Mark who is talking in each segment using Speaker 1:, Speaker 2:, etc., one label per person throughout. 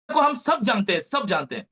Speaker 1: को हम सब जानते हैं, सब जानते हैं।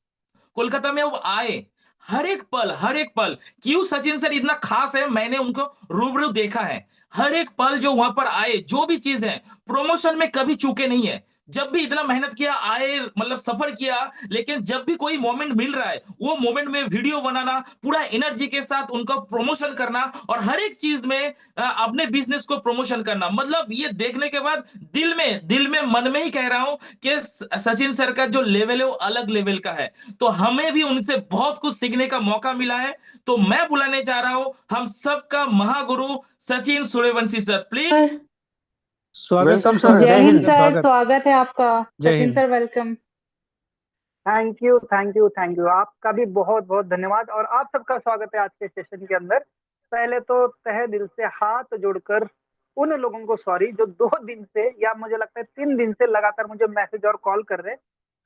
Speaker 1: कोलकाता में वो आए, हर एक पल क्यों सचिन सर इतना खास है, मैंने उनको रूबरू देखा है। हर एक पल जो वहां पर आए, जो भी चीज है, प्रमोशन में कभी चूके नहीं है। जब भी इतना मेहनत किया, आए, मतलब सफर किया, लेकिन जब भी कोई मोमेंट मिल रहा है, वो मोमेंट में वीडियो बनाना, पूरा एनर्जी के साथ उनका प्रमोशन करना, और हर एक चीज में अपने बिजनेस को प्रमोशन करना, मतलब ये देखने के बाद दिल में मन में ही कह रहा हूं कि सचिन सर का जो लेवल है वो अलग लेवल का है। तो हमें भी उनसे बहुत कुछ सीखने का मौका मिला है। तो मैं बुलाने जा रहा हूं हम सबका महागुरु Sachin Suryavanshi sir, please.
Speaker 2: Sir.
Speaker 3: स्वागत
Speaker 4: वेलकम
Speaker 3: सर,
Speaker 4: सर,
Speaker 3: स्वागत
Speaker 2: जय
Speaker 4: जय
Speaker 2: हिंद
Speaker 4: हिंद।
Speaker 2: सर,
Speaker 3: स्वागत।
Speaker 2: स्वागत है आपका।
Speaker 3: जय
Speaker 2: Sachin
Speaker 3: Hind.
Speaker 2: Sir welcome.
Speaker 4: Thank you, thank you, thank you. आपका भी बहुत बहुत धन्यवाद और आप सबका स्वागत है आज के सेशन के अंदर। पहले तो तहे दिल से हाथ जोड़कर उन लोगों को सॉरी जो 2 दिन से या मुझे लगता है 3 दिन से लगातार मुझे मैसेज और कॉल कर रहे हैं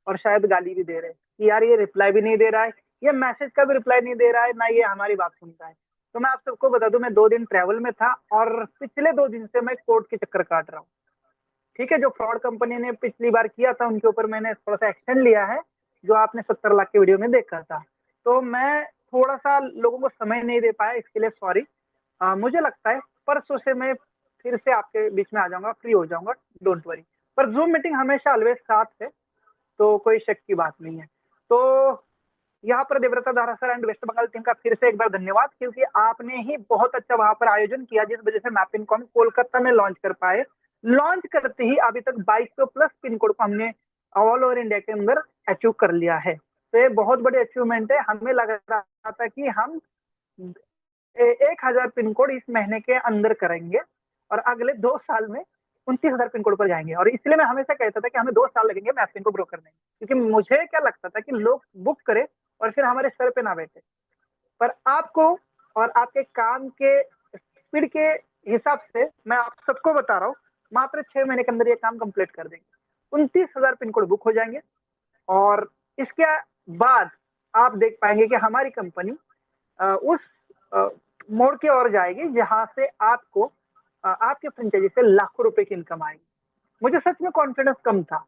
Speaker 4: और शायद गाली भी दे रहे हैं कि यार ये रिप्लाई भी नहीं दे रहा है, ये मैसेज का भी रिप्लाई नहीं दे रहा है, ना ये हमारी बात सुनता है। तो मैं आप सबको बता दूं, मैं 2 दिन ट्रैवल में था और पिछले 2 दिन से मैं कोर्ट के चक्कर काट रहा हूँ। ठीक है, जो फ्रॉड कंपनी ने पिछली बार किया था उनके ऊपर मैंने थोड़ा सा एक्शन लिया है, जो आपने 70 लाख के वीडियो में देखा था। तो मैं थोड़ा सा लोगों को समय नहीं दे पाया, इसके लिए सॉरी। मुझे लगता है परसों से मैं फिर से आपके बीच में आ जाऊंगा, फ्री हो जाऊंगा, डोंट वरी। पर जूम मीटिंग हमेशा ऑलवेज साथ है, तो कोई शक की बात नहीं है। तो यहाँ पर Debabrata Dara sir and West Bengal team का फिर से एक बार धन्यवाद, क्योंकि आपने ही बहुत अच्छा वहां पर आयोजन किया, जिस वजह से मैपिन को हम कोलकाता में लॉन्च कर पाए। लॉन्च करते ही अभी तक 2200 प्लस पिन कोड को हमने ऑल ओवर इंडिया के अंदर अचीव कर लिया है। तो ये बहुत बड़ी अचीवमेंट है। हमें लग रहा था कि हम 1000 पिन कोड इस महीने के अंदर करेंगे और अगले 2 साल में 29,000 पिन कोड पर जाएंगे। और इसलिए मैं हमेशा कहता था कि हमें 2 साल लगेंगे मैप पिन को ग्रो करने में, क्योंकि मुझे क्या लगता था कि लोग बुक करें और फिर हमारे सर पे ना बैठे। पर आपको और आपके काम के स्पीड के हिसाब से मैं आप सबको बता रहा हूँ, मात्र 6 महीने के अंदर ये काम कंप्लीट कर देंगे। 29,000 पिन कोड बुक हो जाएंगे और इसके बाद आप देख पाएंगे कि हमारी कंपनी उस मोड़ की ओर जाएगी जहां से आपको आपके फ्रेंचाइजी से लाखों रुपए की इनकम आएगी। मुझे सच में कॉन्फिडेंस कम था,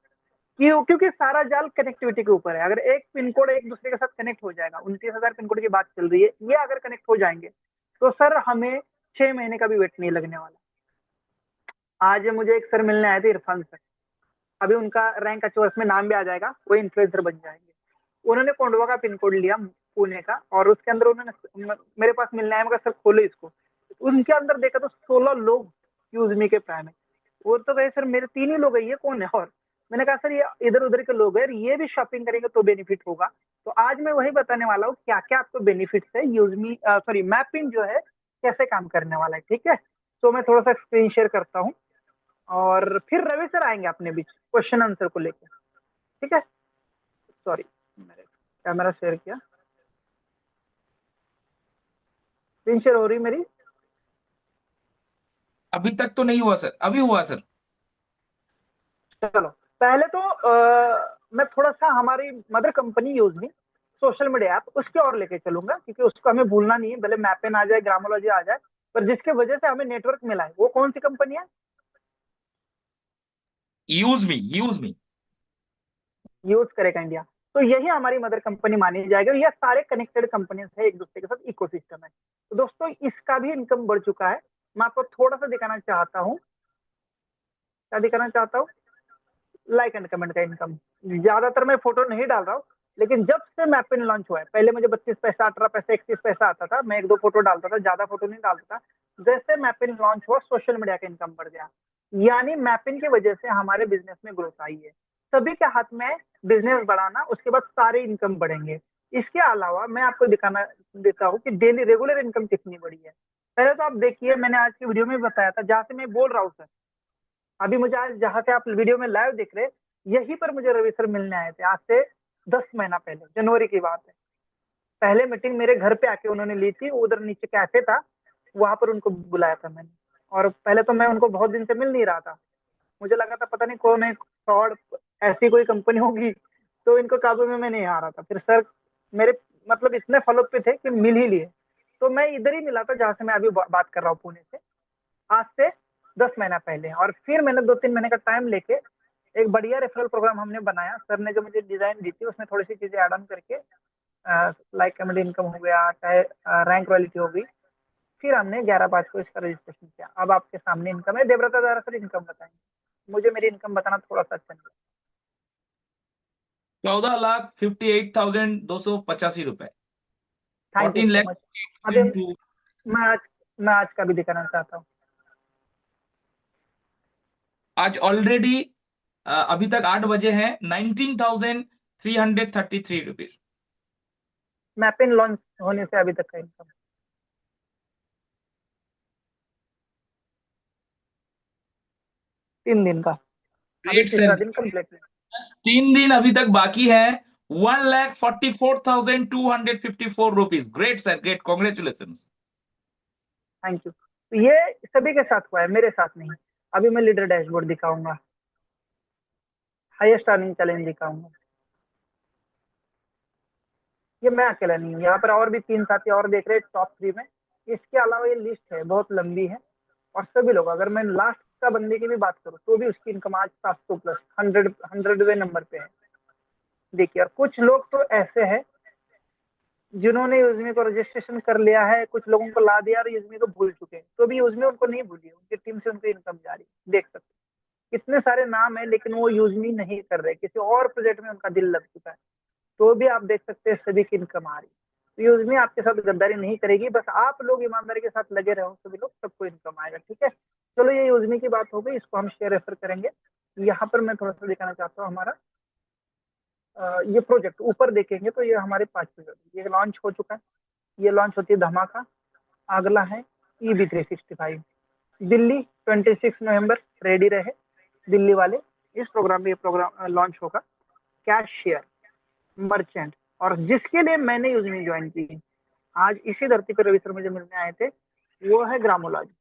Speaker 4: क्योंकि सारा जाल कनेक्टिविटी के ऊपर है। अगर एक पिन कोड एक दूसरे के साथ कनेक्ट हो जाएगा, 29,000 पिन कोड की बात चल रही है, ये अगर कनेक्ट हो जाएंगे तो सर हमें 6 महीने का भी वेट नहीं लगने वाला। आज मुझे एक सर मिलने आए थे, इरफान सर। अभी उनका रैंक अचीवर्स में नाम भी आ जाएगा, वो इन्फ्लुएंसर बन जाएंगे। उन्होंने कोंडवा का पिन कोड लिया, पुणे का, और उसके अंदर उन्होंने मेरे पास मिलने आया, मगर सर खोलो इसको। उनके अंदर देखा तो 16 लोग यूजमी के फैन है। वो तो कहे सर मेरे 3 ही लोग है, ये कौन है? और मैंने कहा सर ये इधर उधर के लोग हैं, ये भी शॉपिंग करेंगे तो बेनिफिट होगा। तो आज मैं वही बताने वाला हूँ क्या क्या आपको बेनिफिट्स है, यूजमी सॉरी मैपिंग जो है कैसे काम करने वाला है। ठीक है, तो मैं थोड़ा सा स्क्रीन शेयर करता हूँ और फिर रवि सर आएंगे अपने बीच क्वेश्चन आंसर को लेकर। ठीक है, सॉरी मैंने कैमरा शेयर किया, स्क्रीन शेयर हो रही मेरी?
Speaker 1: अभी तक तो नहीं हुआ सर, अभी हुआ सर।
Speaker 4: चलो, पहले तो मैं थोड़ा सा हमारी मदर कंपनी यूजमी सोशल मीडिया ऐप उसके और लेके चलूंगा, क्योंकि उसको हमें भूलना नहीं है, भले मैपेन आ जाए, ग्रामोलॉजी आ जाए, पर जिसके वजह से हमें नेटवर्क मिला है वो कौन सी कंपनी है?
Speaker 1: Use me.
Speaker 4: यूज करेगा इंडिया। तो यही हमारी मदर कंपनी मानी जाएगी और यह सारे कनेक्टेड कंपनीज है एक दूसरे के साथ, इकोसिस्टम है। तो दोस्तों इसका भी इनकम बढ़ चुका है। मैं आपको थोड़ा सा दिखाना चाहता हूँ, क्या दिखाना चाहता हूँ, लाइक एंड कमेंट का इनकम। ज्यादातर मैं फोटो नहीं डाल रहा हूँ, लेकिन जब से मैपिन लॉन्च हुआ है, पहले मुझे 32 पैसा, 18 पैसा, 31 पैसा आता था, मैं एक दो फोटो डालता था, ज्यादा फोटो नहीं डालता था। जैसे मैपिन लॉन्च हुआ, सोशल मीडिया का इनकम बढ़ गया। यानी मैपिन की वजह से हमारे बिजनेस में ग्रोथ आई है। सभी के हाथ में बिजनेस बढ़ाना, उसके बाद सारे इनकम बढ़ेंगे। इसके अलावा मैं आपको दिखाना देता हूँ कि डेली रेगुलर इनकम कितनी बड़ी है। पहले तो आप देखिए, मैंने आज की वीडियो में बताया था, जहां से मैं बोल रहा हूँ सर, अभी मुझे आज जहाँ से आप वीडियो में लाइव देख रहे हैं, यहीं पर मुझे रवि सर मिलने आए थे आज से 10 महीना पहले, जनवरी की बात है। पहले मीटिंग मेरे घर पे आके उन्होंने ली थी, उधर नीचे कैफे था, वहां पर उनको बुलाया था मैंने। और पहले तो मैं उनको बहुत दिन से मिल नहीं रहा था, मुझे लगा था पता नहीं कौन है, फ्रॉड ऐसी कोई कंपनी होगी, तो इनको काबू में मैं नहीं आ रहा था। फिर सर मेरे मतलब इतने फॉलो पे थे कि मिल ही लिए। तो मैं इधर ही मिला था जहां से मैं अभी बात कर रहा हूँ, पुणे से, आज से 10 महीना पहले। और फिर मैंने 2-3 महीने का टाइम लेके एक बढ़िया रेफरल प्रोग्राम हमने बनाया, सर ने जो मुझे डिजाइन दी थी उसमें थोड़ी सी चीजें ऐड ऑन करके, लाइक कमेडी इनकम हो गया, चाहे रैंक रॉयल्टी हो गई, फिर हमने 11/5 को इसका रजिस्ट्रेशन किया। अब आपके सामने इनकम है। देवव्रता द्वारा सर इनकम बताएंगे, मुझे मेरी इनकम बताना थोड़ा सा अच्छा नहीं लगा।
Speaker 1: 14,58,285 रुपए।
Speaker 4: Thank you
Speaker 1: 14
Speaker 4: so
Speaker 1: lakh
Speaker 4: much. अभी
Speaker 1: 2।
Speaker 4: मैं आज मैं आज का भी दिखाना चाहता हूँ।
Speaker 1: आज ऑलरेडी अभी तक 8 बजे हैं, 19,333 रुपीज।
Speaker 4: मैपिन लॉन्च होने से अभी तक का इनकम 3 दिन का, अभी
Speaker 1: ग्रेट सर।
Speaker 4: तीसरा दिन कंप्लीट है।
Speaker 1: बस 3 दिन अभी तक बाकी है। 1,44,254 rupees. Great sir, great, congratulation.
Speaker 4: Thank you. तो ये सभी के साथ हुआ है, मेरे साथ नहीं। अभी मैं लीडर डैशबोर्ड दिखाऊंगा, हाईएस्ट अर्निंग चैलेंज दिखाऊंगा। ये मैं अकेला नहीं हूँ, यहाँ पर और भी 3 साथी और देख रहे हैं टॉप 3 में। इसके अलावा ये लिस्ट है, बहुत लंबी है। और सभी लोग, अगर मैं लास्ट का बंदे की भी बात करूँ तो भी उसकी इनकम आज 700 प्लस 100वें नंबर पे है। देखिए, और कुछ लोग तो ऐसे हैं जिन्होंने यूजमी को रजिस्ट्रेशन कर लिया है, कुछ लोगों को ला दिया और यूजमी को भूल चुके हैं, तो भी यूजमी उनको नहीं भूली है, उनकी टीम से उनको इनकम जारी। देख सकते हैं इतने सारे नाम है, लेकिन वो यूजमी नहीं कर रहे, किसी और प्रोजेक्ट में उनका दिल लग चुका है, तो भी आप देख सकते हैं सभी की इनकम आ रही। तो यूजमी आपके साथ गद्दारी नहीं करेगी, बस आप लोग ईमानदारी के साथ लगे रहो, सभी लोग, सबको इनकम आएगा। ठीक है, चलो ये यूजमी की बात हो गई, इसको हम शेयर रेफर करेंगे। यहाँ पर मैं थोड़ा सा दिखाना चाहता हूँ हमारा ये प्रोजेक्ट। ऊपर देखेंगे तो ये हमारे 5 प्रोजेक्ट, ये लॉन्च हो चुका है। ये लॉन्च होती है धमाका। अगला है EB365 दिल्ली, 26 नवंबर। रेडी रहे दिल्ली वाले, इस प्रोग्राम में ये प्रोग्राम लॉन्च होगा। कैशियर, मर्चेंट, और जिसके लिए मैंने यूजमी ज्वाइन की, आज इसी धरती पर रवि सर मुझे मिलने आए थे, वो है ग्रामोलॉजी।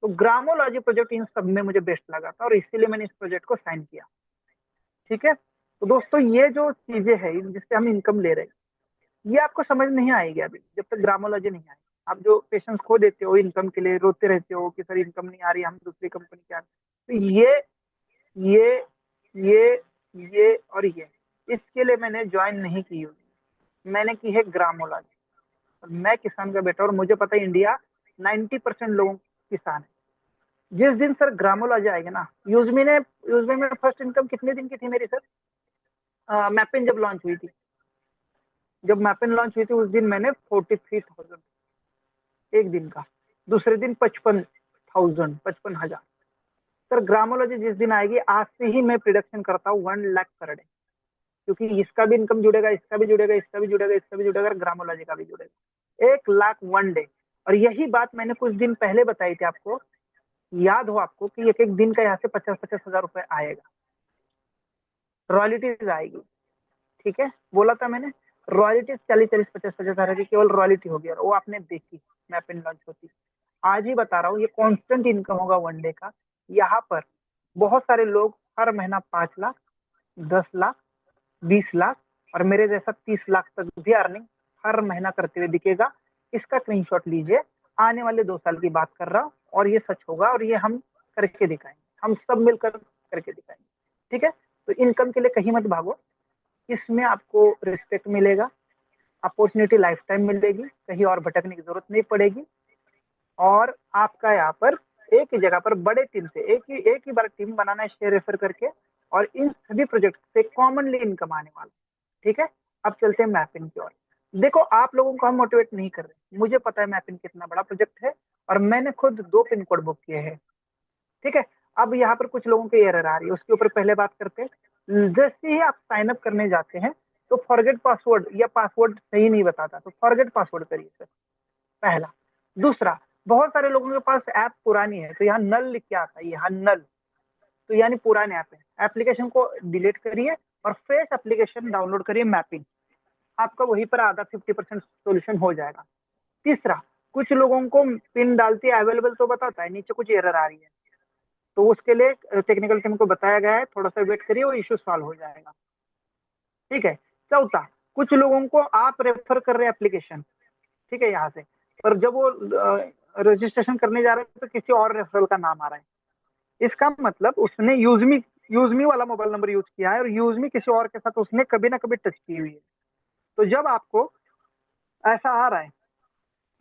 Speaker 4: तो ग्रामोलॉजी प्रोजेक्ट इन सब में मुझे बेस्ट लगा था और इसीलिए मैंने इस प्रोजेक्ट को साइन किया। ठीक है, तो दोस्तों ये जो चीजें हैं जिससे हम इनकम ले रहे हैं, ये आपको समझ नहीं आएगी अभी जब तक ग्रामोलॉजी नहीं आए। आप जो पेशेंस खो देते हो इनकम के लिए, रोते रहते हो कि सर इनकम नहीं आ रही, हम दूसरी कंपनी के आ रहे, तो ये ये ये और ये, इसके लिए मैंने ज्वाइन नहीं की होगी, मैंने की है ग्रामोलॉजी। और मैं किसान का बेटा, और मुझे पता है इंडिया 90% लोगों किसान है। जिस दिन सर ग्रामोलॉजी आएगा ना, यूजमी में फर्स्ट इनकम कितने दिन की थी मेरी सर? मैपिन जब लॉन्च हुई थी, जब मैपिन लॉन्च हुई थी उस दिन मैंने 43,000 एक दिन का, दूसरे दिन 55,000। सर ग्रामोलॉजी जिस दिन आएगी, आज से ही मैं प्रिडिक्शन करता हूँ 1 लाख पर डे, क्योंकि इसका भी इनकम जुड़ेगा, इसका भी जुड़ेगा, इसका भी जुड़ेगा, इसका भी जुड़ेगा, ग्रामोलॉजी का भी जुड़ेगा। 1 लाख 1 डे। और यही बात मैंने कुछ दिन पहले बताई थी आपको, याद हो आपको कि एक एक दिन का यहाँ से 50-50 हजार रुपए आएगा, रॉयल्टीज आएगी। ठीक है, बोला था मैंने, रॉयल्टीज 40-40-50-50 हजार की केवल रॉयल्टी होगी, और वो आपने देखी मैपिन लॉन्च होती। आज ही बता रहा हूँ, ये कांस्टेंट इनकम होगा 1 डे का। यहाँ पर बहुत सारे लोग हर महीना 5 लाख, 10 लाख, 20 लाख और मेरे जैसा 30 लाख तक भी अर्निंग हर महीना करते हुए दिखेगा। इसका स्क्रीनशॉट लीजिए, आने वाले 2 साल की बात कर रहा हूँ, और ये सच होगा, और ये हम करके दिखाएंगे, हम सब मिलकर करके दिखाएंगे। ठीक है, तो इनकम के लिए कहीं मत भागो, इसमें आपको रिस्पेक्ट मिलेगा, अपॉर्चुनिटी लाइफ टाइम मिलेगी, कहीं और भटकने की जरूरत नहीं पड़ेगी, और आपका यहाँ पर एक ही जगह पर बड़े टीम से एक ही बार टीम बनाना है, शेयर रेफर करके, और इन सभी प्रोजेक्ट से कॉमनली इनकम आने वाला। ठीक है, अब चलते हैं मैपिंग की ओर। देखो, आप लोगों को हम मोटिवेट नहीं कर रहे, मुझे पता है मैपिंग कितना बड़ा प्रोजेक्ट है, और मैंने खुद 2 पिन कोड बुक किए हैं। ठीक है, अब यहाँ पर कुछ लोगों की एरर आ रही है, उसके ऊपर पहले बात करते हैं। जैसे ही आप साइन अप करने जाते हैं तो फॉरगेट पासवर्ड या पासवर्ड सही नहीं बताता, तो फॉरगेट पासवर्ड करिए सर, पहला। दूसरा, बहुत सारे लोगों के पास ऐप पुरानी है, तो यहाँ नल लिख के आता है, यहाँ नल, तो यानी पुराने ऐप है, एप्लीकेशन को डिलीट करिए और फ्रेश एप्लीकेशन डाउनलोड करिए मैपिंग, आपका वहीं पर आधा 50% सोल्यूशन हो जाएगा। तीसरा, कुछ लोगों को पिन डालती है अवेलेबल तो बताता है, नीचे कुछ एरर आ रही है, तो उसके लिए टेक्निकल टीम को बताया गया है, थोड़ा सा वेट करिए, वो इश्यू सॉल्व हो जाएगा। ठीक है, चौथा, कुछ लोगों को आप रेफर कर रहे हैं एप्लीकेशन, ठीक है, यहाँ से, पर जब वो रजिस्ट्रेशन करने जा रहे हैं तो किसी और रेफरल का नाम आ रहा है, इसका मतलब उसने यूजमी यूजमी वाला मोबाइल नंबर यूज किया है और यूजमी किसी और के साथ उसने कभी ना कभी टच की हुई है। तो जब आपको ऐसा आ रहा है,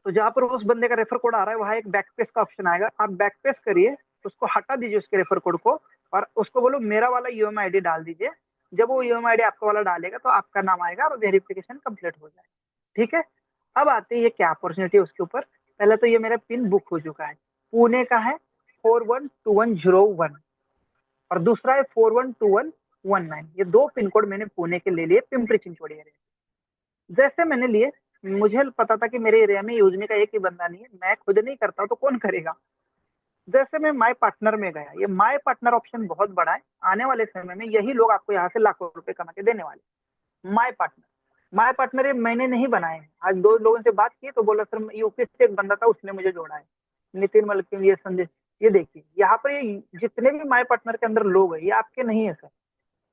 Speaker 4: तो जहां पर उस बंदे का रेफर कोड आ रहा है वहां एक बैकपेस का ऑप्शन आएगा, आप बैकपेस करिए, उसको हटा दीजिए उसके रेफर कोड को, और उसको बोलो मेरा वाला यूएमआई आईडी डाल दीजिए। जब वो यूएमआई आईडी आपका वाला डालेगा तो आपका नाम आएगा और वेरिफिकेशन कंप्लीट हो जाएगा। ठीक है। अब आते हैं ये क्या अपॉर्चुनिटी है उसके ऊपर। पहले तो ये मेरा पिन बुक हो चुका है, पुणे का है 412101, और दूसरा है 412119। ये दो पिन कोड मैंने पुणे के ले लिए, पिंपरी चिंचवड़ एरिया। जैसे मैंने लिए, मुझे पता था कि मेरे एरिया में यूजमी का एक ही बंदा नहीं है, मैं खुद नहीं करता हूं तो कौन करेगा। जैसे मैं माय पार्टनर में गया, ये माय पार्टनर ऑप्शन बहुत बड़ा है, आने वाले समय में यही लोग आपको यहाँ से लाखों रुपए कमा के देने वाले। माय पार्टनर, माय पार्टनर ये मैंने नहीं बनाए हैं। आज दो लोगों से बात की तो बोला सर यूपी से एक बंदा था उसने मुझे जोड़ा है, नितिन मलिक, ये संदेश। ये देखिए यहाँ पर ये जितने भी माय पार्टनर के अंदर लोग हैं ये आपके नहीं है सर,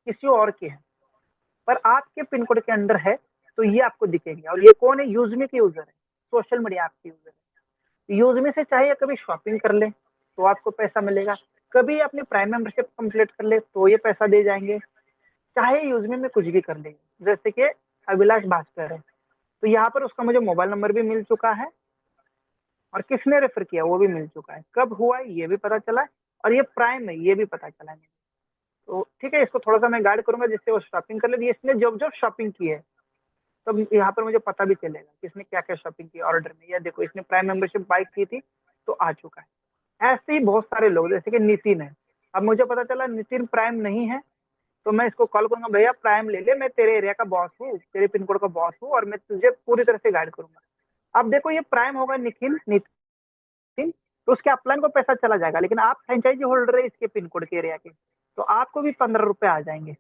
Speaker 4: किसी और के हैं, पर आपके पिन कोड के अंदर है, तो ये आपको दिखेंगे। और ये कौन है? यूजमी के यूजर है, सोशल मीडिया आपके यूजर है। यूजमी से चाहे कभी शॉपिंग कर ले तो आपको पैसा मिलेगा, कभी अपनी प्राइम मेंबरशिप कंप्लीट कर ले तो ये पैसा दे जाएंगे, चाहे यूजमी में कुछ भी कर ले। जैसे कि अभिलाष भास्कर है, तो यहाँ पर उसका मुझे मोबाइल नंबर भी मिल चुका है और किसने रेफर किया वो भी मिल चुका है, कब हुआ है ये भी पता चला है, और ये प्राइम है ये भी पता चला है। तो ठीक है, इसको थोड़ा सा मैं गाइड करूंगा जिससे वो शॉपिंग कर ले। इसने जब जब शॉपिंग की है तब यहाँ पर मुझे पता भी चलेगा कि इसने क्या क्या शॉपिंग की ऑर्डर में। या देखो इसने प्राइम मेंबरशिप बाइक की थी तो आ चुका है। ऐसे ही बहुत सारे लोग, जैसे कि नितिन है, अब मुझे पता चला नितिन प्राइम नहीं है, तो मैं इसको कॉल करूंगा, भैया प्राइम ले ले, मैं तेरे एरिया का बॉस हूँ, तेरे पिन कोड का बॉस हूँ, और मैं तुझे पूरी तरह से गाइड करूंगा। अब देखो ये प्राइम होगा निखिल नितिन, तो उसके अपलाइन को पैसा चला जाएगा, लेकिन आप फ्रेंचाइजी होल्डर है इसके पिन कोड के एरिया के, तो आपको भी 15 रुपए आ जाएंगे।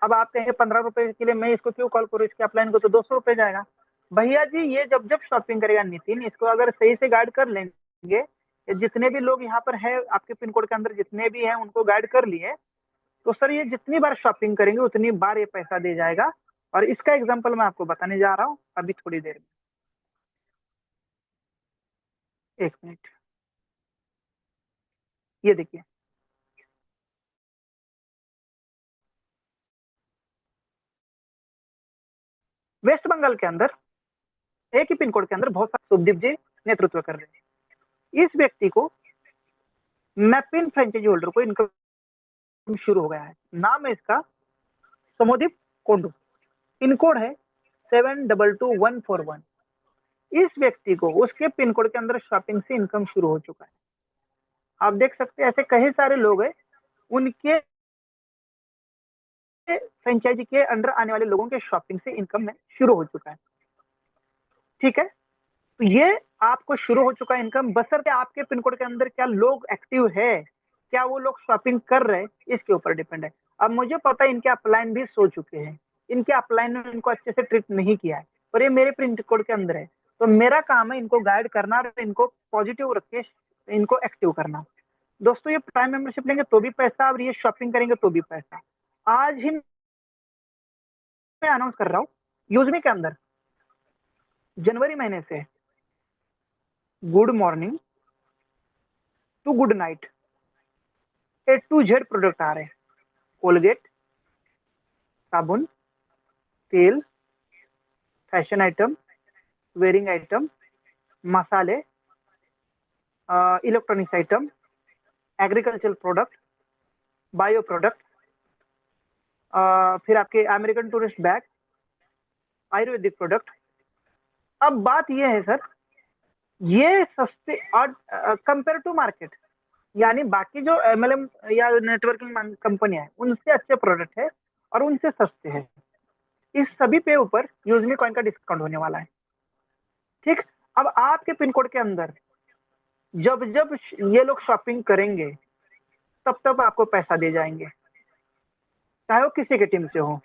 Speaker 4: अब आप कहेंगे 15 रुपए के लिए मैं इसको क्यों कॉल करूँ, इसके अपलाइन को तो 200 रुपए जाएगा। भैया जी ये जब जब शॉपिंग करेगा नितिन, इसको अगर सही से गाइड कर लेंगे, जितने भी लोग यहाँ पर है आपके पिन कोड के अंदर जितने भी हैं उनको गाइड कर लिए, तो सर ये जितनी बार शॉपिंग करेंगे उतनी बार ये पैसा दे जाएगा। और इसका एग्जाम्पल मैं आपको बताने जा रहा हूँ अभी थोड़ी देर में, एक मिनट। ये देखिए, वेस्ट बंगाल के अंदर एक ही पिन कोड के अंदर बहुत सारे सुखदीप जी नेतृत्व कर रहे हैं। इस व्यक्ति को मैपिन फ्रेंचाइजी होल्डर को इनकम शुरू हो गया है, नाम है इसका समोदीप कोंडू, पिन कोड है 722141। इस व्यक्ति को उसके पिन कोड के अंदर शॉपिंग से इनकम शुरू हो चुका है। आप देख सकते हैं ऐसे कई सारे लोग हैं, उनके फ्रेंचाइजी के अंडर आने वाले लोगों के शॉपिंग से इनकम में शुरू हो चुका है। ठीक है, तो ये आपको शुरू हो चुका है इनकम, बशर्ते आपके पिन कोड के अंदर क्या लोग एक्टिव है, क्या वो लोग शॉपिंग कर रहे हैं, इसके ऊपर डिपेंड है। अब मुझे पता है इनके अपलाइन भी सो चुके हैं, इनके अपलाइन ने इनको अच्छे से ट्रीट नहीं किया है, पर ये मेरे पिन कोड के अंदर है, तो मेरा काम है इनको गाइड करना और इनको पॉजिटिव रख के इनको एक्टिव करना। दोस्तों ये प्राइम मेंबरशिप लेंगे तो भी पैसा, और ये शॉपिंग करेंगे तो भी पैसा। आज ही मैं अनाउंस कर रहा हूँ, यूजमी के अंदर जनवरी महीने से good morning to good night A to Z product आ रहे हैं। कोलगेट, साबुन, तेल, फैशन आइटम, वेयरिंग आइटम, मसाले, electronics item, agriculture product, bio product, फिर आपके American tourist bag, Ayurvedic product. अब बात यह है सर, ये सस्ते और कंपेयर टू मार्केट, यानी बाकी जो MLM या नेटवर्किंग कंपनियां हैं उनसे अच्छे प्रोडक्ट है और उनसे सस्ते हैं। इस सभी पे ऊपर यूजमी कॉइन का डिस्काउंट होने वाला है। ठीक, अब आपके पिन कोड के अंदर जब जब ये लोग शॉपिंग करेंगे तब तब आपको पैसा दे जाएंगे, चाहे वो किसी के टीम से हो।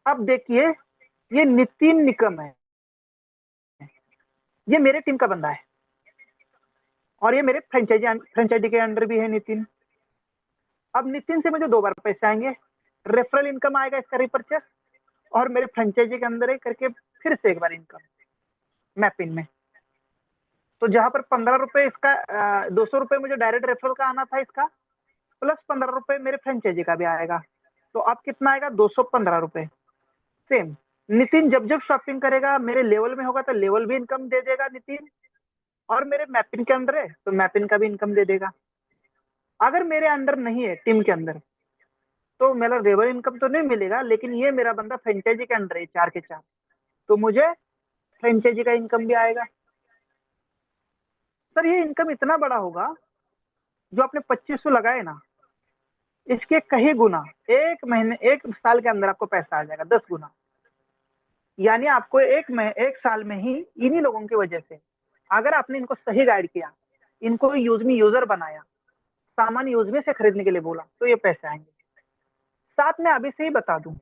Speaker 4: अब देखिए ये नितिन निकम है, ये मेरे टीम का बंदा है और ये मेरे फ्रेंचाइजी के अंडर भी है नितिन। अब नितिन से मुझे 2 बार पैसे आएंगे, रेफरल इनकम आएगा इसका रिपर्चेस, और मेरे फ्रेंचाइजी के अंदर है करके फिर से एक बार इनकम मैपिन में। तो जहां पर 15 रुपए इसका 200 रुपए मुझे डायरेक्ट रेफरल का आना था इसका, प्लस 15 रुपए मेरे फ्रेंचाइजी का भी आएगा, तो अब कितना आएगा, 215 रुपए। सेम नितिन जब जब शॉपिंग करेगा मेरे लेवल में होगा तो लेवल भी इनकम दे देगा नितिन, और मेरे मैपिन के अंदर है तो मैपिन का भी इनकम दे देगा। अगर मेरे अंडर नहीं है टीम के अंदर तो मेरा लेवल इनकम तो नहीं मिलेगा, लेकिन ये मेरा बंदा फ्रेंचाइजी के अंदर है 4 के 4, तो मुझे फ्रेंचाइजी का इनकम भी आएगा। सर ये इनकम इतना बड़ा होगा, जो आपने 2500 लगाए ना, इसके कहीं गुना एक महीने, एक साल के अंदर आपको पैसा आ जाएगा 10 गुना। यानी आपको एक साल में ही इन्हीं लोगों की वजह से, अगर आपने इनको सही गाइड किया, इनको यूज में यूजर बनाया, सामान यूज में से खरीदने के लिए बोला, तो ये पैसे आएंगे। साथ में अभी से ही बता दूं,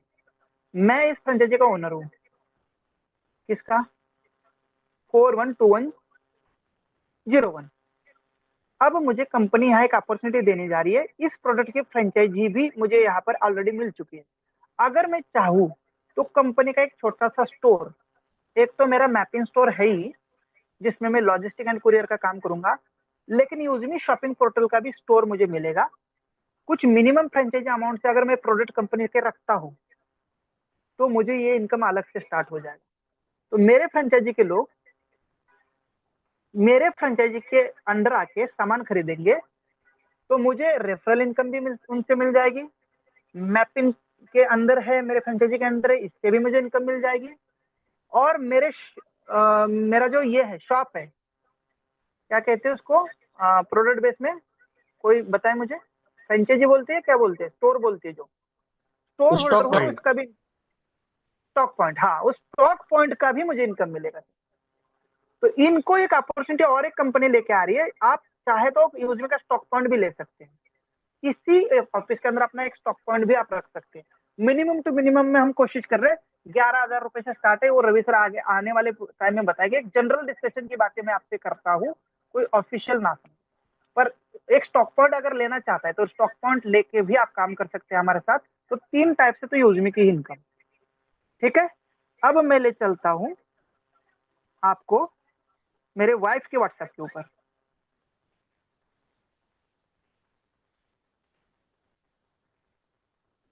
Speaker 4: मैं इस फ्रेंचाइजी का ओनर हूँ। किसका? 412101। अब मुझे कंपनी यहाँ एक अपॉर्चुनिटी देने जा रही है, इस प्रोडक्ट की फ्रेंचाइजी भी मुझे यहाँ पर ऑलरेडी मिल चुकी है। अगर मैं चाहूँ तो कंपनी का एक छोटा सा स्टोर, एक तो मेरा मैपिंग स्टोर है ही, जिसमें मैं लॉजिस्टिक एंड कुरियर का काम करूंगा, लेकिन यूजमी शॉपिंग पोर्टल का भी स्टोर मुझे मिलेगा। कुछ मिनिमम फ्रेंचाइजी अमाउंट से अगर मैं प्रोडक्ट कंपनी के रखता हूँ तो मुझे ये इनकम अलग से स्टार्ट हो जाएगा। तो मेरे फ्रेंचाइजी के लोग मेरे फ्रेंचाइजी के अंडर आके सामान खरीदेंगे, तो मुझे रेफरल इनकम भी उनसे मिल जाएगी। मैपिंग के अंदर है, मेरे फ्रेंचाइजी के अंदर है, इससे भी मुझे इनकम मिल जाएगी। और मेरा जो ये है शॉप है, क्या कहते हैं उसको, प्रोडक्ट बेस में कोई बताए मुझे, फ्रेंचाइजी बोलते हैं क्या बोलते हैं, स्टोर बोलते हैं, जो स्टोर होल्डर
Speaker 1: स्टॉक
Speaker 4: हुआ
Speaker 1: पॉइंट।
Speaker 4: उसका भी स्टॉक पॉइंट, हाँ उस स्टॉक पॉइंट का भी मुझे इनकम मिलेगा। तो इनको एक अपॉर्चुनिटी और एक कंपनी लेके आ रही है, आप चाहे तो यूजमी का स्टॉक पॉइंट भी ले सकते हैं, इसी ऑफिस के अंदर अपना एक स्टॉक पॉइंट भी आप रख सकते हैं। मिनिमम टू मिनिमम में हम कोशिश कर रहे हैं 11,000 रुपए से स्टार्ट है, वो रवि सर आगे आने वाले टाइम में बताएंगे। एक जनरल डिस्कशन की बातें मैं आपसे करता हूँ, कोई ऑफिशियल ना समझ, पर एक स्टॉक पॉइंट अगर लेना चाहता है तो स्टॉक पॉइंट लेके भी आप काम कर सकते हैं हमारे साथ। तो 3 टाइप से तो यूजमी की इनकम, ठीक है। अब मैं ले चलता हूँ आपको मेरे वाइफ के व्हाट्सएप के ऊपर।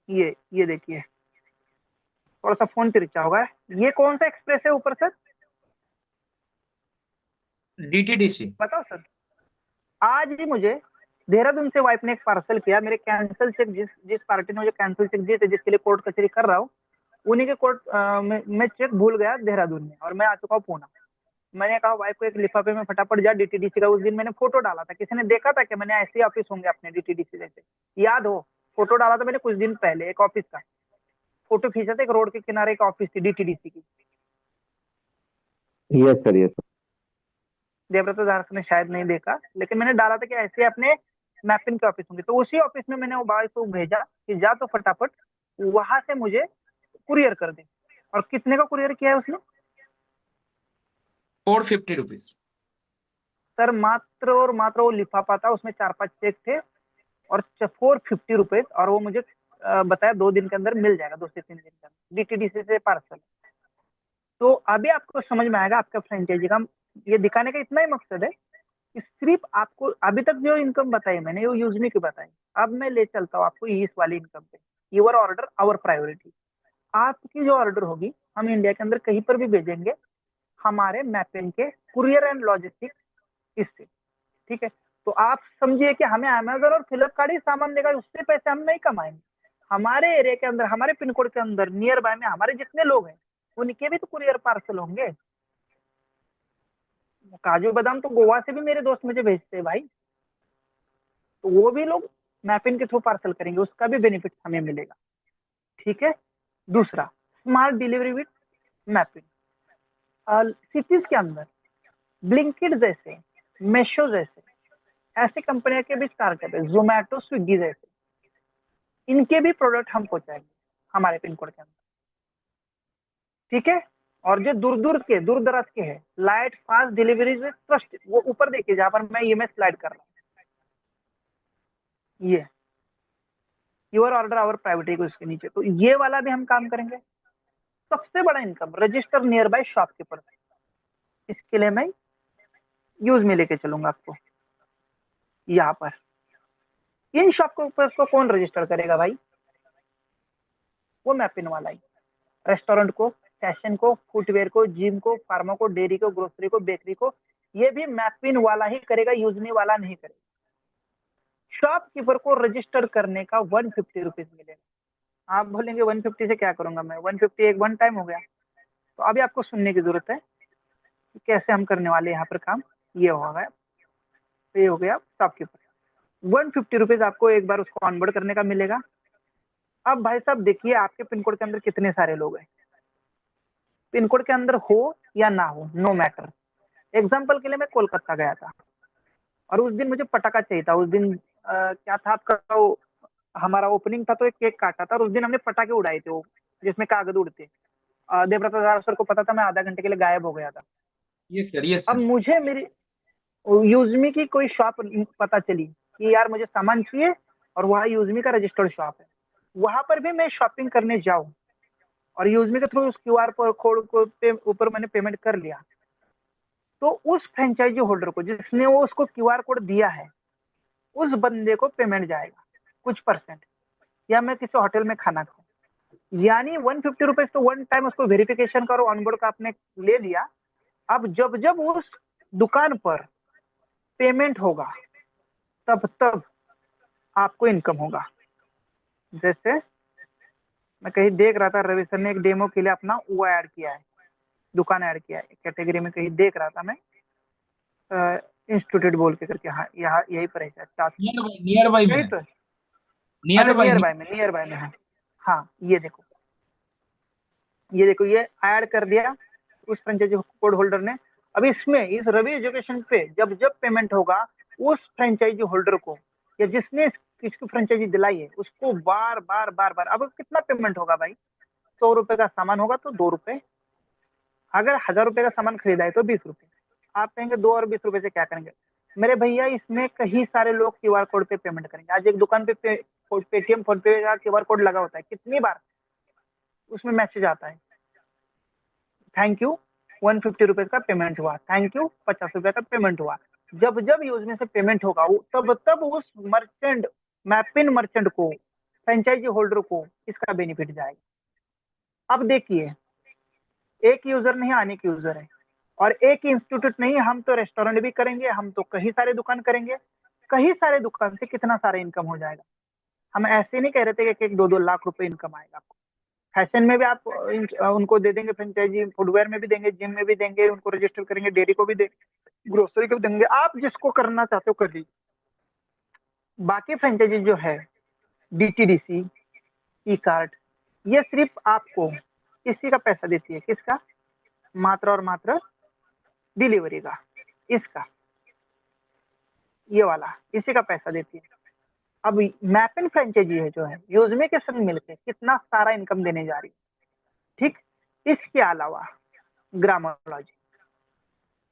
Speaker 4: ये देखिए, थोड़ा सा फोन तिरछा होगा, ये कौन सा एक्सप्रेस है ऊपर सर,
Speaker 1: डीटीडीसी।
Speaker 4: बताओ सर। आज ही मुझे देहरादून से वाइफ ने एक पार्सल किया, मेरे कैंसिल चेक, जिस जिस पार्टी ने मुझे कैंसिल चेक दिए थे, जिसके लिए कोर्ट कचहरी कर रहा हूँ, उन्हीं के कोर्ट में चेक भूल गया देहरादून में, और मैं आ चुका हूँ पूना। मैंने कहा वाइफ को एक लिफाफे में फटाफट जा, डीटीडीसी का उस दिन मैंने फोटो डाला था, किसी ने देखा था कि मैंने ऐसे ऑफिस होंगे अपने डीटीडीसी जैसे, याद हो, फोटो डाला था मैंने कुछ दिन पहले, एक ऑफिस का फोटो खींचा था, एक रोड के किनारे एक ऑफिस थी डीटीडीसी की।
Speaker 2: Yes sir, yes.
Speaker 4: Devvrat Das ने शायद नहीं देखा, लेकिन मैंने डाला था कि ऐसे अपने मैपिंग के ऑफिस होंगे, तो उसी ऑफिस में मैंने वो बाई को भेजा कि जा तो फटाफट वहां से मुझे कुरियर कर दे। और कितने का कुरियर किया है उसने?
Speaker 1: 450 रुपीज।
Speaker 4: सर मात्र और मात्र वो लिफाफा था, उसमें 4-5 चेक थे और 450 रुपीज, और वो मुझे बताया 2 दिन के अंदर मिल जाएगा, 2 से 3 दिन के अंदर डीटीडीसी से पार्सल। तो अभी आपको समझ में आएगा, आपका फ्रेंचाइजी का ये दिखाने का इतना ही मकसद है कि सिर्फ आपको अभी तक जो इनकम बताई मैंने वो यूजमी की बताई, अब मैं ले चलता हूँ आपको इस वाली इनकम पे। योर ऑर्डर आवर प्रायोरिटी, आपकी जो ऑर्डर होगी हम इंडिया के अंदर कहीं पर भी भेजेंगे हमारे मैपिंग के कुरियर एंड लॉजिस्टिक इससे, ठीक है। तो आप समझिए कि हमें अमेजोन और फ्लिपकार्ट ही सामान देगा, उससे पैसे हम नहीं कमाएंगे। हमारे एरिया के अंदर, हमारे पिन कोड के अंदर, नियर बाय में हमारे जितने लोग हैं उनके भी तो कुरियर पार्सल होंगे। काजू बादाम तो गोवा से भी मेरे दोस्त मुझे भेजते हैं भाई, तो वो भी लोग मैपिंग के थ्रू पार्सल करेंगे, उसका भी बेनिफिट हमें मिलेगा, ठीक है। दूसरा, smart delivery with mapping, cities के अंदर ब्लिंकिट जैसे, मेशो जैसे ऐसी कंपनियों के भी स्टार्टअप है, जोमैटो, स्विगी जैसे, इनके भी प्रोडक्ट हम पहुंचाएंगे हमारे पिन कोड के अंदर, ठीक है। और जो दूर दूर के, दूर दराज के हैं, लाइट फास्ट डिलीवरी में ट्रस्ट, वो ऊपर देखिए जहां पर मैं स्लाइड कर रहा हूँ, ये योर ऑर्डर आवर प्राइवेटी को इसके नीचे, तो ये वाला भी हम काम करेंगे। सबसे बड़ा income register near by shopkeeper, इसके लिए मैं यूज में लेके चलूंगा आपको यहाँ पर। इन शॉप को ऊपर को कौन रजिस्टर करेगा भाई? वो मैपिन वाला ही। रेस्टोरेंट को, फैशन को, फुटवेयर को, जिम को, फार्मा को, डेयरी को, ग्रोसरी को, बेकरी को, ये भी मैपिन वाला ही करेगा, यूजमी वाला नहीं करेगा। शॉपकीपर को रजिस्टर करने का 150 रुपीज मिलेगा। आप बोलेंगे 150 से क्या करूंगा मैं, 150 एक वन टाइम हो गया। तो अभी आपको सुनने की जरूरत है कि कैसे हम करने वाले यहाँ पर काम। ये होगा, ये हो गया शॉपकीपर। 150 रुपीज आपको एक बार उसको ऑनबोर्ड करने का मिलेगा। अब भाई साहब देखिए, आपके पिन कोड के अंदर कितने सारे लोग हैं। पिन कोड के अंदर हो या ना हो, नो मैटर। एग्जाम्पल के लिए मैं कोलकाता गया था और उस दिन मुझे पटाखा चाहिए था। उस दिन क्या था आपका वो, हमारा ओपनिंग था तो एक केक काटा था और उस दिन हमने पटाखे उड़ाए थे, वो जिसमें कागज उड़ते। देवव्रत सर को पता था, मैं आधा घंटे के लिए गायब हो गया था।
Speaker 1: ये सर, ये
Speaker 4: अब
Speaker 1: सर।
Speaker 4: मुझे मेरी यूजमी की कोई शॉप पता चली कि यार मुझे सामान चाहिए और वहाँ यूजमी का रजिस्टर्ड शॉप है। वहां पर भी मैं शॉपिंग करने जाऊं और यूजमी के थ्रू उस क्यूआर कोड को ऊपर मैंने पेमेंट कर लिया, तो उस फ्रेंचाइजी होल्डर को जिसने वो उसको क्यूआर कोड दिया है, उस बंदे को पेमेंट जाएगा कुछ परसेंट। या मैं किसी होटल में खाना खाऊं, यानी 150 रुपीज तो वन टाइम उसको वेरिफिकेशन का और ऑनबोर्ड का आपने ले लिया। अब जब जब उस दुकान पर पेमेंट होगा, तब तब आपको इनकम होगा। जैसे मैं कहीं देख रहा था, रवि सर ने एक डेमो के लिए अपना वो ऐड किया है, दुकान ऐड किया है कैटेगरी में, कहीं देख रहा था मैं, इंस्टीट्यूट बोल के करके। हाँ, यहाँ यही पर है शायद,
Speaker 1: नियर बाई में
Speaker 4: यही
Speaker 1: है।
Speaker 4: तो है। अच्छा,
Speaker 1: नियर बाई।
Speaker 4: नियर बाय में है। हाँ, ये देखो, ये देखो, ये ऐड कर दिया उस फ्रेंचाइजी कोड होल्डर ने। अब इसमें इस रवि एजुकेशन पे जब जब पेमेंट होगा, उस फ्रेंचाइजी होल्डर को या जिसने इसकी फ्रेंचाइजी दिलाई है उसको बार बार बार बार, अब कितना पेमेंट होगा भाई? 100 रुपए का सामान होगा तो 2 रुपए, अगर 1000 रुपए का सामान खरीदा है तो 20 रुपए। आप कहेंगे 2 और 20 रुपए से क्या करेंगे? मेरे भैया, इसमें कई सारे लोग क्यूआर कोड पे पेमेंट करेंगे। आज एक दुकान पे पेटीएम फोन पे का क्यूआर कोड लगा होता है, कितनी बार उसमें मैसेज आता है, थैंक यू 150 रुपीज का पेमेंट हुआ, थैंक यू 50 रुपए का पेमेंट हुआ। जब जब यूज में से पेमेंट होगा, तब तब उस मर्चेंट, मैपिन मर्चेंट को, फ्रेंचाइजी होल्डर को इसका बेनिफिट जाएगा। अब देखिए, एक यूजर नहीं, अनेक यूजर है, और एक इंस्टीट्यूट नहीं, हम तो रेस्टोरेंट भी करेंगे, हम तो कई सारे दुकान करेंगे। कई सारे दुकान से कितना सारा इनकम हो जाएगा। हम ऐसे नहीं कह रहे थे कि 1-2 लाख रुपए इनकम आएगा आपको। फैशन में भी आप उनको दे देंगे फ्रेंचाइजी, फुटवेयर में भी देंगे, जिम में भी देंगे, उनको रजिस्टर करेंगे, डेयरी को भी देंगे, ग्रोसरी को भी देंगे, आप जिसको करना चाहते हो कर लीजिए। बाकी फ्रेंचाइजी जो है, डीटीडीसी, ई कार्ट, ये सिर्फ आपको इसी का पैसा देती है। किसका? मात्र और मात्र डिलीवरी का, इसका, ये वाला, इसी का पैसा देती है। अब मैपिन फ्रेंचाइजी है जो है, यूजमे के संग मिलकर कितना सारा इनकम देने जा रही है। ठीक, इसके अलावा ग्रामोलॉजी,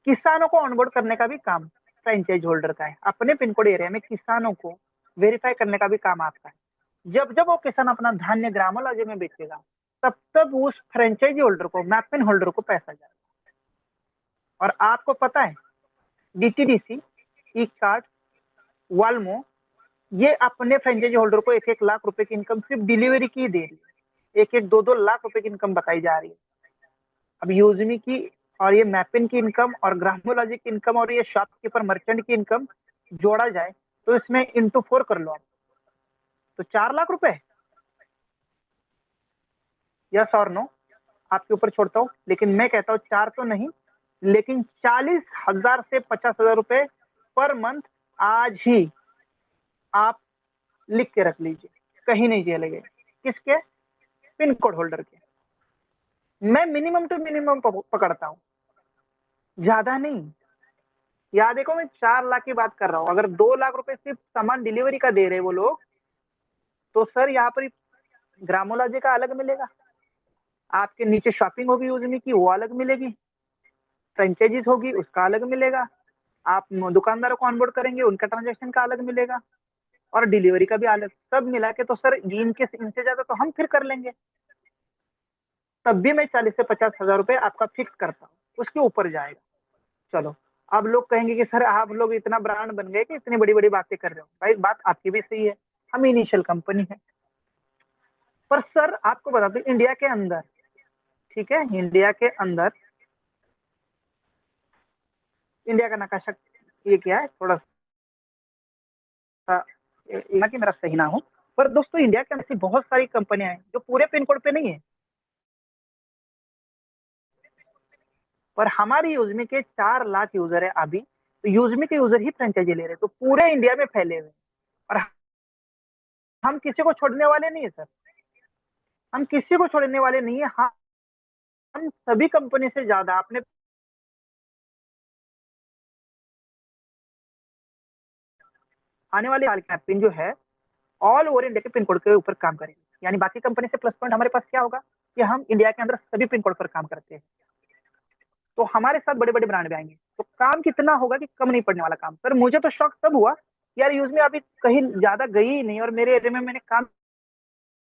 Speaker 4: किसानों को ऑनबोर्ड करने का भी काम फ्रेंचाइज होल्डर का है। अपने पिन कोड एरिया में किसानों को वेरीफाई करने का भी काम आपका है। जब जब वो किसान अपना धान्य ग्रामोलॉजी में बेचेगा, तब तब उस फ्रेंचाइजी होल्डर को, मैपिन होल्डर को पैसा जाएगा। और आपको पता है, डीटीडीसी, ई कार्ट, वाल्मो, ये अपने फ्रेंचाइजी होल्डर को 1-1 लाख रुपए की इनकम सिर्फ डिलीवरी की दे रही है। 1-1, 2-2 लाख रुपए की इनकम बताई जा रही है। अब यूजमी की और ये मैपिन की इनकम और ग्रामोलॉजी की इनकम और ये शॉपकीपर मर्चेंट की इनकम जोड़ा जाए तो इसमें इंटू 4 कर लो आप, तो 4 लाख रुपए। यस और नो, आपके ऊपर छोड़ता हूँ, लेकिन मैं कहता हूँ 4 तो नहीं, लेकिन 40,000 से 50,000 रुपए पर मंथ आज ही आप लिख के रख लीजिए, कहीं नहीं चलेंगे। किसके? पिन कोड होल्डर के। मैं मिनिमम टू मिनिमम पकड़ता हूँ, ज्यादा नहीं। या देखो, मैं 4 लाख की बात कर रहा हूँ। अगर 2 लाख रुपए सिर्फ सामान डिलीवरी का दे रहे वो लोग, तो सर यहाँ पर ग्रामोलॉजी का अलग मिलेगा, आपके नीचे शॉपिंग होगी यूजमी की, वो अलग मिलेगी, फ्रेंचाइजीज होगी उसका अलग मिलेगा, आप दुकानदारों को ऑनबोर्ड करेंगे उनका ट्रांजेक्शन का अलग मिलेगा, और डिलीवरी का भी अलग। सब मिला के तो सर इनसे ज्यादा तो हम फिर कर लेंगे। तब भी मैं 40 से 50 हजार रुपए आपका फिक्स करता हूँ, उसके ऊपर जाएगा। चलो, अब लोग कहेंगे कि सर आप लोग इतना ब्रांड बन गए कि इतनी बड़ी बड़ी बातें कर रहे हो। भाई बात आपकी भी सही है, हम इनिशियल कंपनी है। पर सर आपको बता दूं, इंडिया के अंदर, ठीक है, इंडिया के अंदर, इंडिया का नक्शा ये क्या है, थोड़ा सा ना कि मेरा सही ना हो, पर दोस्तों इंडिया के अंदर ऐसी बहुत सारी कंपनियां हैं जो पूरे पिन कोड पे नहीं है, पर हमारी यूजमी के 4 लाख यूजर है अभी, तो यूजमी के यूजर ही फ्रेंचाइजी ले रहे हैं, तो पूरे इंडिया में फैले हुए हैं। और हम किसी को छोड़ने वाले नहीं है सर, हम किसी को छोड़ने वाले नहीं है। हम सभी कंपनी से ज्यादा अपने आने वाले साल का पिन जो है ऑल ओवर इंडिया के पिन कोड के ऊपर काम करेगी। यानी बाकी कंपनी से प्लस पॉइंट हमारे पास क्या होगा कि हम इंडिया के अंदर सभी पिन कोड पर काम करते हैं, तो हमारे साथ बड़े बड़े ब्रांड भी आएंगे, तो काम कितना होगा कि कम नहीं पड़ने वाला काम। सर मुझे तो शौक तब हुआ यार, यूज में अभी कहीं ज्यादा गई ही नहीं और मेरे एरिया में मैंने काम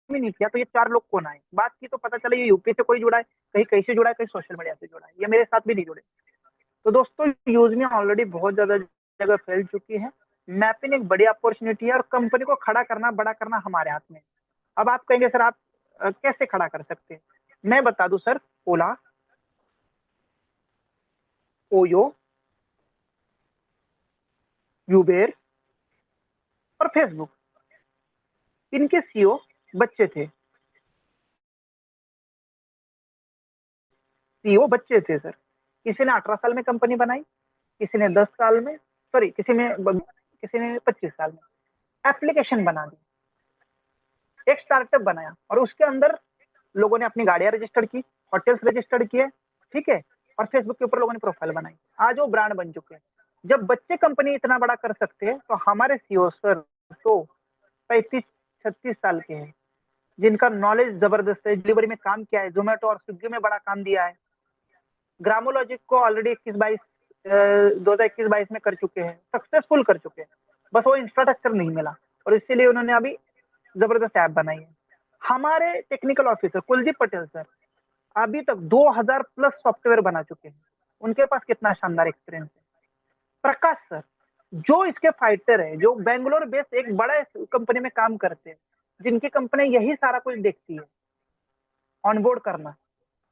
Speaker 4: भी नहीं किया, तो ये 4 लोग कौन आए। बात की तो पता चला ये यूपी से कोई जुड़ा है, कहीं कहीं से जुड़ा है, कहीं सोशल मीडिया से जुड़ा है, ये मेरे साथ भी नहीं जुड़े। तो दोस्तों यूज में ऑलरेडी बहुत ज्यादा जगह फैल चुकी है। मैपिंग एक बड़ी अपॉर्चुनिटी है और कंपनी को खड़ा करना, बड़ा करना हमारे हाथ में है। अब आप कहेंगे सर आप कैसे खड़ा कर सकते हैं, मैं बता दूं सर, ओला, ओयो, यूबेर और फेसबुक, इनके सीईओ बच्चे थे, सीईओ बच्चे थे सर। किसी ने 18 साल में कंपनी बनाई, किसी ने 10 साल में, सॉरी किसी ने 25 साल में एप्लीकेशन बना दी, एक स्टार्टअप बनाया और उसके अंदर लोगों ने अपनी गाड़ियां रजिस्टर्ड की, होटल्स रजिस्टर्ड किए, ठीक है, और फेसबुक के ऊपर लोगों ने प्रोफाइल बनाई, आज वो ब्रांड बन चुके हैं। जब बच्चे कंपनी इतना बड़ा कर सकते हैं तो हमारे सीईओ सर तो 35-36 साल के हैं, जिनका नॉलेज जबरदस्त है, डिलीवरी में काम किया है, जोमेटो और स्विगी में बड़ा काम दिया है, ग्रामोलॉजिक को ऑलरेडी 2021-22 में कर चुके हैं, सक्सेसफुल कर चुके हैं, बस वो इंफ्रास्ट्रक्चर नहीं मिला और इसीलिए उन्होंने अभी जबरदस्त ऐप बनाई है। हमारे technical officer Kuldeep Patel sir अभी तक 2000 प्लस सॉफ्टवेयर बना चुके हैं, उनके पास कितना शानदार एक्सपीरियंस है। प्रकाश सर जो इसके फाइटर है, जो बेंगलोर बेस्ड एक बड़ा कंपनी में काम करते हैं, जिनकी कंपनी यही सारा कुछ देखती है, ऑनबोर्ड करना,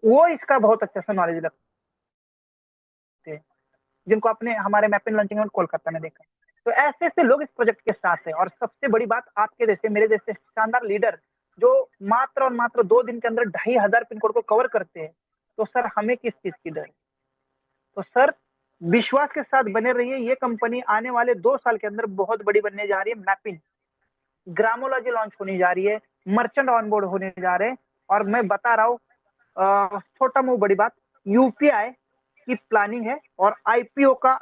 Speaker 4: वो इसका बहुत अच्छा सा नॉलेज रखते हैं, जिनको आपने हमारे मैपिंग लॉन्चिंग में कोलकाता में देखा। तो ऐसे ऐसे लोग इस प्रोजेक्ट के साथ हैं और सबसे बड़ी बात आपके जैसे मेरे जैसे शानदार लीडर जो मात्र और मात्र 2 दिन के अंदर 2500 पिन कोड को कवर करते हैं, तो सर हमें किस चीज की डर। तो सर विश्वास के साथ बने रहिए, ये कंपनी आने वाले 2 साल के अंदर बहुत बड़ी बनने जा रही है। मैपिंग, ग्रामोलॉजी लॉन्च होने जा रही है, मर्चेंट ऑनबोर्ड होने जा रहे हैं, और मैं बता रहा हूँ छोटा मुंह बड़ी बात, यूपीआई की प्लानिंग है और आईपीओ का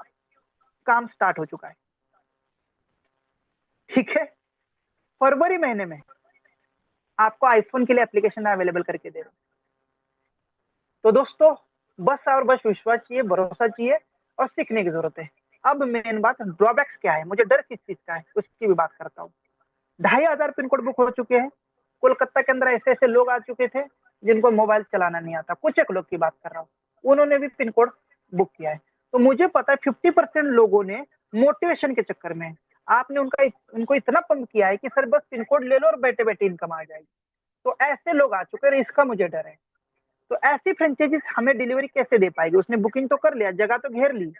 Speaker 4: काम स्टार्ट हो चुका है, ठीक है। फरवरी महीने में आपको आईफोन के लिए एप्लीकेशन अवेलेबल करके दे रहा हूं। तो दोस्तों बस और बस विश्वास चाहिए, भरोसा चाहिए और सीखने की जरूरत है। अब मेन बात ड्रॉबैक्स क्या है, मुझे डर किस चीज का है उसकी भी बात करता हूँ। 2500 पिन कोड बुक हो चुके हैं कोलकाता के अंदर, ऐसे ऐसे लोग आ चुके थे जिनको मोबाइल चलाना नहीं आता, कुछ एक लोग की बात कर रहा हूँ, उन्होंने भी पिन कोड बुक किया है। तो मुझे पता है 50% लोगों ने मोटिवेशन के चक्कर में आपने उनको इतना पंप किया है कि सर बस पिन कोड ले लो और बैठे बैठे इनकम आ जाएगी। तो ऐसे लोग आ चुके हैं, इसका मुझे डर है। तो ऐसी फ्रेंचाइजीज हमें डिलीवरी कैसे दे पाएगी, उसने बुकिंग तो कर लिया, जगह तो घेर ली,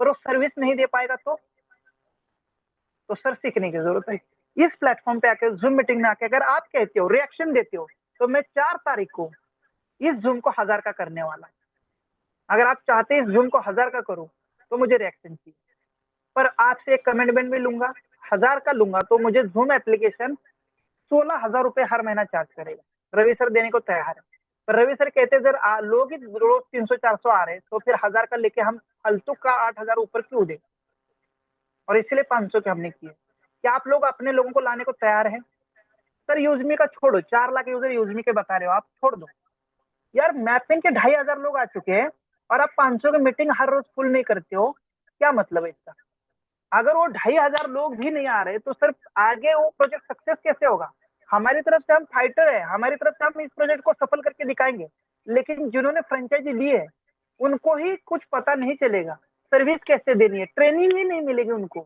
Speaker 4: पर वो सर्विस नहीं दे पाएगा तो सर सीखने की जरूरत है। इस प्लेटफॉर्म पे आकर जूम मीटिंग में आके अगर आप कहते हो, रिएक्शन देते हो, तो मैं 4 तारीख को इस जूम को 1000 का करने वाला है। अगर आप चाहते हैं इस जूम को 1000 का करूं तो मुझे रिएक्शन चाहिए, पर आपसे एक कमिटमेंट भी लूंगा, 1000 का लूंगा तो मुझे जूम एप्लीकेशन 16,000 रुपए हर महीना चार्ज करेगा। रवि सर देने को तैयार है, पर रवि सर कहते हैं, सर लोग ही रोज 300-400 आ रहे हैं, तो फिर 1000 का लेके हम फालतू का 8000 ऊपर क्यों दे, और इसलिए 500 के हमने किए। क्या आप लोग अपने लोगों को लाने को तैयार हैं? सर यूजमी का छोड़ो, 4 लाख यूजर यूजमी के बता रहे हो, आप छोड़ दो यार। मैपिंग के 2500 लोग आ चुके हैं और आप 500 की मीटिंग हर रोज फुल नहीं करते हो, क्या मतलब है इसका? अगर वो 2500 लोग भी नहीं आ रहे तो सर आगे वो प्रोजेक्ट सक्सेस कैसे होगा? हमारी तरफ से हम फाइटर है, हमारी तरफ से हम इस प्रोजेक्ट को सफल करके दिखाएंगे, लेकिन जिन्होंने फ्रेंचाइजी ली है उनको ही कुछ पता नहीं चलेगा सर्विस कैसे देनी है, ट्रेनिंग ही नहीं मिलेगी उनको,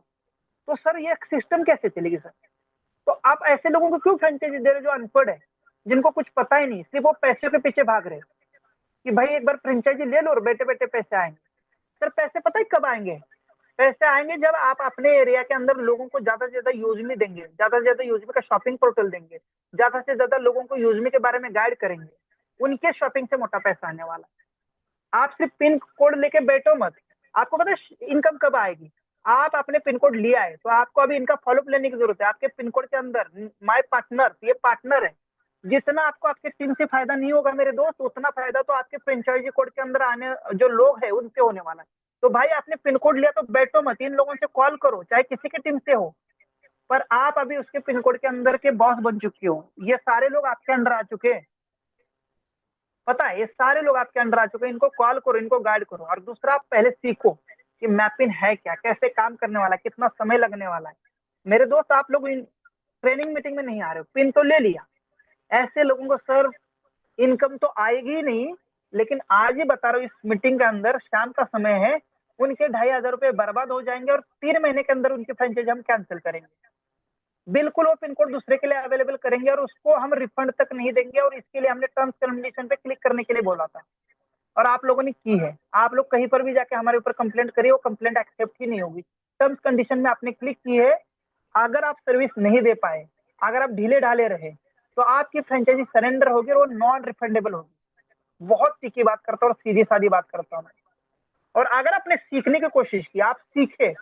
Speaker 4: तो सर ये सिस्टम कैसे चलेगी सर? तो आप ऐसे लोगों को क्यों फ्रेंचाइजी दे रहे जो अनपढ़ है, जिनको कुछ पता ही नहीं, सिर्फ वो पैसे के पीछे भाग रहे कि भाई एक बार फ्रेंचाइजी ले लो और बैठे बैठे पैसे आएंगे। सर पैसे पता है कब आएंगे? पैसे आएंगे जब आप अपने एरिया के अंदर लोगों को ज्यादा से ज्यादा यूजमी देंगे, ज्यादा से ज्यादा यूजमी का शॉपिंग पोर्टल देंगे, ज्यादा से ज्यादा लोगों को यूजमी के बारे में गाइड करेंगे, उनके शॉपिंग से मोटा पैसा आने वाला है। आप सिर्फ पिन कोड लेके बैठो मत, आपको पता है इनकम कब आएगी? आप अपने पिन कोड लिया है तो आपको अभी इनका फॉलोअप लेने की जरूरत है। आपके पिन कोड के अंदर माय पार्टनर, ये पार्टनर है, जितना आपको आपके टीम से फायदा नहीं होगा मेरे दोस्त, उतना फायदा तो आपके फ्रेंचाइजी कोड के अंदर आने जो लोग हैं उनसे होने वाला है। तो भाई आपने पिन कोड लिया तो बैठो मत, इन लोगों से कॉल करो, चाहे किसी की टीम से हो, पर आप अभी उसके पिन कोड के अंदर के बॉस बन चुके हो। ये सारे लोग आपके अंडर आ चुके हैं, पता है, ये सारे लोग आपके अंडर आ चुके हैं। इनको कॉल करो, इनको गाइड करो। और दूसरा, आप पहले सीखो कि मैपिन है क्या, कैसे काम करने वाला है, कितना समय लगने वाला है। मेरे दोस्त, आप लोग ट्रेनिंग मीटिंग में नहीं आ रहे हो, पिन तो ले लिया, ऐसे लोगों को सर इनकम तो आएगी ही नहीं। लेकिन आज ही बता रहा हूँ, इस मीटिंग के अंदर शाम का समय है, उनके 2,500 रुपए बर्बाद हो जाएंगे और 3 महीने के अंदर उनकी फ्रेंचाइजी हम कैंसिल करेंगे। बिल्कुल वो पिन कोड दूसरे के लिए अवेलेबल करेंगे और उसको हम रिफंड तक नहीं देंगे। और इसके लिए हमने टर्म्स कंडीशन पे क्लिक करने के लिए बोला था और आप लोगों ने की है। आप लोग कहीं पर भी जाके हमारे ऊपर कंप्लेंट करिए, वो कंप्लेंट एक्सेप्ट ही नहीं होगी। टर्म्स कंडीशन में आपने क्लिक की है, अगर आप सर्विस नहीं दे पाए, अगर आप ढीले ढाले रहे, तो आपकी फ्रेंचाइजी सरेंडर होगी और वो नॉन रिफंडेबल होगी। बहुत सीखी बात करता हूँ और सीधी सादी बात करता हूँ। और अगर आपने सीखने की कोशिश की, आप सीखे,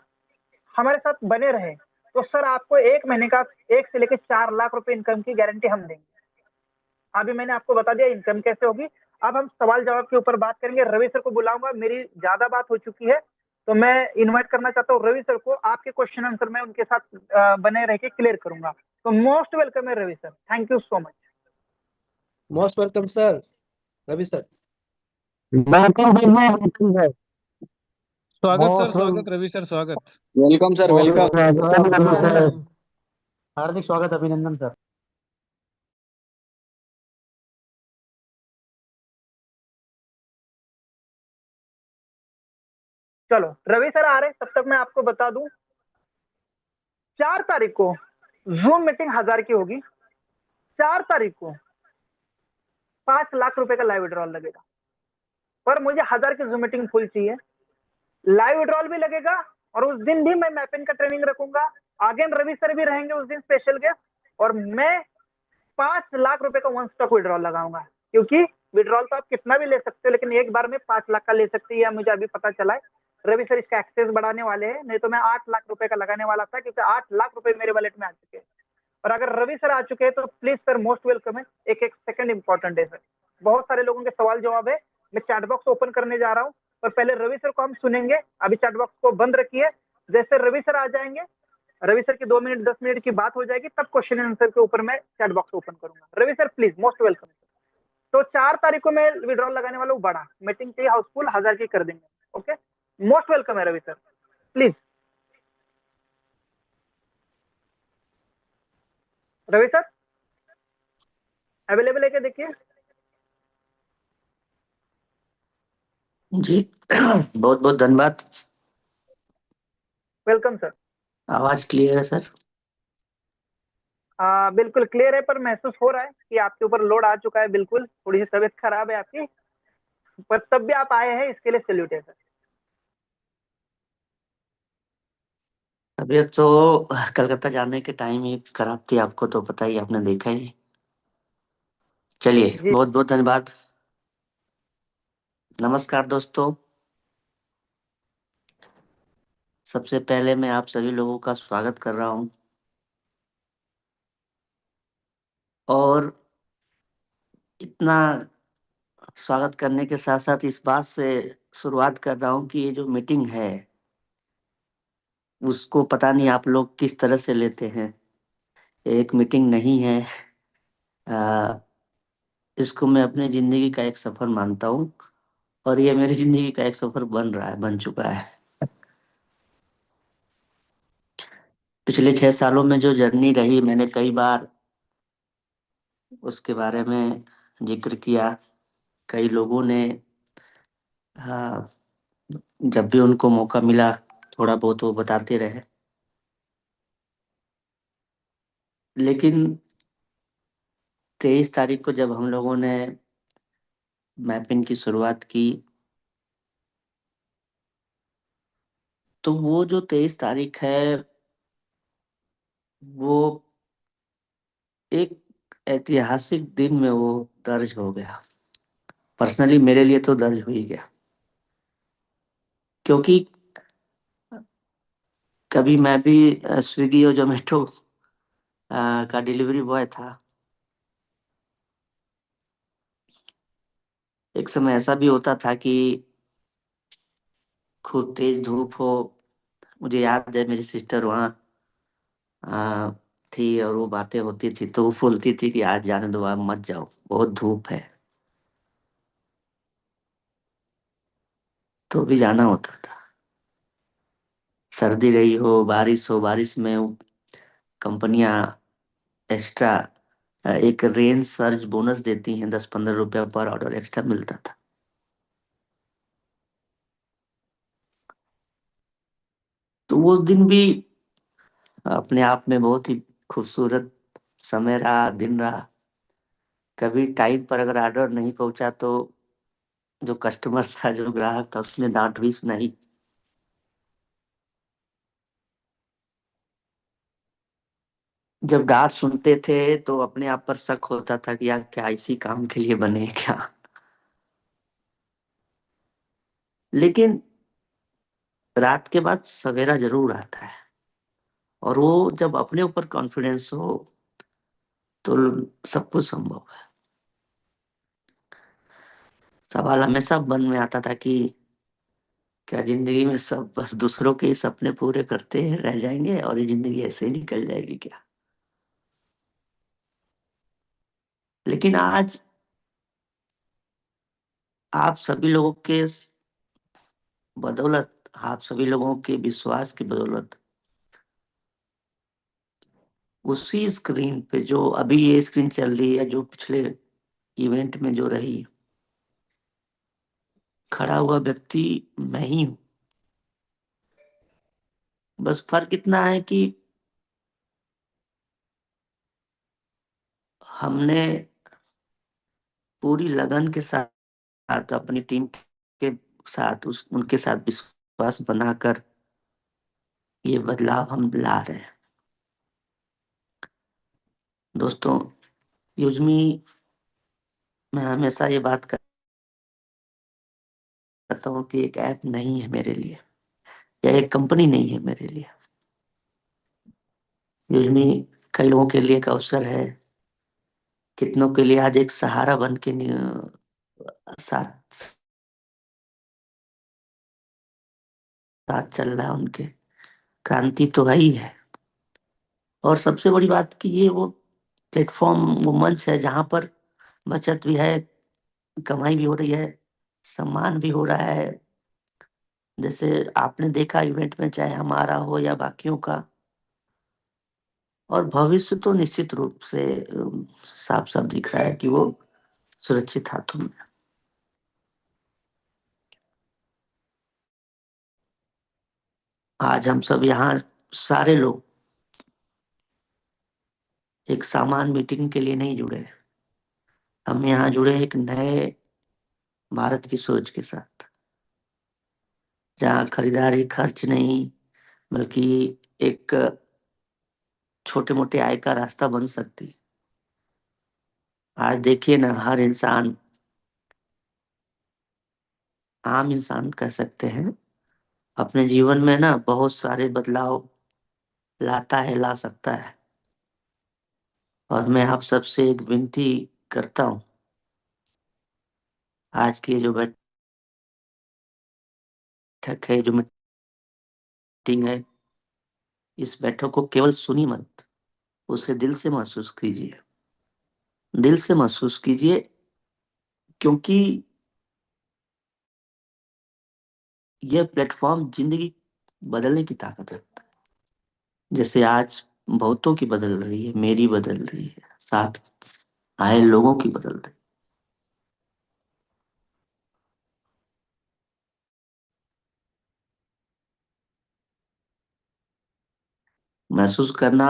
Speaker 4: हमारे साथ बने रहे, तो सर आपको 1 महीने का 1 से लेकर 4 लाख रुपए इनकम की गारंटी हम देंगे। अभी मैंने आपको बता दिया इनकम कैसे होगी। अब हम सवाल जवाब के ऊपर बात करेंगे। रवि सर को बुलाऊंगा, मेरी ज्यादा बात हो चुकी है, तो मैं इनवाइट करना चाहता हूँ रवि सर को। आपके क्वेश्चन आंसर मैं उनके साथ बने रह के क्लियर करूंगा। तो मोस्ट वेलकम है Ravi sir, thank you so much.
Speaker 2: Most welcome sir, Ravi sir.
Speaker 3: स्वागत सर, स्वागत रवि सर, स्वागत।
Speaker 5: Welcome sir, welcome.
Speaker 6: हार्दिक स्वागत, अभिनंदन सर।
Speaker 4: चलो रवि सर आ रहे, तब तक मैं आपको बता दूं, 4 तारीख को जूम मीटिंग 1000 की होगी। 4 तारीख को 5 लाख रुपए का लाइव विड्रॉल लगेगा, पर मुझे 1000 की जूम मीटिंग फुल चाहिए। लाइव विड्रॉल भी लगेगा और उस दिन भी मैं मैपिंग का ट्रेनिंग रखूंगा। अगेन रवि सर भी रहेंगे उस दिन स्पेशल गेस्ट, और मैं 5 लाख रुपए का वन स्टॉक विड्रॉल लगाऊंगा। क्योंकि विड्रॉल तो आप कितना भी ले सकते हो, लेकिन एक बार में 5 लाख का ले सकते हैं, मुझे अभी पता चला है। रवि सर इसका एक्सेस बढ़ाने वाले हैं, नहीं तो मैं 8 लाख रुपए का लगाने वाला था, क्योंकि 8 लाख रुपए मेरे वॉलेट में आ चुके हैं। और अगर रवि सर आ चुके हैं तो प्लीज सर मोस्ट वेलकम है। एक एक सेकंड इंपॉर्टेंट है सर, बहुत सारे लोगों के सवाल जवाब है। मैं चैट बॉक्स ओपन करने जा रहा हूँ, पर पहले रवि सर को हम सुनेंगे। अभी चैट बॉक्स को बंद रखिए, जैसे रवि सर आ जाएंगे, रवि सर की 2 मिनट 10 मिनट की बात हो जाएगी, तब क्वेश्चन आंसर के ऊपर मैं चैट बॉक्स ओपन करूंगा। Ravi sir please, most welcome. तो 4 तारीख को मैं विड्रॉल लगाने वाला हूँ, बड़ा मीटिंग चाहिए, हाउसफुल 1000 की कर देंगे। ओके, मोस्ट वेलकम है Ravi sir, please. Ravi sir available है क्या, देखिए।
Speaker 6: जी बहुत बहुत धन्यवाद।
Speaker 4: Welcome sir.
Speaker 6: आवाज क्लियर है सर?
Speaker 4: बिल्कुल क्लियर है, पर महसूस हो रहा है कि आपके ऊपर लोड आ चुका है। बिल्कुल थोड़ी सी तबीयत खराब है आपकी, पर तब भी आप आए हैं, इसके लिए सैल्यूट है सर।
Speaker 6: तबीयत तो कलकत्ता जाने के टाइम ही खराब थी, आपको तो पता ही, आपने देखा ही। चलिए,
Speaker 4: जी
Speaker 6: बहुत बहुत धन्यवाद। नमस्कार दोस्तों, सबसे पहले मैं आप सभी लोगों का स्वागत कर रहा हूं और इतना स्वागत करने के साथ साथ इस बात से शुरुआत कर रहा हूं कि ये जो मीटिंग है उसको पता नहीं आप लोग किस तरह से लेते हैं। एक मीटिंग नहीं है, इसको मैं अपनी जिंदगी का एक सफर मानता हूँ और ये मेरी जिंदगी का एक सफर बन रहा है, बन चुका है। पिछले 6 सालों में जो जर्नी रही, मैंने कई बार उसके बारे में जिक्र किया। कई लोगों ने जब भी उनको मौका मिला थोड़ा बहुत वो बताते रहे। लेकिन 23 तारीख को जब हम लोगों ने मैपिंग की शुरुआत की, तो वो जो 23 तारीख है वो एक ऐतिहासिक दिन में वो दर्ज हो गया। पर्सनली मेरे लिए तो दर्ज हो ही गया, क्योंकि कभी मैं भी स्विगी और जोमेटो का डिलीवरी बॉय था। एक समय ऐसा भी होता था कि खूब तेज धूप हो। मुझे याद है मेरी सिस्टर वहाँ थी और वो बातें होती थी, तो वो बोलती थी कि आज जाने दो, आप मत जाओ, बहुत धूप है, तो भी जाना होता था। सर्दी रही हो, बारिश में कंपनियां एक्स्ट्रा एक रेंज सर्ज बोनस देती हैं, 10-15 रुपया पर ऑर्डर एक्स्ट्रा मिलता था। तो वो दिन भी अपने आप में बहुत ही खूबसूरत समय रहा, दिन रहा। कभी टाइम पर अगर ऑर्डर नहीं पहुंचा तो जो कस्टमर था, जो ग्राहक था, उसने डांट भी सुनाई। जब डांट सुनते थे तो अपने आप पर शक होता था कि यार क्या इसी काम के लिए बने हैं क्या। लेकिन रात के बाद सवेरा जरूर आता है, और वो जब अपने ऊपर कॉन्फिडेंस हो तो सब कुछ संभव है। सवाल हमेशा मन में आता था कि क्या जिंदगी में सब बस दूसरों के ही सपने पूरे करते रह जाएंगे और ये जिंदगी ऐसे ही निकल जाएगी क्या। लेकिन आज आप सभी लोगों के बदौलत, आप सभी लोगों के विश्वास की बदौलत, उसी स्क्रीन पे जो अभी ये स्क्रीन चल रही है, जो पिछले इवेंट में जो रही, खड़ा हुआ व्यक्ति मैं ही हूं। बस फर्क इतना है कि हमने पूरी लगन के साथ अपनी टीम के साथ उनके साथ विश्वास बनाकर ये बदलाव हम ला रहे हैं। दोस्तों, यूजमी मैं हमेशा ये बात करता हूँ कि एक ऐप नहीं है मेरे लिए, या एक कंपनी नहीं है मेरे लिए। यूजमी कई लोगों के लिए एक अवसर है, कितनों के लिए आज एक सहारा बन के साथ साथ चल रहा है। उनके क्रांति तो है ही है। और सबसे बड़ी बात कि ये वो प्लेटफॉर्म, वो मंच है जहां पर बचत भी है, कमाई भी हो रही है, सम्मान भी हो रहा है। जैसे आपने देखा इवेंट में, चाहे हमारा हो या बाकियों का। और भविष्य तो निश्चित रूप से साफ साफ दिख रहा है कि वो सुरक्षित हाथों में है। आज हम सब यहाँ सारे लोग एक सामान्य मीटिंग के लिए नहीं जुड़े हैं। हम यहाँ जुड़े एक नए भारत की सोच के साथ, जहाँ खरीदारी खर्च नहीं, बल्कि एक छोटे मोटे आय का रास्ता बन सकती है। आज देखिए ना, हर इंसान, आम इंसान कह सकते हैं, अपने जीवन में ना बहुत सारे बदलाव लाता है, ला सकता है। और मैं आप सबसे एक विनती करता हूँ, आज की जो बैठक है, जो मीटिंग है, इस बैठक को केवल सुनी मत, उसे दिल से महसूस कीजिए। दिल से महसूस कीजिए, क्योंकि यह प्लेटफॉर्म जिंदगी बदलने की ताकत रखता है। जैसे आज बहुतों की बदल रही है, मेरी बदल रही है, साथ आए लोगों की बदल रही है। महसूस करना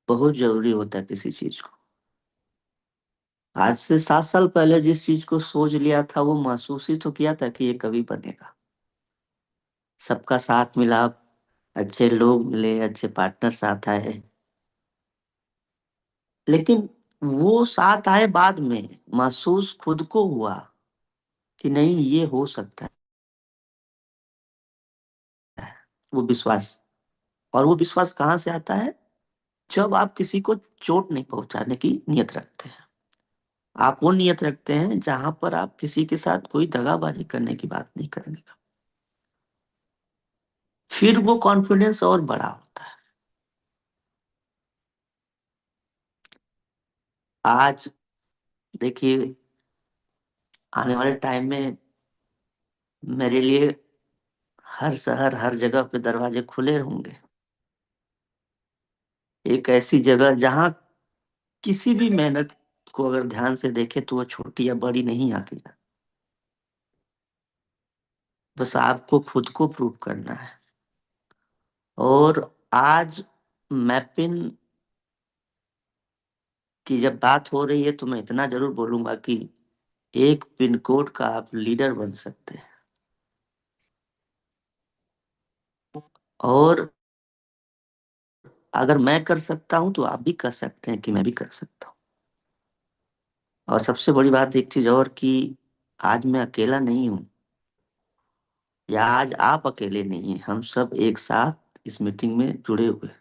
Speaker 6: बहुत जरूरी होता है किसी चीज को। आज से 7 साल पहले जिस चीज को सोच लिया था वो महसूस ही तो किया था कि ये कभी बनेगा। सबका साथ मिला, अच्छे लोग मिले, अच्छे पार्टनर साथ आए, लेकिन वो साथ आए बाद में महसूस खुद को हुआ कि नहीं ये हो सकता है। वो विश्वास, और वो विश्वास कहाँ से आता है? जब आप किसी को चोट नहीं पहुंचाने की नियत रखते हैं। आप वो नियत रखते हैं जहां पर आप किसी के साथ कोई दगाबाजी करने की बात नहीं करेंगे, फिर वो कॉन्फिडेंस और बड़ा होता है। आज देखिए, आने वाले टाइम में मेरे लिए हर शहर, हर जगह पे दरवाजे खुले होंगे। एक ऐसी जगह जहां किसी भी मेहनत को अगर ध्यान से देखे तो वो छोटी या बड़ी नहीं आती है। बस आपको खुद को प्रूव करना है। और आज मैपिंग की जब बात हो रही है तो मैं इतना जरूर बोलूंगा कि एक पिन कोड का आप लीडर बन सकते हैं। और अगर मैं कर सकता हूं तो आप भी कर सकते हैं कि मैं भी कर सकता हूं। और सबसे बड़ी बात एक चीज और कि आज मैं अकेला नहीं हूं, या आज आप अकेले नहीं हैं। हम सब एक साथ इस मीटिंग में जुड़े हुए हैं।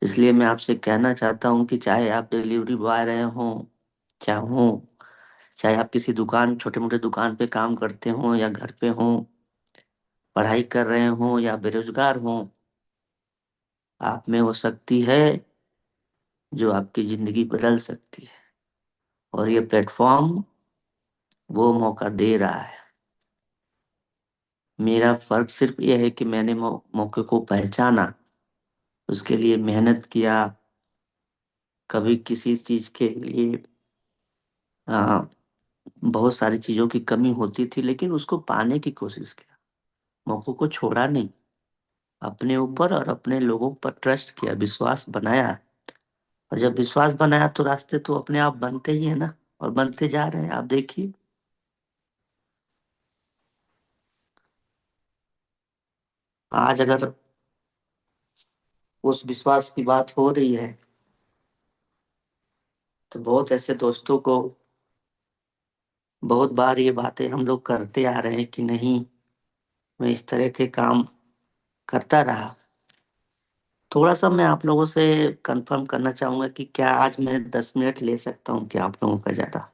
Speaker 6: इसलिए मैं आपसे कहना चाहता हूं कि चाहे आप डिलीवरी बॉय रहे हों, चाहे आप किसी दुकान, छोटे मोटे दुकान पे काम करते हों, या घर पे हों, पढ़ाई कर रहे हों, या बेरोजगार हों, आप में वो शक्ति है जो आपकी जिंदगी बदल सकती है। और ये प्लेटफॉर्म वो मौका दे रहा है। मेरा फर्क सिर्फ ये है कि मैंने मौके को पहचाना, उसके लिए मेहनत किया। कभी किसी चीज के लिए बहुत सारी चीजों की कमी होती थी, लेकिन उसको पाने की कोशिश किया, मौकों को छोड़ा नहीं, अपने ऊपर और अपने लोगों पर ट्रस्ट किया, विश्वास बनाया। और जब विश्वास बनाया तो रास्ते तो अपने आप बनते ही है ना, और बनते जा रहे हैं। आप देखिए, आज अगर उस विश्वास की बात हो रही है तो बहुत ऐसे दोस्तों को, बहुत बार ये बातें हम लोग करते आ रहे हैं कि नहीं, मैं इस तरह के काम करता रहा। थोड़ा सा मैं आप लोगों से कंफर्म करना चाहूंगा कि क्या आज मैं 10 मिनट ले सकता हूँ क्या आप लोगों का? ज्यादा?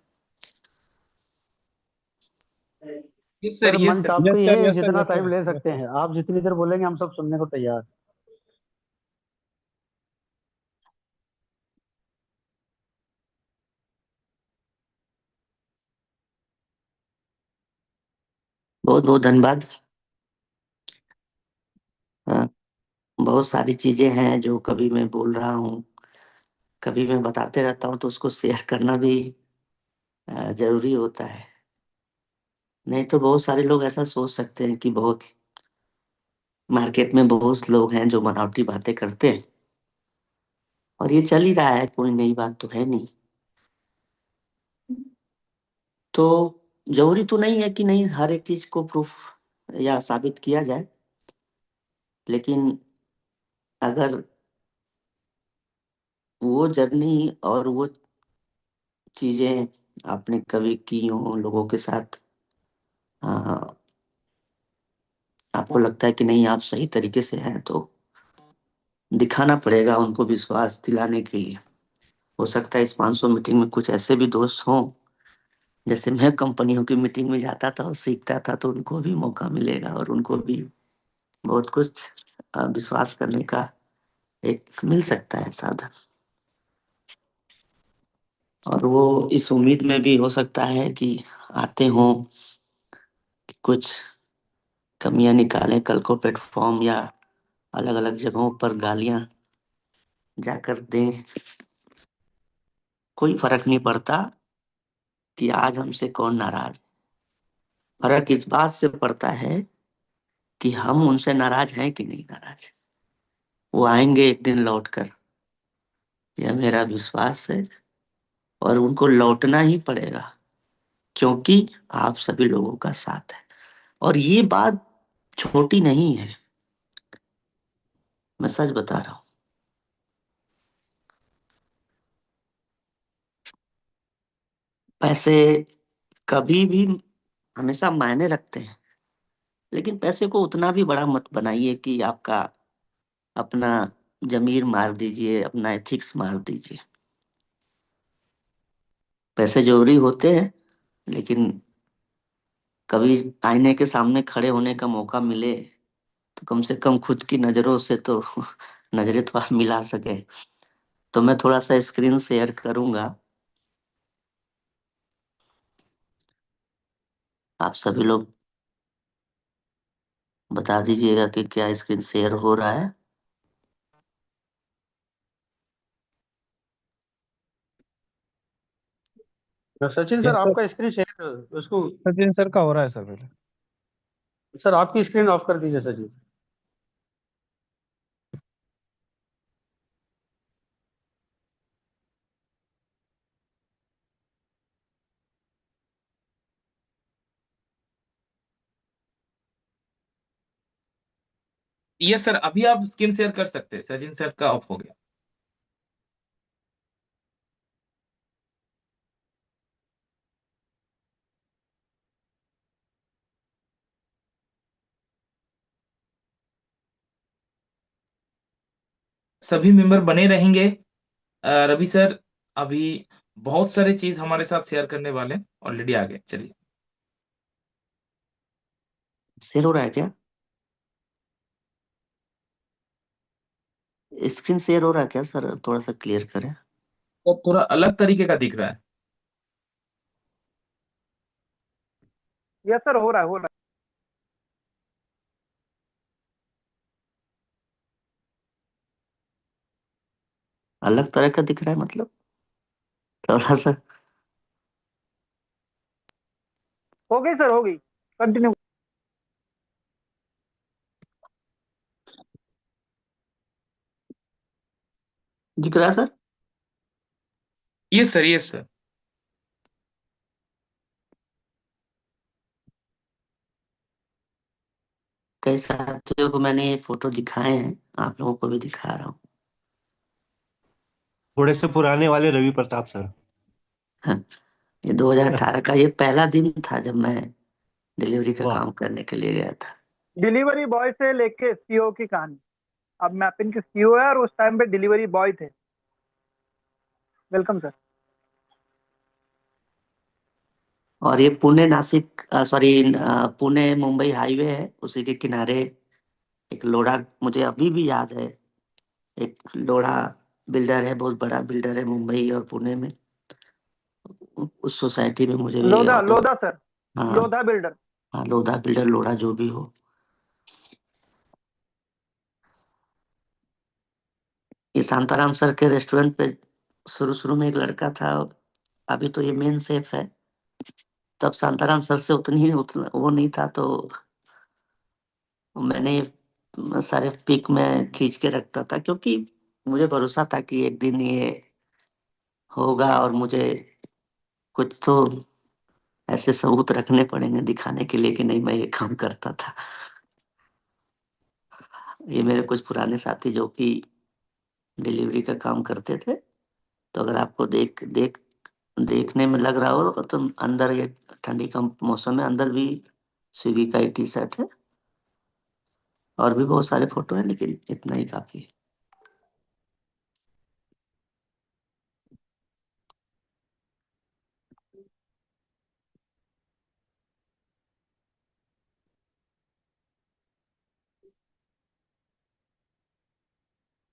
Speaker 1: यस सर,
Speaker 4: सर
Speaker 1: यस
Speaker 4: मंच
Speaker 1: सर।
Speaker 4: आपको
Speaker 3: यस
Speaker 4: ही
Speaker 3: सर,
Speaker 4: है,
Speaker 3: यस सर,
Speaker 4: जितना
Speaker 3: यस
Speaker 4: टाइम
Speaker 3: सर,
Speaker 4: ले
Speaker 3: यस
Speaker 4: सकते
Speaker 3: सर।
Speaker 4: हैं आप, जितनी देर बोलेंगे हम सब सुनने को तैयार।
Speaker 6: बहुत बहुत धन्यवाद। हाँ, बहुत सारी चीजें हैं जो कभी मैं बोल रहा हूँ, कभी मैं बताते रहता हूँ, तो उसको शेयर करना भी जरूरी होता है। नहीं तो बहुत सारे लोग ऐसा सोच सकते हैं कि बहुत, मार्केट में बहुत लोग हैं जो बनावटी बातें करते हैं, और ये चल ही रहा है, कोई नई बात तो है नहीं। तो जरूरी तो नहीं है कि नहीं हर एक चीज को प्रूफ या साबित किया जाए, लेकिन अगर वो जर्नी और वो चीजें आपने कभी की हो लोगों के साथ, आ, आपको लगता है कि नहीं आप सही तरीके से हैं, तो दिखाना पड़ेगा उनको विश्वास दिलाने के लिए। हो सकता है इस 500 मीटिंग में कुछ ऐसे भी दोस्त हों, जैसे मैं कंपनियों की मीटिंग में जाता था और सीखता था, तो उनको भी मौका मिलेगा और उनको भी बहुत कुछ विश्वास करने का एक मिल सकता है साधन। और वो इस उम्मीद में भी हो सकता है कि आते हों कि कुछ कमियां निकालें, कल को प्लेटफॉर्म या अलग अलग जगहों पर गालियां जाकर दें। कोई फर्क नहीं पड़ता कि आज हमसे कौन नाराज है। फर्क इस बात से पड़ता है कि हम उनसे नाराज हैं कि नहीं नाराज। वो आएंगे एक दिन लौट कर, यह मेरा विश्वास है, और उनको लौटना ही पड़ेगा, क्योंकि आप सभी लोगों का साथ है। और ये बात छोटी नहीं है, मैं सच बता रहा हूं। पैसे कभी भी हमेशा मायने रखते हैं, लेकिन पैसे को उतना भी बड़ा मत बनाइए कि आपका अपना जमीर मार दीजिए, अपना एथिक्स मार दीजिए। पैसे जरूरी होते हैं, लेकिन कभी आईने के सामने खड़े होने का मौका मिले तो कम से कम खुद की नजरों से तो नजरें तो आप मिला सके। तो मैं थोड़ा सा स्क्रीन शेयर करूंगा, आप सभी लोग बता दीजिएगा कि क्या स्क्रीन शेयर हो रहा है।
Speaker 5: Sachin
Speaker 3: yes
Speaker 5: sir
Speaker 3: sir.
Speaker 5: आपका स्क्रीन शेयर उसको।
Speaker 3: सचिन सर का हो रहा है सर पहले।
Speaker 5: सर आपकी स्क्रीन ऑफ कर दीजिए सचिन।
Speaker 1: यस सर, अभी आप स्क्रीन शेयर कर सकते हैं, सचिन सर का ऑफ हो गया। सभी मेंबर बने रहेंगे। रवि सर अभी बहुत सारे चीज हमारे साथ शेयर करने वाले हैं, ऑलरेडी आ गए, चलिए।
Speaker 6: शेयर हो रहा है क्या? स्क्रीन शेयर हो रहा है क्या सर? थोड़ा सा क्लियर करें।
Speaker 1: तो थोड़ा अलग तरीके का दिख रहा है।
Speaker 4: यस सर, हो रहा है, हो रहा
Speaker 6: अलग तरह का दिख रहा है मतलब? थोड़ा सा।
Speaker 4: है। हो गई सर, हो गई, कंटिन्यू।
Speaker 6: दिख रहा है sir?
Speaker 1: Yes sir, yes sir.
Speaker 6: कई साथियों को मैंने ये फोटो दिखाए हैं, आप लोगों को भी दिखा रहा हूँ।
Speaker 7: थोड़े से पुराने वाले रवि प्रताप सर।
Speaker 6: हाँ, ये 2018 का ये पहला दिन था जब मैं डिलीवरी का
Speaker 7: वाह।
Speaker 6: काम करने के लिए गया था।
Speaker 4: डिलीवरी बॉय से लेके सीओ की कहानी। अब मैपिन के सीओ है और उस टाइम पे डिलीवरी बॉय थे। Welcome sir.
Speaker 6: और ये पुणे नासिक सॉरी पुणे मुंबई हाईवे है, उसी के किनारे एक लोढ़ा, मुझे अभी भी याद है, एक लोढ़ा बिल्डर है, बहुत बड़ा बिल्डर है मुंबई और पुणे में। उस सोसाइटी में मुझे भी
Speaker 4: लोधा,
Speaker 6: ऑटो।
Speaker 4: लोधा सर,
Speaker 6: हाँ।
Speaker 4: लोधा बिल्डर।
Speaker 6: हाँ, लोधा बिल्डर, लोढ़ा जो भी हो। ये शांताराम सर के रेस्टोरेंट पे शुरू शुरू में एक लड़का था, अभी तो ये मेन शेफ है। तब शांताराम सर से उतना वो नहीं था, तो मैंने ये सारे पिक में खींच के रखता था, क्योंकि मुझे भरोसा था कि एक दिन ये होगा और मुझे कुछ तो ऐसे सबूत रखने पड़ेंगे दिखाने के लिए कि नहीं मैं ये काम करता था। ये मेरे कुछ पुराने साथी जो कि डिलीवरी का काम करते थे, तो अगर आपको देखने में लग रहा हो तो अंदर ये ठंडी का मौसम में अंदर भी स्विगी का ही टी शर्ट है। और भी बहुत सारे फोटो हैं, लेकिन इतना ही काफी है।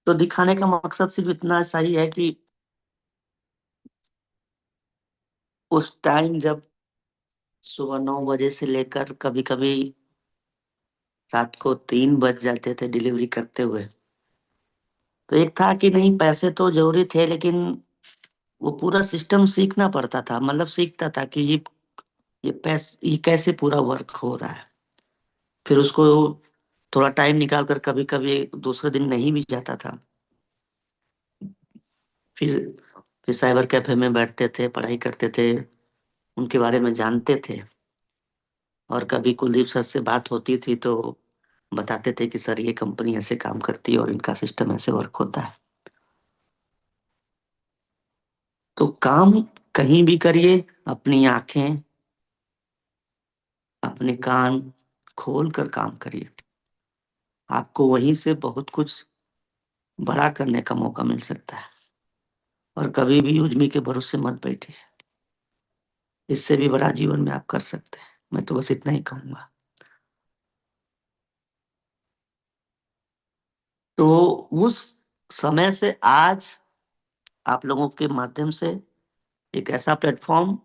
Speaker 6: तो दिखाने का मकसद सिर्फ इतना सा ही है कि उस टाइम जब सुबह 9 बजे से लेकर कभी कभी रात को 3 बज जाते थे डिलीवरी करते हुए, तो एक था कि नहीं पैसे तो जरूरी थे, लेकिन वो पूरा सिस्टम सीखना पड़ता था। मतलब सीखता था कि ये कैसे पूरा वर्क हो रहा है। फिर उसको थोड़ा टाइम निकाल कर कभी कभी दूसरे दिन नहीं भी जाता था। फिर साइबर कैफे में बैठते थे, पढ़ाई करते थे, उनके बारे में जानते थे। और कभी कुलदीप सर से बात होती थी तो बताते थे कि सर ये कंपनी ऐसे काम करती है और इनका सिस्टम ऐसे वर्क होता है। तो काम कहीं भी करिए, अपनी आंखें अपने कान खोल कर काम करिए, आपको वहीं से बहुत कुछ बड़ा करने का मौका मिल सकता है। और कभी भी उद्यमी के भरोसे मत बैठिए, इससे भी बड़ा जीवन में आप कर सकते हैं। मैं तो बस इतना ही कहूंगा। तो उस समय से आज आप लोगों के माध्यम से एक ऐसा प्लेटफॉर्म,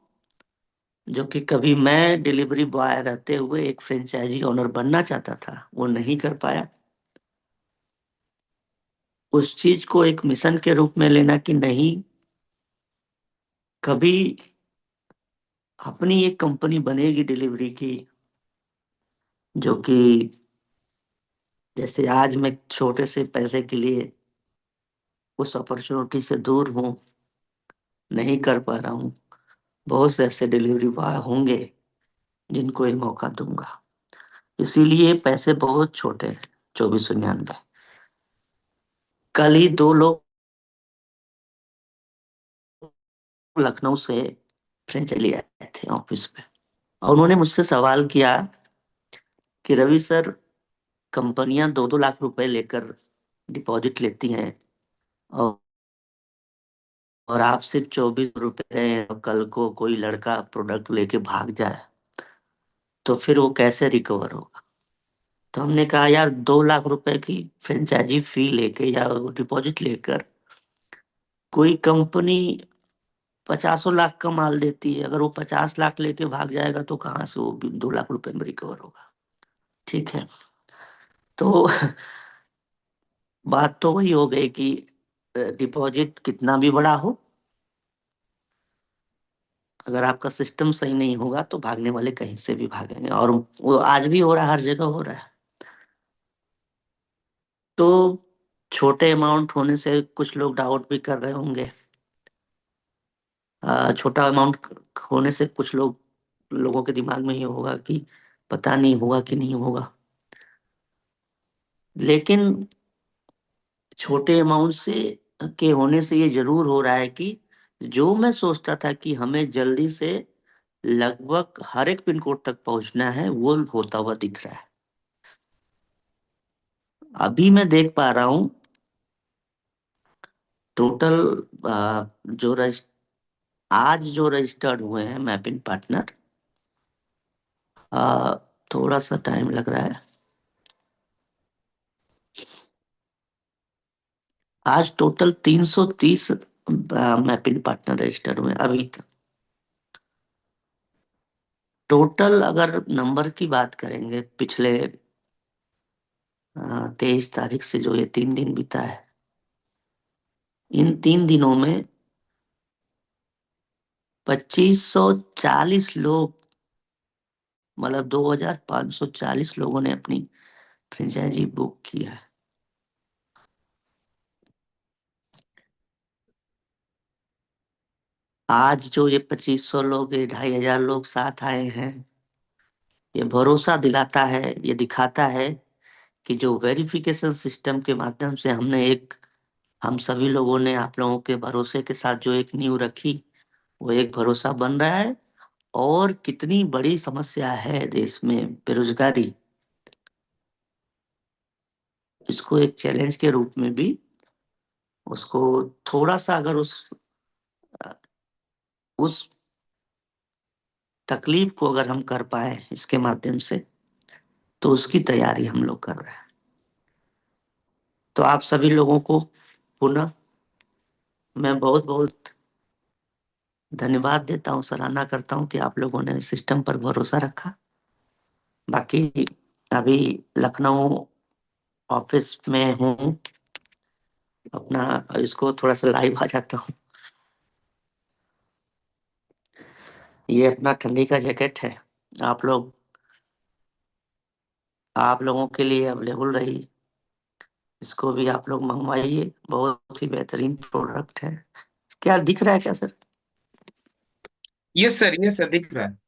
Speaker 6: जो कि कभी मैं डिलीवरी बॉय रहते हुए एक फ्रेंचाइजी ओनर बनना चाहता था, वो नहीं कर पाया। उस चीज को एक मिशन के रूप में लेना कि नहीं, कभी अपनी एक कंपनी बनेगी डिलीवरी की, जो कि जैसे आज मैं छोटे से पैसे के लिए उस अपॉर्चुनिटी से दूर हूं, नहीं कर पा रहा हूं। बहुत से ऐसे डिलीवरी बॉय होंगे जिनको ये मौका दूंगा। इसीलिए पैसे बहुत छोटे हैं। 2499 कल ही 2 लोग लखनऊ से फ्रेंचाइजी आए थे ऑफिस में, और उन्होंने मुझसे सवाल किया कि रवि सर, कंपनियां 2-2 लाख रुपए लेकर डिपॉजिट लेती हैं, और आप सिर्फ 24 रुपए रहे हैं, और कल को कोई लड़का प्रोडक्ट लेके भाग जाए तो फिर वो कैसे रिकवर होगा। तो हमने कहा यार, 2 लाख रुपए की फ्रेंचाइजी फी लेके या डिपॉजिट लेकर कोई कंपनी 50 लाख का माल देती है, अगर वो 50 लाख लेके भाग जाएगा तो कहाँ से वो 2 लाख रुपए में रिकवर होगा। ठीक है, तो बात तो वही हो गई कि डिपॉजिट कितना भी बड़ा हो, अगर आपका सिस्टम सही नहीं होगा तो भागने वाले कहीं से भी भागेंगे, और वो आज भी हो रहा है, हर जगह हो रहा है। तो छोटे अमाउंट होने से कुछ लोग डाउट भी कर रहे होंगे, छोटा अमाउंट होने से कुछ लोगों के दिमाग में ये होगा कि पता नहीं होगा कि नहीं होगा। लेकिन छोटे अमाउंट से के होने से ये जरूर हो रहा है कि जो मैं सोचता था कि हमें जल्दी से लगभग हर एक पिन कोड तक पहुंचना है, वो होता हुआ दिख रहा है। अभी मैं देख पा रहा हूं टोटल जो आज जो रजिस्टर्ड हुए हैं मैपिंग पार्टनर, थोड़ा सा टाइम लग रहा है। आज टोटल 330 मैपिंग पार्टनर रजिस्टर्ड हुए अभी तक। टोटल अगर नंबर की बात करेंगे, पिछले 23 तारीख से जो ये 3 दिन बीता है, इन 3 दिनों में 2540 लोग, मतलब 2540 लोगों ने अपनी फ्रेंचाइजी बुक किया है। आज जो ये 2500 लोग, ये 2500 लोग साथ आए हैं, ये भरोसा दिलाता है, ये दिखाता है कि जो वेरिफिकेशन सिस्टम के माध्यम से हम सभी लोगों ने आप लोगों के भरोसे के साथ जो एक नींव रखी, वो एक भरोसा बन रहा है। और कितनी बड़ी समस्या है देश में बेरोजगारी, इसको एक चैलेंज के रूप में भी उसको थोड़ा सा अगर उस तकलीफ को अगर हम कर पाए इसके माध्यम से, तो उसकी तैयारी हम लोग कर रहे हैं। तो आप सभी लोगों को पुनः मैं बहुत बहुत धन्यवाद देता हूँ, सराहना करता हूँ कि आप लोगों ने सिस्टम पर भरोसा रखा। बाकी अभी लखनऊ ऑफिस में हूँ, अपना इसको थोड़ा सा लाइव आ जाता हूँ। ये अपना ठंडी का जैकेट है, आप लोगों के लिए अवेलेबल रही। इसको भी आप लोग मंगवाइए, बहुत ही बेहतरीन प्रोडक्ट है। क्या दिख रहा है क्या सर?
Speaker 1: यस सर दिख रहा है।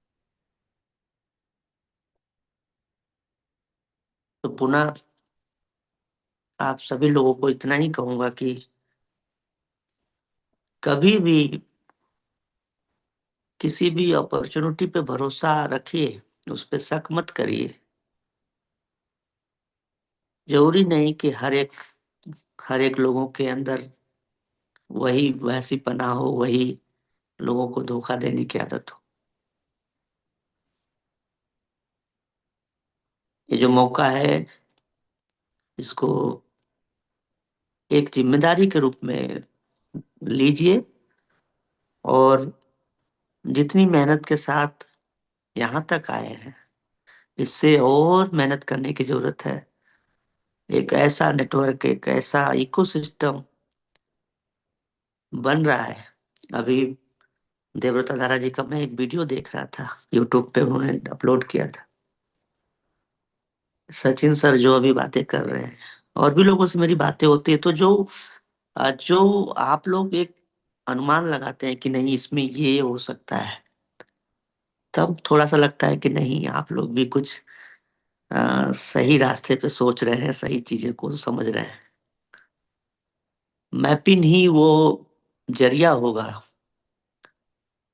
Speaker 6: तो पुनः आप सभी लोगों को इतना ही कहूंगा कि कभी भी किसी भी अपॉर्चुनिटी पे भरोसा रखिए, उस पे शक मत करिए। जरूरी नहीं कि हर एक लोगों के अंदर वही वैसी पना हो, वही लोगों को धोखा देने की आदत हो। ये जो मौका है, इसको एक जिम्मेदारी के रूप में लीजिए, और जितनी मेहनत के साथ यहाँ तक आए हैं, इससे और मेहनत करने की जरूरत है। एक ऐसा नेटवर्क, एक ऐसा इकोसिस्टम बन रहा है। अभी देवव्रता धारा जी का मैं एक वीडियो देख रहा था, यूट्यूब पे उन्होंने अपलोड किया था। सचिन सर जो अभी बातें कर रहे हैं, और भी लोगों से मेरी बातें होती है, तो जो आप लोग एक अनुमान लगाते हैं कि नहीं इसमें ये हो सकता है, तब थोड़ा सा लगता है कि नहीं आप लोग भी कुछ सही रास्ते पे सोच रहे हैं, सही चीजें को समझ रहे हैं। मैपिंग ही वो जरिया होगा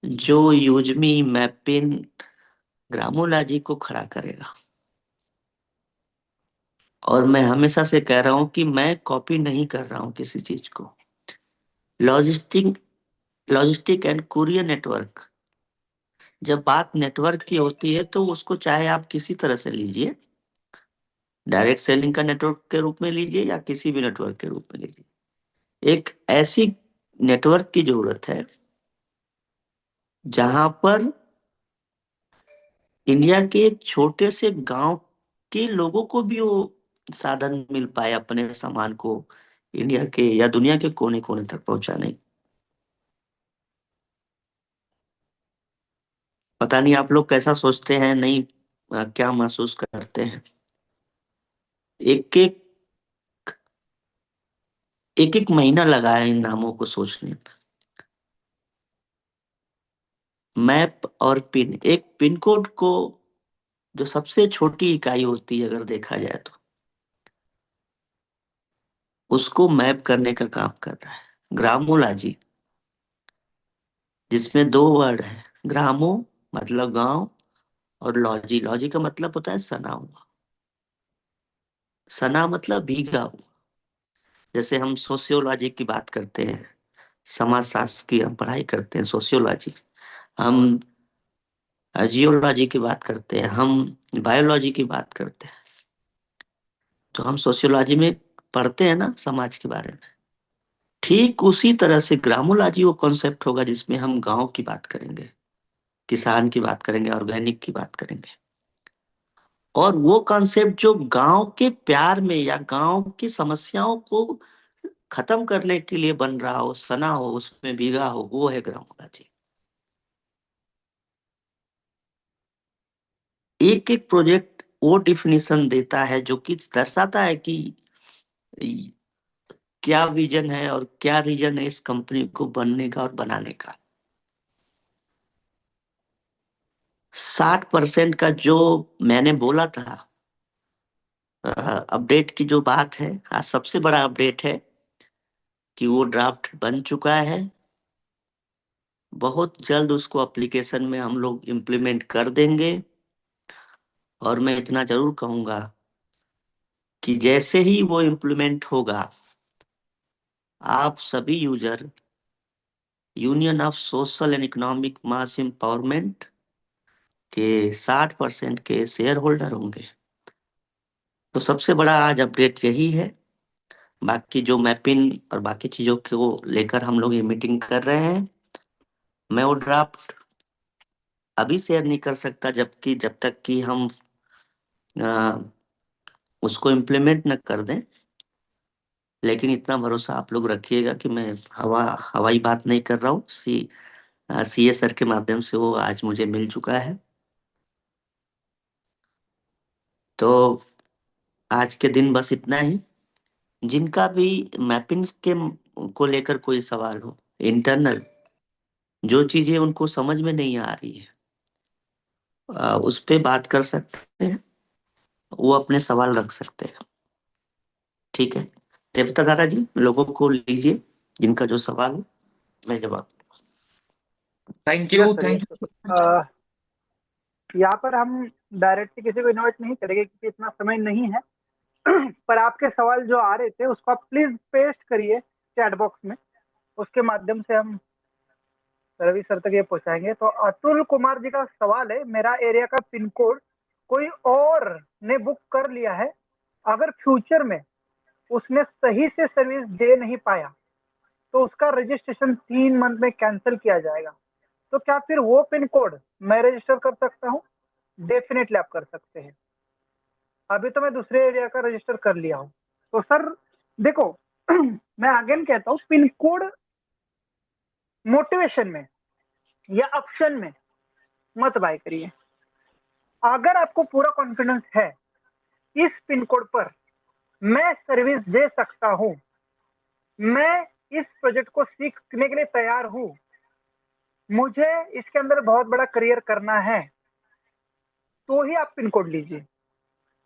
Speaker 6: जो यूजमी मैपिंग ग्रामोलॉजी को खड़ा करेगा। और मैं हमेशा से कह रहा हूं कि मैं कॉपी नहीं कर रहा हूं किसी चीज को। Logistic logistic and courier network, जब बात नेटवर्क की होती है तो उसको चाहे आप किसी तरह से लीजिए, डायरेक्ट सेलिंग का नेटवर्क के रूप में लीजिए या किसी भी नेटवर्क के रूप में लीजिए, एक ऐसी नेटवर्क की जरूरत है जहां पर इंडिया के एक छोटे से गांव के लोगों को भी वो साधन मिल पाए अपने सामान को इंडिया के या दुनिया के कोने कोने तक पहुंचाने। पता नहीं आप लोग कैसा सोचते हैं, नहीं क्या महसूस करते हैं। एक एक एक एक महीना लगा है इन नामों को सोचने पर। मैप और पिन, एक पिन कोड को जो सबसे छोटी इकाई होती है अगर देखा जाए तो, उसको मैप करने का काम कर रहा है ग्रामोलॉजी, जिसमें दो वर्ड है। ग्रामो मतलब गांव, और लॉजी, लॉजी का मतलब होता है सना हुआ। सना मतलब भीगा हुआ। जैसे हम सोशियोलॉजी की बात करते हैं, समाज शास्त्र की हम पढ़ाई करते हैं सोशियोलॉजी, हम जियोलॉजी की बात करते हैं, हम बायोलॉजी की बात करते हैं, तो हम सोशियोलॉजी में पढ़ते हैं ना समाज के बारे में। ठीक उसी तरह से ग्रामोलॉजी वो कॉन्सेप्ट होगा जिसमें हम गांव की बात करेंगे, किसान की बात करेंगे, ऑर्गेनिक की बात करेंगे। और वो कॉन्सेप्ट जो गांव के प्यार में या गांव की समस्याओं को खत्म करने के लिए बन रहा हो, सना हो, उसमें भीगा हो, वो है ग्रामोलॉजी। एक एक प्रोजेक्ट वो डिफिनीशन देता है जो कि दर्शाता है कि क्या विजन है और क्या रीजन है इस कंपनी को बनने का और बनाने का। 60% का जो मैंने बोला था, अपडेट की जो बात है, आज सबसे बड़ा अपडेट है कि वो ड्राफ्ट बन चुका है। बहुत जल्द उसको एप्लीकेशन में हम लोग इम्प्लीमेंट कर देंगे। और मैं इतना जरूर कहूंगा कि जैसे ही वो इम्प्लीमेंट होगा, आप सभी user union of social and economic mass empowerment के 60% के शेयर होल्डर होंगे। तो सबसे बड़ा आज अपडेट यही है। बाकी जो मैपिंग और बाकी चीजों को लेकर हम लोग ये मीटिंग कर रहे हैं, मैं वो ड्राफ्ट अभी शेयर नहीं कर सकता जब तक कि हम अ, उसको इम्प्लीमेंट न कर दें। लेकिन इतना भरोसा आप लोग रखिएगा कि मैं हवाई बात नहीं कर रहा हूँ, सी सीए सर के माध्यम से वो आज मुझे मिल चुका है। तो आज के दिन बस इतना ही। जिनका भी मैपिंग के को लेकर कोई सवाल हो, इंटरनल जो चीजें उनको समझ में नहीं आ रही है, उस पे बात कर सकते हैं, वो अपने सवाल रख सकते हैं। ठीक है, देवता दादा जी, लोगों को लीजिए जिनका जो सवाल हो, मैं जवाब।
Speaker 1: Thank
Speaker 4: yes
Speaker 1: you,
Speaker 4: sir,
Speaker 1: thank
Speaker 4: yes
Speaker 1: you.
Speaker 4: Sir. यहाँ पर हम डायरेक्टली किसी को इन्वाइट नहीं करेंगे क्योंकि इतना समय नहीं है। पर आपके सवाल जो आ रहे थे उसको आप प्लीज पेस्ट करिए चैट बॉक्स में, उसके माध्यम से हम रवि सर तक ये पहुंचाएंगे। तो अतुल कुमार जी का सवाल है, मेरा एरिया का पिन कोड कोई और ने बुक कर लिया है, अगर फ्यूचर में उसने सही से सर्विस दे नहीं पाया तो उसका रजिस्ट्रेशन 3 मंथ में कैंसिल किया जाएगा, तो क्या फिर वो पिन कोड मैं रजिस्टर कर सकता हूँ? डेफिनेटली आप कर सकते हैं। अभी तो मैं दूसरे एरिया का रजिस्टर कर लिया हूँ। तो सर देखो, मैं अगेन कहता हूँ, पिन कोड मोटिवेशन में या ऑप्शन में मत बाय करिए। अगर आपको पूरा कॉन्फिडेंस है इस पिन कोड पर मैं सर्विस दे सकता हूं, मैं इस प्रोजेक्ट को सीखने के लिए तैयार हूं, मुझे इसके अंदर बहुत बड़ा करियर करना है, तो ही आप पिन कोड लीजिए।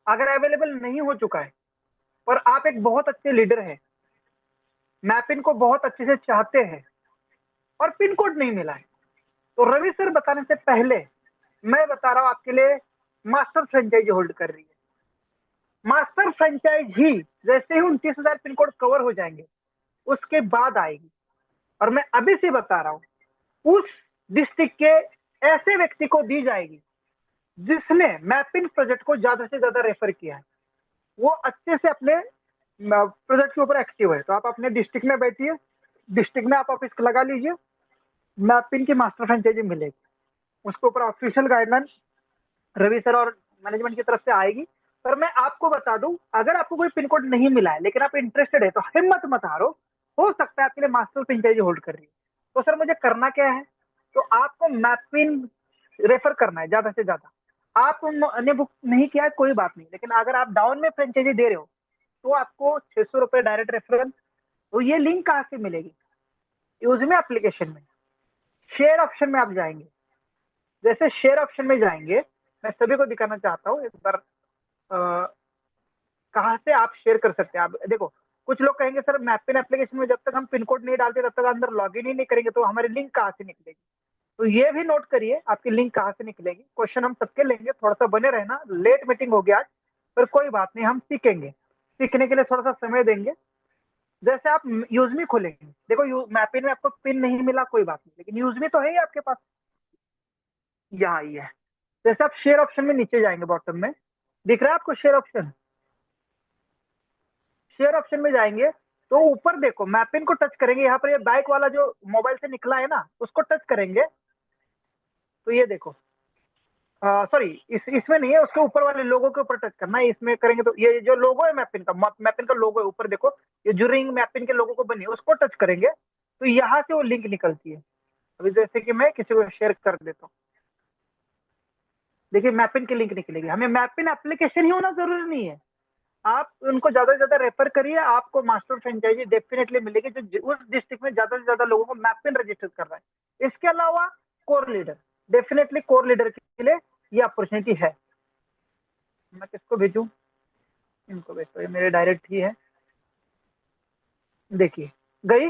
Speaker 4: अगर अवेलेबल नहीं हो चुका है और आप एक बहुत अच्छे लीडर हैं, मैपिन को बहुत अच्छे से चाहते हैं और पिन कोड नहीं मिला है, तो रवि सर बताने से पहले मैं बता रहा हूं आपके लिए, मास्टर फ्रेंचाइजी होल्ड कर रही है। मास्टर फ्रेंचाइज ही जैसे ही 29,000 पिन कोड कवर हो जाएंगे उसके बाद आएगी। और मैं अभी से बता रहा हूं, उस डिस्ट्रिक्ट के ऐसे व्यक्ति को दी जाएगी जिसने मैपिंग प्रोजेक्ट को ज्यादा से ज्यादा रेफर किया है, वो अच्छे से अपने प्रोजेक्ट के ऊपर एक्टिव है। तो आप अपने डिस्ट्रिक्ट में बैठिए, डिस्ट्रिक्ट में आप ऑफिस लगा लीजिए, मैपिंग की मास्टर फ्रेंचाइजी मिलेगी, उसके ऊपर ऑफिशियल गाइडलाइन रवि सर और मैनेजमेंट की तरफ से आएगी। पर मैं आपको बता दूं, अगर आपको कोई पिन कोड नहीं मिला है लेकिन आप इंटरेस्टेड है तो हिम्मत मत हारो, हो सकता है आपके लिए मास्टर फ्रेंचाइजी होल्ड कर रही है। तो सर मुझे करना क्या है? तो आपको मैपिन रेफर करना है ज्यादा से ज्यादा। आपने बुक नहीं किया है कोई बात नहीं, लेकिन अगर आप डाउन में फ्रेंचाइजी दे रहे हो तो आपको 600 रुपए डायरेक्ट रेफरल। तो ये लिंक कहाँ से मिलेगी? यूज में एप्लीकेशन में शेयर ऑप्शन में आप जाएंगे। जैसे शेयर ऑप्शन में जाएंगे, मैं सभी को दिखाना चाहता हूँ एक बार कहाँ से आप शेयर कर सकते हैं। आप देखो, कुछ लोग कहेंगे सर मैपिन एप्लीकेशन में जब तक हम पिन कोड नहीं डालते तब तक अंदर लॉगिन ही नहीं करेंगे तो हमारी लिंक कहाँ से निकलेगी? तो ये भी नोट करिए आपकी लिंक कहाँ से निकलेगी। क्वेश्चन हम सबके लेंगे, थोड़ा सा बने रहना। लेट मीटिंग हो गया आज, पर कोई बात नहीं, हम सीखेंगे। सीखने के लिए थोड़ा सा समय देंगे। जैसे आप यूजमी खोलेंगे, देखो मैपिन में आपको पिन नहीं मिला कोई बात नहीं, लेकिन यूजमी तो है ही आपके पास, यहाँ ही है। जैसे आप शेयर ऑप्शन में नीचे जाएंगे, बॉटम में दिख रहा है आपको शेयर ऑप्शन? शेयर ऑप्शन में जाएंगे तो ऊपर देखो, मैपिन को टच करेंगे, यहाँ पर ये बाइक वाला जो मोबाइल से निकला है ना, उसको टच करेंगे तो ये देखो, सॉरी इसमें नहीं है, उसके ऊपर वाले लोगो के ऊपर टच करना है। इसमें करेंगे तो ये जो लोगो है मैपिन का, मैपिन का लोगो है ऊपर देखो, ये जो रिंग मैपिन के लोगो को बनी है उसको टच करेंगे तो यहाँ से वो लिंक निकलती है। अभी जैसे कि मैं किसी को शेयर कर देता हूँ, देखिए मैपिन की लिंक निकलेगी। हमें मैपिन एप्लीकेशन ही होना जरूरी नहीं है, आप उनको ज्यादा से ज्यादा रेफर करिए, आपको मास्टर फ्रेंचाइजी डेफिनेटली मिलेगी जो उस डिस्ट्रिक्ट में ज्यादा से ज्यादा लोगों को मैपिन रजिस्टर कर रहा है। इसके अलावा core leader, definitely core leader के लिए ये अपॉर्चुनिटी है। मैं किसको भेजूं? इनको भेजो, ये मेरे डायरेक्ट ही है, देखिए गई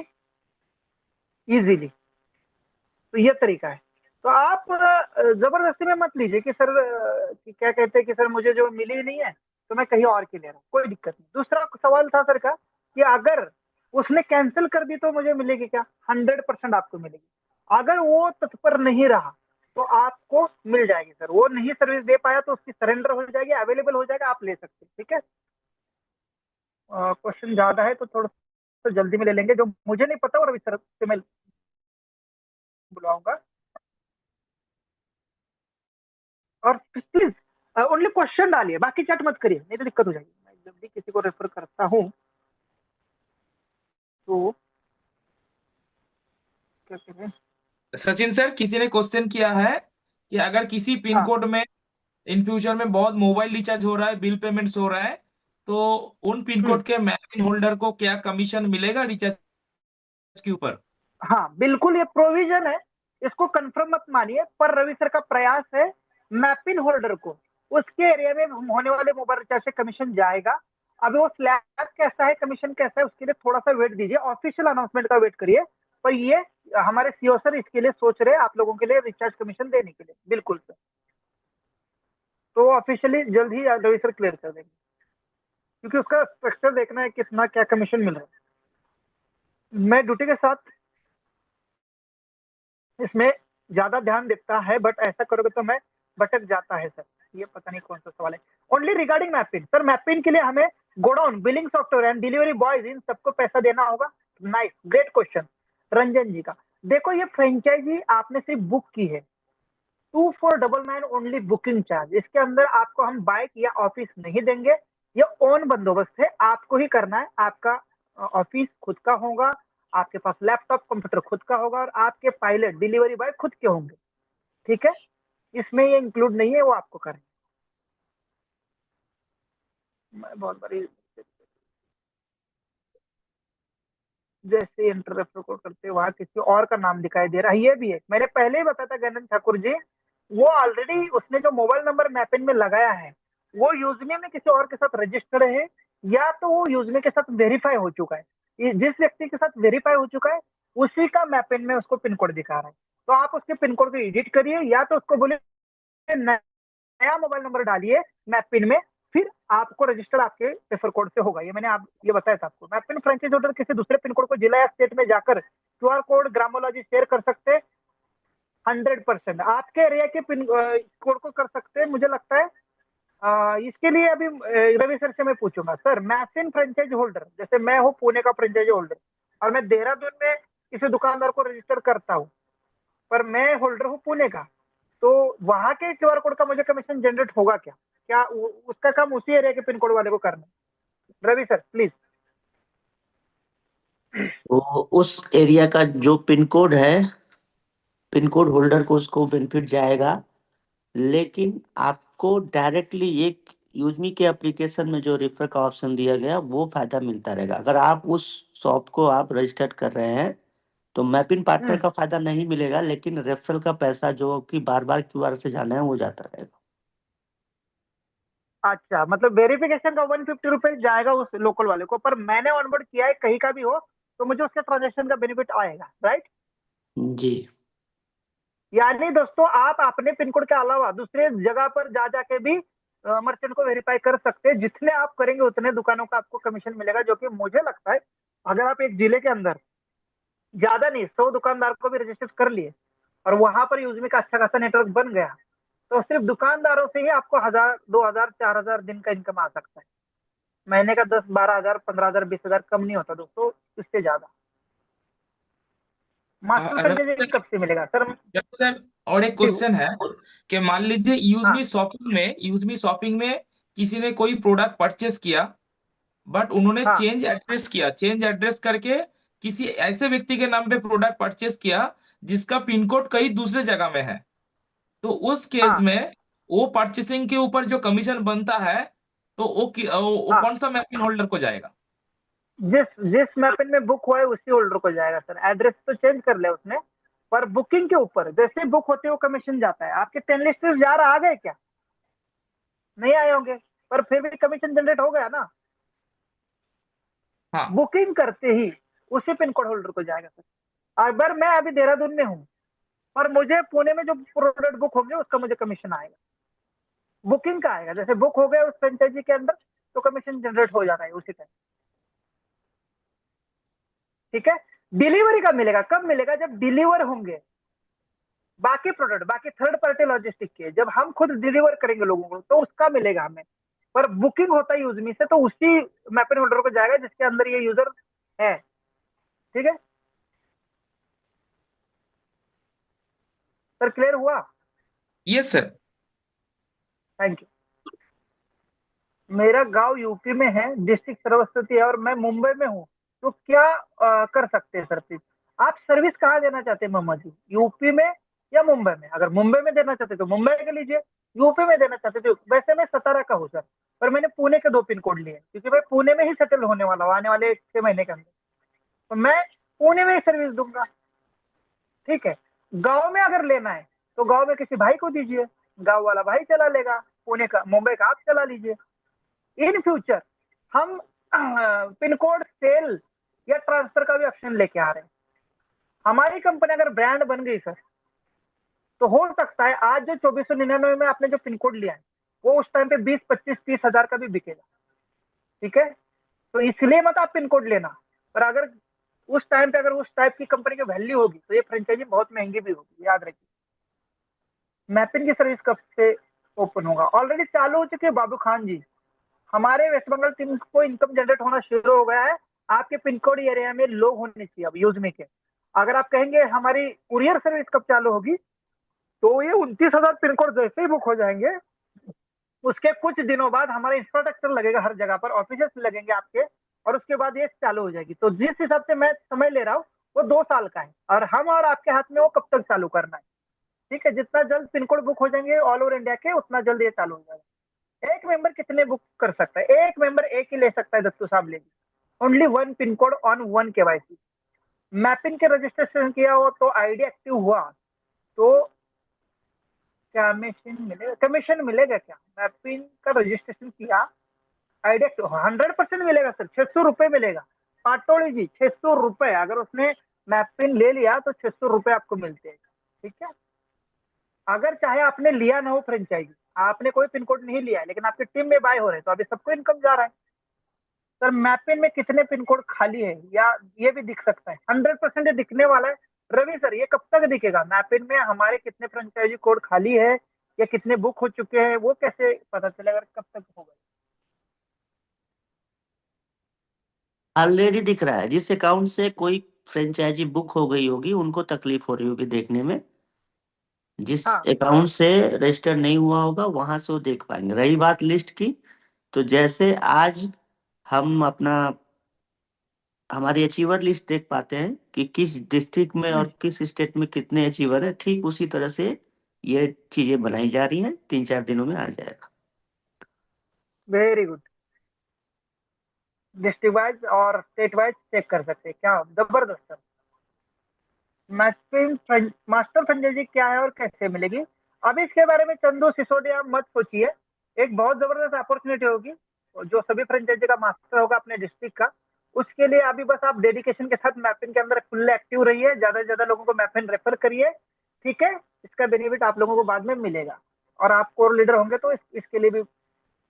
Speaker 4: इजीली। तो ये तरीका है। तो आप जबरदस्ती में मत लीजिए कि सर कि क्या कहते हैं कि सर मुझे जो मिली ही नहीं है तो मैं कहीं और की ले रहा हूँ, कोई दिक्कत नहीं। दूसरा सवाल था सर का कि अगर उसने कैंसिल कर दी तो मुझे मिलेगी क्या? 100% आपको मिलेगी। अगर वो तत्पर नहीं रहा तो आपको मिल जाएगी सर। वो नहीं सर्विस दे पाया तो उसकी सरेंडर हो जाएगी, अवेलेबल हो जाएगा, आप ले सकते हैं। ठीक है, क्वेश्चन ज्यादा है तो थोड़ा सा जल्दी में ले लेंगे। जो मुझे नहीं पता और अभी सर से मैं बुलाऊंगा। और प्लीज ओनली क्वेश्चन डालिए, बाकी चैट मत करिए, नहीं तो दिक्कत हो जाएगी। मैं जब भी किसी को रेफर करता हूँ तो क्या करें,
Speaker 1: सचिन सर, किसी ने क्वेश्चन किया है कि अगर किसी पिन
Speaker 4: हाँ
Speaker 1: कोड में इन फ्यूचर में बहुत मोबाइल रिचार्ज हो रहा है, बिल पेमेंट्स हो रहा है, तो उन पिन
Speaker 4: हम्म,
Speaker 1: कोड के मैपिन होल्डर को क्या कमीशन मिलेगा रिचार्ज के ऊपर?
Speaker 4: हाँ बिल्कुल ये प्रोविजन है, इसको कंफर्म मत मानिए, पर रवि सर का प्रयास है मैपिन होल्डर को उसके एरिया में होने वाले मोबाइल रिचार्ज से कमीशन जाएगा। अभी वो स्लैब कैसा है, कमीशन कैसा है, उसके लिए थोड़ा सा वेट दीजिए, ऑफिशियल अनाउंसमेंट का वेट करिए। पर ये हमारे सीओ सर इसके लिए सोच रहे हैं आप लोगों के लिए रिचार्ज कमीशन देने के लिए, बिल्कुल सर। तो ऑफिशियली जल्द ही रवि सर क्लियर कर देंगे, क्योंकि उसका स्ट्रक्चर देखना है कितना क्या कमीशन मिल रहा है। मैं ड्यूटी के साथ इसमें ज्यादा ध्यान देता है, बट ऐसा करोगे तो मैं भटक जाता है सर। ये पता नहीं कौन सा सवाल है। Only regarding mapping sir, mapping के लिए हमें godown, billing software and delivery boys in सबको पैसा देना होगा। नाइस, ग्रेट क्वेश्चन रंजन जी का। देखो ये फ्रेंचाइजी आपने सिर्फ बुक की है, 2499 ओनली बुकिंग चार्ज, इसके अंदर आपको हम बाइक या ऑफिस नहीं देंगे। ये ओन बंदोबस्त है, आपको ही करना है। आपका ऑफिस खुद का होगा, आपके पास लैपटॉप कंप्यूटर खुद का होगा, और आपके पायलट डिलीवरी बॉय खुद के होंगे। ठीक है, इसमें ये इंक्लूड नहीं है, वो आपको करें। मैं बहुत बड़ी जैसे इंटर रेफर को करते वहां किसी और का नाम दिखाई दे रहा है, ये भी है। मैंने पहले ही बताया था गणन ठाकुर जी, वो ऑलरेडी उसने जो मोबाइल नंबर मैपिंग में लगाया है वो यूजमी में किसी और के साथ रजिस्टर्ड है, या तो वो यूजमी के साथ वेरीफाई हो चुका है। जिस व्यक्ति के साथ वेरीफाई हो चुका है उसी का मैपिंग में उसको पिन कोड दिखा रहा है। तो आप उसके पिन कोड को एडिट करिए, या तो उसको बोलिए नया मोबाइल नंबर डालिए मैपिन में, फिर आपको रजिस्टर आपके रेफर कोड से होगा। ये मैंने आप ये बताया था आपको। मैपिन फ्रेंचाइज होल्डर किसी दूसरे पिन कोड को जिला या स्टेट में जाकर क्यूआर कोड ग्रामोलॉजी शेयर कर सकते हैं 100%। आपके एरिया के पिन कोड को कर सकते हैं। मुझे लगता है इसके लिए अभी रवि सर से मैं पूछूंगा। सर मैपिन फ्रेंचाइज होल्डर, जैसे मैं हूँ पुणे का फ्रेंचाइज होल्डर और मैं देहरादून में किसी दुकानदार को रजिस्टर करता हूँ, पर मैं होल्डर हूँ पुणे का, तो वहां के क्यूआर कोड का मुझे कमीशन जनरेट होगा क्या? क्या उसका काम उसी एरिया के पिन कोड वाले को करना है? Ravi sir please.
Speaker 6: तो उस एरिया का जो पिन कोड है, पिन कोड होल्डर को उसको बेनिफिट जाएगा, लेकिन आपको डायरेक्टली एक यूजमी के एप्लीकेशन में जो रेफर का ऑप्शन दिया गया वो फायदा मिलता रहेगा। अगर आप उस शॉप को आप रजिस्टर्ड कर रहे हैं तो मैपिंग पार्टनर का फायदा नहीं मिलेगा, लेकिन रेफरल का पैसा जो कि बार बार क्यूआर से जाना है वो जाता रहेगा।
Speaker 4: अच्छा, मतलब वेरिफिकेशन का 150 रुपए जाएगा उस लोकल वाले को, पर मैंने ऑनबोर्ड किया है कहीं का भी हो तो मुझे उसके ट्रांजेक्शन का बेनिफिट आएगा, राइट?
Speaker 6: जी
Speaker 4: यानी दोस्तों आप अपने पिन कोड के अलावा दूसरे जगह पर जा जाके भी मर्चेंट को वेरीफाई कर सकते हैं। जितने आप करेंगे उतने दुकानों का आपको कमीशन मिलेगा, जो कि मुझे लगता है अगर आप एक जिले के अंदर ज्यादा नहीं 100 दुकानदार को भी रजिस्टर कर लिए और वहां पर यूजमी का अच्छा खासा नेटवर्क बन गया, तो सिर्फ दुकानदारों से ही आपको 1000, 2000, 4000 दिन का इनकम आ सकता है। महीने का 10, 12,000, 15,000, 20,000 कम नहीं होता दोस्तों, इससे ज्यादा। मास्टर फ्रेंचाइजी कब से मिलेगा सर?
Speaker 1: सर और एक क्वेश्चन है कि मान लीजिए
Speaker 4: हाँ
Speaker 1: यूजमी शॉपिंग में किसी ने कोई प्रोडक्ट परचेस किया, बट उन्होंने
Speaker 4: हाँ
Speaker 1: चेंज एड्रेस करके किसी ऐसे व्यक्ति के नाम पे प्रोडक्ट परचेस किया जिसका पिन कोड कहीं दूसरे जगह में है, तो उस केस
Speaker 4: हाँ
Speaker 1: में वो परचेसिंग के ऊपर जो कमीशन बनता है, तो वो
Speaker 4: हाँ,
Speaker 1: कौन सा मैपिंग होल्डर को जाएगा?
Speaker 4: जिस जिस मैपिन में बुक हुआ है उसी होल्डर को जाएगा सर। एड्रेस तो चेंज कर लिया उसने, पर बुकिंग के ऊपर जैसे बुक होते वो कमीशन जाता है। आपके 10 लिस्ट जा रहा आ गए क्या? नहीं आए होंगे, पर फिर भी कमीशन जनरेट हो गया ना।
Speaker 1: हाँ।
Speaker 4: बुकिंग करते ही उसी पिन कोड होल्डर को जाएगा सर। अगर मैं अभी देहरादून में हूँ पर मुझे पुणे में जो प्रोडक्ट बुक होंगे उसका मुझे कमीशन आएगा, बुकिंग का आएगा। जैसे बुक हो गया उस फ्रेंचाइजी के अंदर तो कमीशन जनरेट हो जाता है उसी टाइम। ठीक है, डिलीवरी का मिलेगा कब मिलेगा? जब डिलीवर होंगे बाकी प्रोडक्ट, बाकी थर्ड पार्टी लॉजिस्टिक के, जब हम खुद डिलीवर करेंगे लोगों को तो उसका मिलेगा हमें। पर बुकिंग होता है यूजमी से, तो उसी मैपिंग होल्डर को जाएगा जिसके अंदर ये यूजर है। ठीक है सर, क्लियर हुआ?
Speaker 1: Yes sir.
Speaker 4: Thank you. मेरा गांव यूपी में है, डिस्ट्रिक्ट सरस्वती है और मैं मुंबई में हूँ, तो क्या कर सकते हैं सर प्लीज? आप सर्विस कहाँ देना चाहते हैं मोहम्मद जी, यूपी में या मुंबई में? अगर मुंबई में देना चाहते तो मुंबई के लीजिए, यूपी में देना चाहते तो वैसे मैं सतारा का हूँ सर, पर मैंने पुणे के 2 पिन कोड लिए क्योंकि मैं पुणे में ही सेटल होने वाला हूँ आने वाले 6 महीने के अंदर, तो मैं पुणे में ही सर्विस दूंगा। ठीक है, गांव में अगर लेना है तो गांव में किसी भाई को दीजिए, गांव वाला भाई चला लेगा, पुणे का मुंबई का आप चला लीजिए। इन फ्यूचर हम पिन कोड सेल या ट्रांसफर का भी ऑप्शन लेके आ रहे हैं। हमारी कंपनी अगर ब्रांड बन गई सर, तो हो सकता है आज जो 2499 में आपने जो पिन कोड लिया है वो उस टाइम पे 20, 25, 30 हजार का भी बिकेगा। ठीक है, तो इसलिए मत आप पिन कोड लेना, पर अगर उस टाइम पे अगर उस टाइप की कंपनी की वैल्यू होगी तो ये फ्रेंचाइजी बहुत महंगी भी होगी, याद रखिए। मैपिन की सर्विस कब से ओपन होगा? ऑलरेडी चालू हो चुकी है बाबू खान जी, हमारे वेस्ट बंगाल टीम को इनकम जनरेट होना शुरू हो गया है। आपके पिन कोड एरिया में लोग होने चाहिए अब यूज में के। अगर आप कहेंगे हमारी कुरियर सर्विस कब चालू होगी, तो ये 29,000 पिन कोड जैसे ही बुक हो जाएंगे उसके कुछ दिनों बाद हमारा इंफ्रास्ट्रक्चर लगेगा हर जगह पर, ऑफिसेस लगेंगे आपके, और उसके बाद ये चालू हो जाएगी। तो जिस हिसाब से मैं समय ले रहा हूँ वो 2 साल का है, और हम और आपके हाथ में वो कब तक चालू करना है। ठीक है, जितना जल्द पिन कोड बुक हो जाएंगे ऑल ओवर इंडिया के, उतना जल्द ये चालू हो जाएगा। एक मेंबर कितने बुक कर सकता है? एक मेंबर एक ही ले सकता है, दत्तू साहब लेगी। Only 1 pin code on 1 KYC। Mapping के रजिस्ट्रेशन किया हो तो आईडी एक्टिव हुआ तो कमीशन मिलेगा क्या? मैपिंग का रजिस्ट्रेशन किया, आईडी 100% मिलेगा सर, 600 रुपए मिलेगा। पाटोली जी 600 रुपए, अगर उसने मैपिन ले लिया तो 600 रुपए आपको मिलते हैं। ठीक है, अगर चाहे आपने लिया ना हो फ्रेंचाइजी, आपने कोई पिन कोड नहीं लिया है लेकिन आपकी टीम में बाय हो रहे हैं, तो अभी सबको इनकम जा रहा है। सर मैपिन में कितने पिन कोड खाली है या ये भी दिख सकता है? 100% दिखने वाला है। रवि सर ये कब तक दिखेगा? मैपिन में हमारे कितने फ्रेंचाइजी कोड खाली है या कितने बुक हो चुके हैं, वो कैसे पता चलेगा, कब तक होगा?
Speaker 6: ऑलरेडी दिख रहा है। जिस अकाउंट से कोई फ्रेंचाइजी बुक हो गई होगी उनको तकलीफ हो रही होगी देखने में, जिस
Speaker 4: हाँ
Speaker 6: अकाउंट से रजिस्टर नहीं हुआ होगा वहां से वो देख पाएंगे। रही बात लिस्ट की, तो जैसे आज हम अपना हमारी अचीवर लिस्ट देख पाते हैं कि किस डिस्ट्रिक्ट में और किस स्टेट में कितने अचीवर है, ठीक उसी तरह से ये चीजें बनाई जा रही हैं। 3-4 दिनों में आ जाएगा।
Speaker 4: Very good. डिस्ट्रिक्ट वाइज और स्टेट वाइज चेक कर सकते हैं, क्या जबरदस्त सर। मैपिंग मास्टर फ्रेंचाइजी क्या है और कैसे मिलेगी? अभी इसके बारे में चंदू सिसोदिया मत सोचिए, एक बहुत जबरदस्त अपॉर्चुनिटी होगी। जो सभी फ्रेंचाइजी का मास्टर होगा अपने डिस्ट्रिक्ट का, उसके लिए अभी बस आप डेडिकेशन के साथ मैपिंग के अंदर फुल एक्टिव रहिए, ज्यादा से ज्यादा लोगों को मैपिंग रेफर करिए। ठीक है, इसका बेनिफिट आप लोगों को बाद में मिलेगा, और आप कोर लीडर होंगे तो इसके लिए भी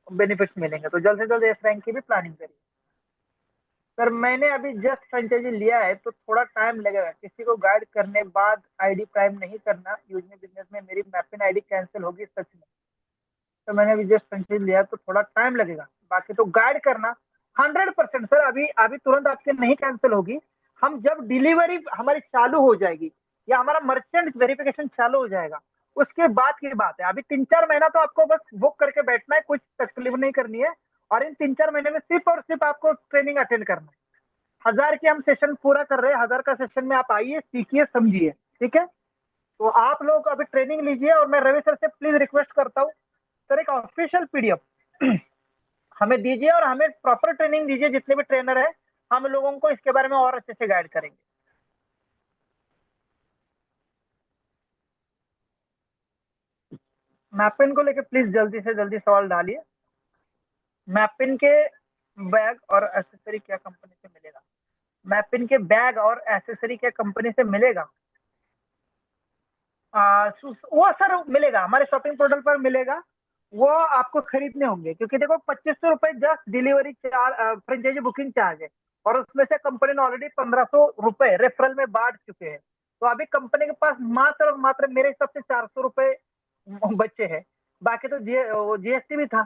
Speaker 4: बेनिफिट्स मिलेंगे। तो जल्द से जल्द एस रैंक की भी प्लानिंग करिए। सर मैंने अभी जस्ट फ्रेंचाइजी लिया है तो थोड़ा टाइम लगेगा, किसी को गाइड करने बाद आईडी प्राइम नहीं करना। यूज में बिजनेस में मेरी मैपिन आईडी कैंसिल होगी सच में, तो मैंने अभी जस्ट फ्रेंचाइजी लिया तो थोड़ा टाइम लगेगा। बाकी तो गाइड करना 100% सर, अभी अभी तुरंत आपके नहीं कैंसिल होगी। हम जब डिलीवरी हमारी चालू हो जाएगी या हमारा मर्चेंट वेरिफिकेशन चालू हो जाएगा उसके बाद की बात है। अभी 3-4 महीना तो आपको बस बुक करके बैठना है, कुछ तकलीफ नहीं करनी है, और इन 3-4 महीने में सिर्फ और सिर्फ आपको ट्रेनिंग अटेंड करना है। 1000 के हम सेशन पूरा कर रहे हैं, 1000 का सेशन में आप आइए, सीखिए, समझिए। ठीक है, तो आप लोग अभी ट्रेनिंग लीजिए, और मैं रवि सर से प्लीज रिक्वेस्ट करता हूँ सर एक ऑफिशियल पीडीएफ हमें दीजिए और हमें प्रॉपर ट्रेनिंग दीजिए। जितने भी ट्रेनर है हम लोगों को इसके बारे में और अच्छे से गाइड करेंगे। मैपिन को लेकर प्लीज जल्दी से जल्दी सवाल डालिए। मैपिन के बैग और एसेसरी क्या कंपनी से मिलेगा? मैपिन के बैग और एसेसरी क्या कंपनी से मिलेगा? वो सर मिलेगा, हमारे शॉपिंग पोर्टल पर मिलेगा। वो आपको खरीदने होंगे, क्योंकि देखो 2500 रुपए just delivery charge, franchisee booking charge है, और उसमें से कंपनी ने ऑलरेडी 1500 रुपए रेफरल में बांट चुके हैं। तो अभी कंपनी के पास मात्र और मात्र मेरे हिसाब से 400 रुपए बचे हैं। बाकी तो जीएसटी भी था,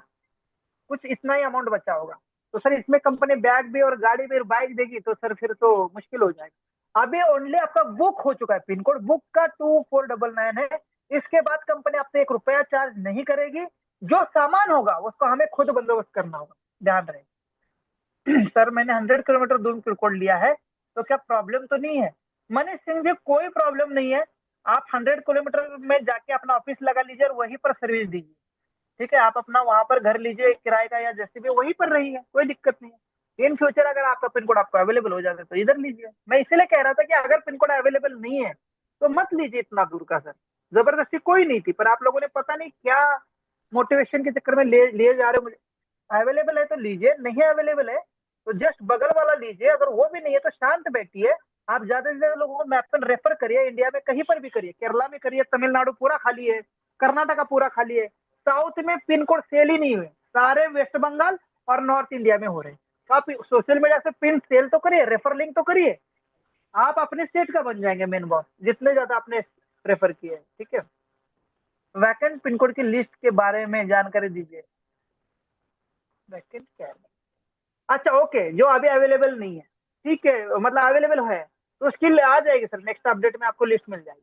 Speaker 4: कुछ इतना ही अमाउंट बचा होगा। तो सर इसमें कंपनी बैग भी और गाड़ी भी और बाइक देगी, तो सर फिर तो मुश्किल हो जाएगा। अभी ओनली आपका बुक हो चुका है, पिन कोड बुक का 2499 है। इसके बाद कंपनी आपसे 1 रुपया चार्ज नहीं करेगी। जो सामान होगा उसको हमें खुद बंदोबस्त करना होगा, ध्यान रहे। सर मैंने 100 किलोमीटर दूर पिन कोड लिया है, तो क्या प्रॉब्लम तो नहीं है? मनीष सिंह जी कोई प्रॉब्लम नहीं है, आप 100 किलोमीटर में जाके अपना ऑफिस लगा लीजिए और वहीं पर सर्विस दीजिए, ठीक है। आप अपना वहां पर घर लीजिए किराए का या जैसे भी, वहीं पर रहिए, कोई दिक्कत नहीं है। इन फ्यूचर अगर आपका पिन कोड आपको अवेलेबल हो जाता है तो इधर लीजिए। मैं इसलिए कह रहा था कि अगर पिन कोड अवेलेबल नहीं है तो मत लीजिए इतना दूर का सर। जबरदस्ती कोई नहीं थी, पर आप लोगों ने पता नहीं क्या मोटिवेशन के चक्कर में ले जा रहे हो मुझे। अवेलेबल है तो लीजिए, नहीं अवेलेबल है तो जस्ट बगल वाला लीजिए, अगर वो भी नहीं है तो शांत बैठिए। आप ज्यादा से ज्यादा लोगों को मैपन रेफर करिए, इंडिया में कहीं पर भी करिए, केरला में करिए, तमिलनाडु पूरा खाली है, कर्नाटका पूरा खाली है, साउथ में पिन कोड सेल ही नहीं हुए, सारे वेस्ट बंगाल और नॉर्थ इंडिया में हो रहे हैं। तो आप सोशल मीडिया से पिन सेल तो करिए, रेफर लिंक तो करिए, आप अपने स्टेट का बन जाएंगे मेन बॉस, जितने ज्यादा आपने रेफर किए हैं, ठीक है। वैकेंट पिन कोड की लिस्ट के बारे में जानकारी दीजिए। वैकेंट क्या है? अच्छा ओके, जो अभी अवेलेबल नहीं है, ठीक है, मतलब अवेलेबल है तो उसकी आ जाएगी सर, नेक्स्ट अपडेट में आपको लिस्ट मिल जाएगी।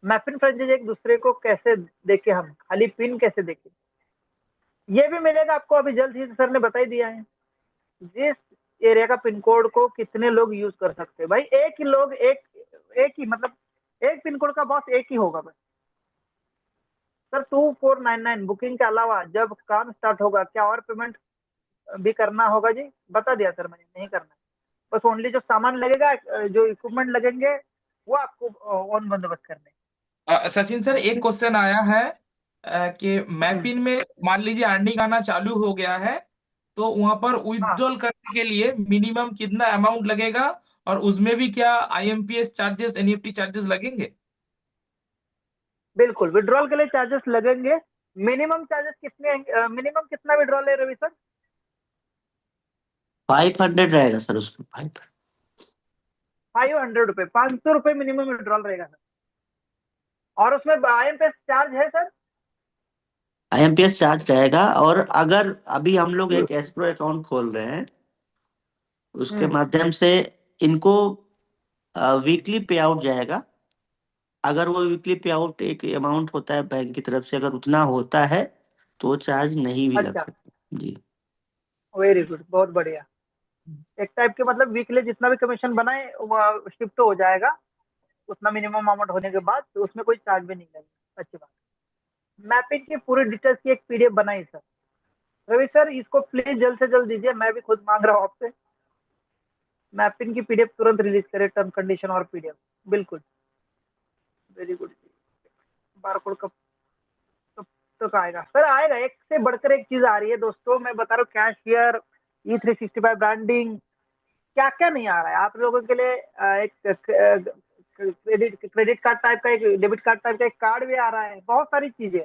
Speaker 4: मैपिंग फ्रेंचाइज एक दूसरे को कैसे देखे, हम खाली पिन कैसे देखे, ये भी मिलेगा आपको, अभी जल्द ही सर ने बता ही दिया है। जिस एरिया का पिन कोड को कितने लोग यूज कर सकते हैं, भाई एक ही लोग, एक ही, मतलब एक पिन कोड का बॉस एक ही होगा बस। सर 2499 बुकिंग के अलावा जब काम स्टार्ट होगा क्या और पेमेंट भी करना होगा जी? बता दिया सर मैंने, नहीं करना, बस ओनली जो सामान लगेगा, जो इक्विपमेंट लगेंगे वो आपको ऑन बंदोबस्त करने।
Speaker 1: सचिन सर एक क्वेश्चन आया है कि मैपिन में मान लीजिए अर्निंग आना चालू हो गया है तो वहां पर विथड्रॉल करने के लिए मिनिमम कितना अमाउंट लगेगा और उसमें भी क्या आईएमपीएस चार्जेस, एनईएफटी चार्जेस लगेंगे?
Speaker 4: बिल्कुल, विड्रॉल के लिए चार्जेस लगेंगे। मिनिमम चार्जेस कितने, मिनिमम कितना विड्रॉल है रवि सर?
Speaker 6: 500 रहेगा सर उसमें,
Speaker 4: 500 रुपए, 500 रुपए मिनिमम विड्रॉल रहेगा सर। और उसमें आईएमपीएस चार्ज है सर?
Speaker 6: आईएमपीएस चार्ज रहेगा। और अगर अभी हम लोग एक एस्क्रो अकाउंट खोल रहे हैं, उसके माध्यम से इनको वीकली पे आउट जाएगा। अगर वो वीकली पे आउट एक अमाउंट होता है बैंक की तरफ से, अगर उतना होता है तो चार्ज नहीं भी लग
Speaker 4: अच्छा,
Speaker 6: सकता जी।
Speaker 4: वेरी गुड, बहुत बढ़िया। एक टाइप के मतलब वीकली जितना भी कमीशन बनाए वो शिफ्ट हो जाएगा उतना मिनिमम अमाउंट होने के बाद, तो उसमें कोई चार्ज भी नहीं लगेगा। अच्छी बात। मैपिंग की पूरी डिटेल्स की एक पीडीएफ बनाई सर। रवि सर इसको प्लीज जल्द से जल्द दीजिए, मैं भी खुद मांग रहा हूँ आपसे। मैपिंग की पीडीएफ तुरंत रिलीज करें, टर्म कंडीशन और पीडीएफ। बिल्कुल, वेरी गुड। बारकोड कब तक आएगा सर? आएगा, एक से बढ़कर एक चीज आ रही है दोस्तों, मैं बता रहा हूँ। कैशियर, E365 ब्रांडिंग, क्या क्या नहीं आ रहा है आप लोगों के लिए। एक क्रेडिट कार्ड टाइप का, एक डेबिट कार्ड टाइप का एक कार्ड भी आ रहा है, बहुत सारी चीजें,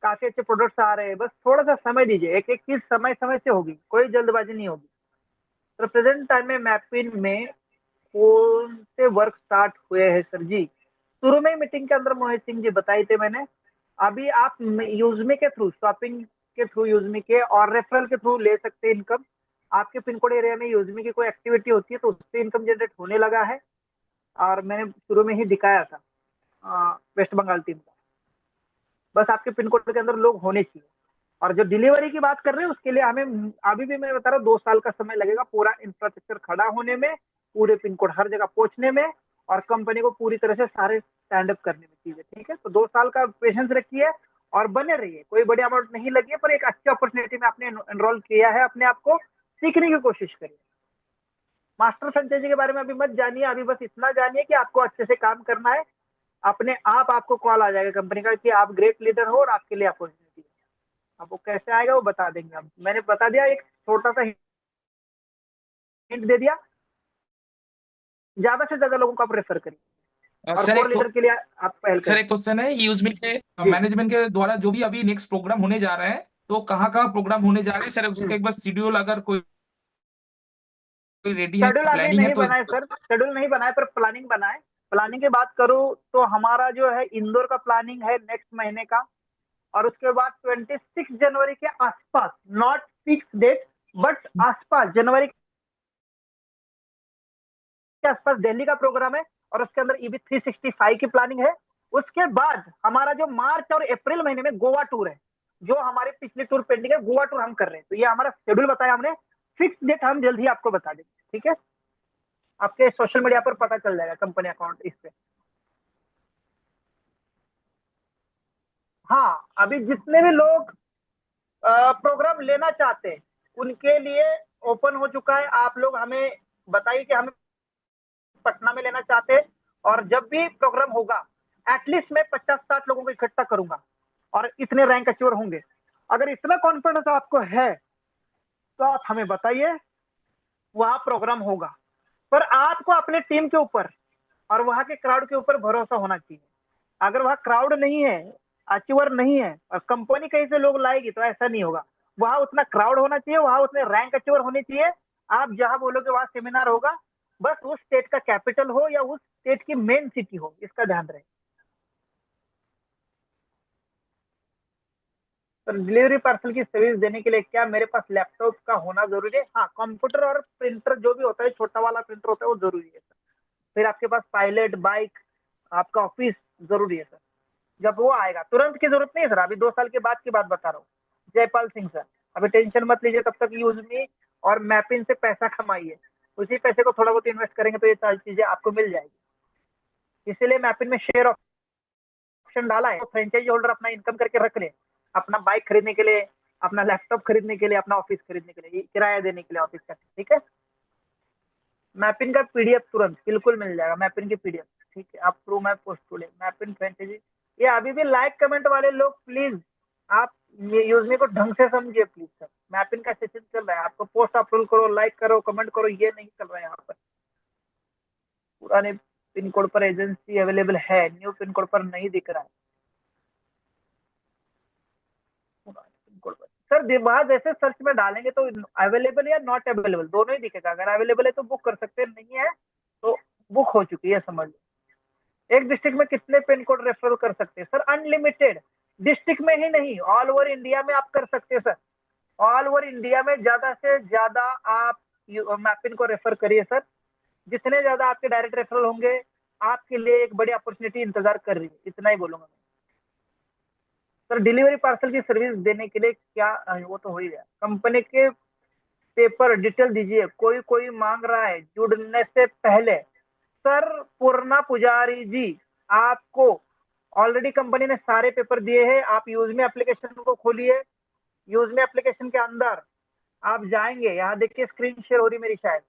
Speaker 4: काफी अच्छे प्रोडक्ट्स आ रहे हैं। बस थोड़ा सा समय दीजिए, एक एक चीज समय समय से होगी, कोई जल्दबाजी नहीं होगी। तो प्रेजेंट टाइम में मैपिन में कौन से वर्क स्टार्ट हुए हैं सर जी? शुरू में मीटिंग के अंदर मोहित सिंह जी बताए थे मैंने। अभी आप यूजमी के थ्रू, शॉपिंग के थ्रू यूजमी के और रेफरल के थ्रू ले सकते हैं इनकम। आपके पिन कोड एरिया में यूजमी की कोई एक्टिविटी होती है तो उससे इनकम जनरेट होने लगा है, और मैंने शुरू में ही दिखाया था वेस्ट बंगाल टीम का। बस आपके पिन कोड के अंदर लोग होने चाहिए। और जो डिलीवरी की बात कर रहे हैं उसके लिए हमें अभी भी मैं बता रहा हूँ 2 साल का समय लगेगा, पूरा इंफ्रास्ट्रक्चर खड़ा होने में, पूरे पिन कोड हर जगह पहुंचने में, और कंपनी को पूरी तरह से सारे स्टैंड अप करने में चीजें, ठीक है। तो 2 साल का पेशेंस रखिए और बने रहिए। कोई बड़ी अमाउंट नहीं लगी है, पर एक अच्छी अपॉर्चुनिटी में आपने एनरोल किया है, अपने आप को सीखने की कोशिश करिए। मास्टर फ्रेंचाइजी के बारे में अभी मत जानिए, अभी बस इतना जानिए कि आपको अच्छे से काम करना है। अपने आप आपको कॉल आ जाएगा कंपनी का कि आप ग्रेट लीडर हो और आपके लिए अपॉर्चुनिटी है। अब वो कैसे आएगा वो बता देंगे हम। मैंने बता दिया, एक छोटा सा हिंट दे दिया। ज्यादा से ज्यादा लोगों को आप रेफर करिए और
Speaker 1: सर
Speaker 4: कोर लीडर के लिए आप पहल
Speaker 1: सर
Speaker 4: करिए।
Speaker 1: एक क्वेश्चन है, यूजमी के
Speaker 4: जी।
Speaker 1: मैनेजमेंट के द्वारा जो भी अभी नेक्स्ट प्रोग्राम होने जा रहे हैं तो कहाँ प्रोग्राम होने जा रहे हैं सर, उसका एक बार शेड्यूल अगर कोई रेडी है,
Speaker 4: शेड्यूल अभी
Speaker 1: प्लानिंग है
Speaker 4: नहीं
Speaker 1: तो
Speaker 4: बनाए सर, शेड्यूल नहीं बनाए, पर प्लानिंग बनाए। प्लानिंग की बात करूं तो हमारा जो है इंदौर का प्लानिंग है नेक्स्ट महीने का, और उसके बाद 26 जनवरी के आसपास, नॉट फिक्स डेट बट आसपास, जनवरी के आसपास दिल्ली का प्रोग्राम है, और उसके अंदर EB 365 की प्लानिंग है। उसके बाद हमारा जो मार्च और अप्रैल महीने में गोवा टूर है, जो हमारी पिछली टूर पेंडिंग है, गोवा टूर हम कर रहे हैं। तो ये हमारा शेड्यूल बताया हमने, फिक्स डेट हम जल्द ही आपको बता देंगे, ठीक है। आपके सोशल मीडिया पर पता चल जाएगा कंपनी अकाउंट इस पे। हाँ, अभी जितने भी लोग प्रोग्राम लेना चाहते हैं उनके लिए ओपन हो चुका है। आप लोग हमें बताइए कि हमें पटना में लेना चाहते हैं, और जब भी प्रोग्राम होगा एटलीस्ट मैं 50-60 लोगों को इकट्ठा करूंगा और इतने रैंक अचीवर होंगे। अगर इतना कॉन्फिडेंस आपको है तो आप हमें बताइए, वहां प्रोग्राम होगा। पर आपको अपने टीम के ऊपर और वहां के क्राउड के ऊपर भरोसा होना चाहिए। अगर वहां क्राउड नहीं है, अचीवर नहीं है, और कंपनी कहीं से लोग लाएगी तो ऐसा नहीं होगा। वहां उतना क्राउड होना चाहिए, वहां उतने रैंक अचीवर होने चाहिए। आप जहां बोलोगे वहां सेमिनार होगा, बस उस स्टेट का कैपिटल हो या उस स्टेट की मेन सिटी हो, इसका ध्यान रहे। तो डिलीवरी पार्सल की सर्विस देने के लिए क्या मेरे पास लैपटॉप का होना जरूरी है? हाँ, कंप्यूटर और प्रिंटर जो भी होता है, छोटा वाला प्रिंटर होता है, वो जरूरी है सर। फिर आपके पास पायलट, बाइक, आपका ऑफिस जरूरी है सर। जब वो आएगा, तुरंत की जरूरत नहीं है सर, अभी 2 साल के बाद की बात बता रहा हूँ। जयपाल सिंह सर, अभी टेंशन मत लीजिए, तब तक यूजमी और मैपिन से पैसा कमाइए। उसी पैसे को थोड़ा बहुत इन्वेस्ट करेंगे तो ये सारी चीजें आपको मिल जाएगी। इसीलिए मैपिन में शेयर ऑप्शन डाला है, तो फ्रेंचाइजी होल्डर अपना इनकम करके रख ले, अपना बाइक खरीदने के लिए, अपना लैपटॉप खरीदने के लिए, अपना ऑफिस खरीदने के लिए, किराया देने के लिए ऑफिस का। ठीक है, मैपिन का पीडीएफ तुरंत बिल्कुल मिल जाएगा, मैपिन की पीडीएफ। ठीक है, आप थ्रू मैं पोस्ट टूडे मैपिन फ्रेंचाइजी। ये अभी भी लाइक कमेंट वाले लोग प्लीज आप ये यूजमी को ढंग से समझिए प्लीज सर। मैपिन का सेशन चल रहा है, आपको पोस्ट अप्रूव करो, लाइक करो, कमेंट करो, ये नहीं चल रहा है यहाँ पर। पुराने पिन कोड पर एजेंसी अवेलेबल है, न्यू पिन कोड पर नहीं दिख रहा है। पुराने पिन कोड पर सर वहां जैसे सर्च में डालेंगे तो अवेलेबल या नॉट अवेलेबल दोनों ही दिखेगा। अगर अवेलेबल है तो बुक कर सकते हैं, नहीं है तो बुक हो चुकी है, समझ लो। एक डिस्ट्रिक्ट में कितने पिन कोड रेफर कर सकते हैं सर? अनलिमिटेड। डिस्ट्रिक्ट में ही नहीं, ऑल ओवर इंडिया में आप कर सकते हैं सर। ऑल ओवर इंडिया में ज्यादा से ज्यादा आप मैपिन को रेफर करिए सर। जितने ज्यादा आपके डायरेक्ट रेफरल होंगे, आपके लिए एक बड़ी अपॉर्चुनिटी इंतजार कर रही है, इतना ही बोलूंगा मैं सर। डिलीवरी पार्सल की सर्विस देने के लिए क्या वो तो हो ही गया। कंपनी के पेपर डिटेल दीजिए, कोई कोई मांग रहा है जुड़ने से पहले। सर पूर्णा पुजारी जी, आपको ऑलरेडी कंपनी ने सारे पेपर दिए हैं। आप यूजमी एप्लीकेशन को खोलिए, यूजमी एप्लीकेशन के अंदर आप जाएंगे, यहाँ देखिए स्क्रीन शेयर हो रही मेरी शायद।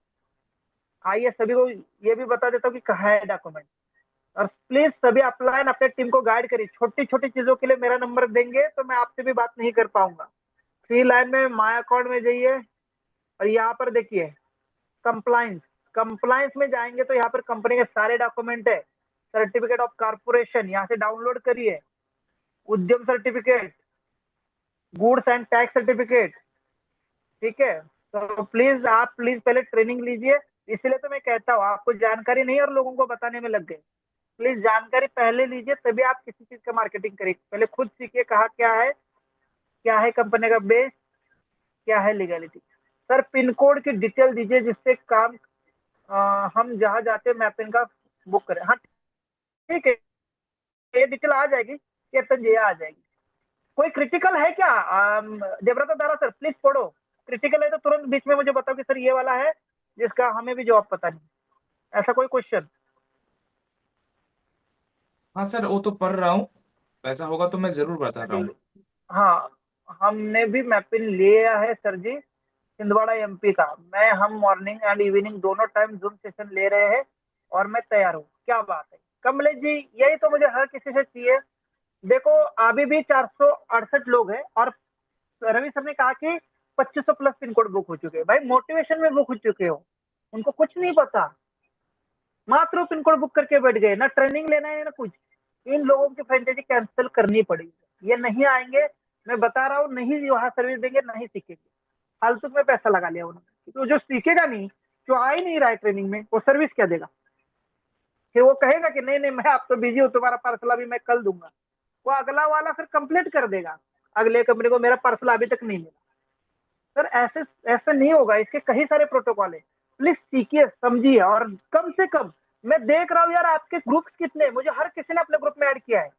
Speaker 4: आइए सभी को ये भी बता देता हूँ कि कहाँ है डॉक्यूमेंट। और प्लीज सभी अपलाइन अपने टीम को गाइड करिए। छोटी छोटी चीजों के लिए मेरा नंबर देंगे तो मैं आपसे भी बात नहीं कर पाऊंगा। 3 लाइन में माय अकाउंट में जाइए और यहाँ पर देखिए कंप्लाइंस। कंप्लाइंस में जाएंगे तो यहाँ पर कंपनी के सारे डॉक्यूमेंट है। सर्टिफिकेट ऑफ कारपोरेशन यहाँ से डाउनलोड करिए, उद्यम certificate, goods and tax certificate. ठीक है, तो प्लीज आप पहले ट्रेनिंग लीजिए। इसलिए तो मैं कहता हूँ, आपको जानकारी नहीं और लोगों को बताने में लग गए। प्लीज जानकारी पहले लीजिए, तभी आप किसी चीज का मार्केटिंग करिए। पहले खुद सीखिए कहा क्या है कंपनी का बेस, क्या है लीगलिटी। सर पिन कोड की डिटेल दीजिए जिससे काम हम जहाँ जाते हैं मैपिंग का बुक करें। हाँ ठीक है, ये डिटेल आ जाएगी, ये आ जाएगी। कोई क्रिटिकल है क्या? देवव्रत दारा सर प्लीज पढ़ो, क्रिटिकल है तो तुरंत बीच में मुझे बताओ कि सर ये वाला है जिसका हमें भी जवाब पता नहीं। ऐसा कोई क्वेश्चन?
Speaker 1: हाँ सर, वो तो पढ़ रहा हूँ, ऐसा होगा तो मैं जरूर बता रहा हूँ।
Speaker 4: हाँ, हमने भी मैपिंग लिया है सर जी, छिंदवाड़ा एमपी का। हम मॉर्निंग एंड इवनिंग दोनों टाइम जूम सेशन ले रहे हैं और मैं तैयार हूँ। क्या बात है कमलेश जी, यही तो मुझे हर किसी से चाहिए। देखो अभी भी 468 लोग हैं और रवि सर ने कहा कि 2500 प्लस पिन कोड बुक हो चुके हैं। भाई मोटिवेशन में बुक हो चुके हो, उनको कुछ नहीं पता, मात्र पिन कोड बुक करके बैठ गए, ना ट्रेनिंग लेना है ना कुछ। इन लोगों की फ्रेंचाइजी कैंसिल करनी पड़ेगी। ये नहीं आएंगे, मैं बता रहा हूँ, नहीं वहां सर्विस देंगे, नहीं सीखेंगे। फालतू में पैसा लगा लिया उन्होंने। तो जो सीखेगा नहीं, जो आ ही नहीं रहा है ट्रेनिंग में, वो सर्विस क्या देगा? फिर वो कहेगा कि नहीं नहीं मैं आप तो बिजी हूँ, तुम्हारा पार्सल अभी मैं कल दूंगा। वो अगला वाला फिर कंप्लेंट कर देगा अगले कंपनी को, मेरा पार्सल अभी तक नहीं मिला। सर ऐसे ऐसे नहीं होगा, इसके कई सारे प्रोटोकॉल है। प्लीज सीखिए समझिए। और कम से कम मैं देख रहा हूँ यार आपके ग्रुप्स कितने, मुझे हर किसी ने अपने ग्रुप में ऐड किया है।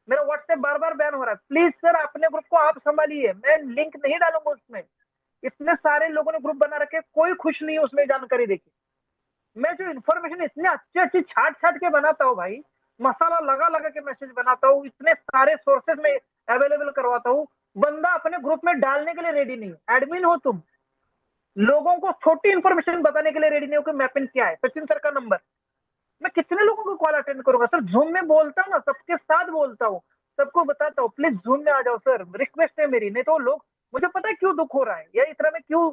Speaker 4: मेरा व्हाट्सएप बार बार बैन हो रहा है। प्लीज सर अपने ग्रुप को आप संभालिए, मैं लिंक नहीं डालूंगा उसमें। इतने सारे लोगों ने ग्रुप बना रखे, कोई खुश नहीं है उसमें जानकारी देके। मैं जो इन्फॉर्मेशन इतने अच्छे अच्छी छाट छाट के बनाता हूँ भाई, मसाला लगा लगा के मैसेज बनाता हूँ, इतने सारे सोर्सेज में अवेलेबल करवाता हूँ, बंदा अपने ग्रुप में डालने के लिए रेडी नहीं है। एडमिन हो तुम, लोगों को छोटी इन्फॉर्मेशन बताने के लिए रेडी नहीं हो कि मैपिन क्या है। सचिन सर का नंबर, मैं कितने लोगों को कॉल अटेंड करूंगा सर? जूम में बोलता हूँ ना, सबके साथ बोलता हूँ, सबको बताता हूँ प्लीज जूम में आ जाओ सर, रिक्वेस्ट है मेरी। नहीं तो लोग, मुझे पता है क्यों दुख हो रहा है, या इतना मैं क्यों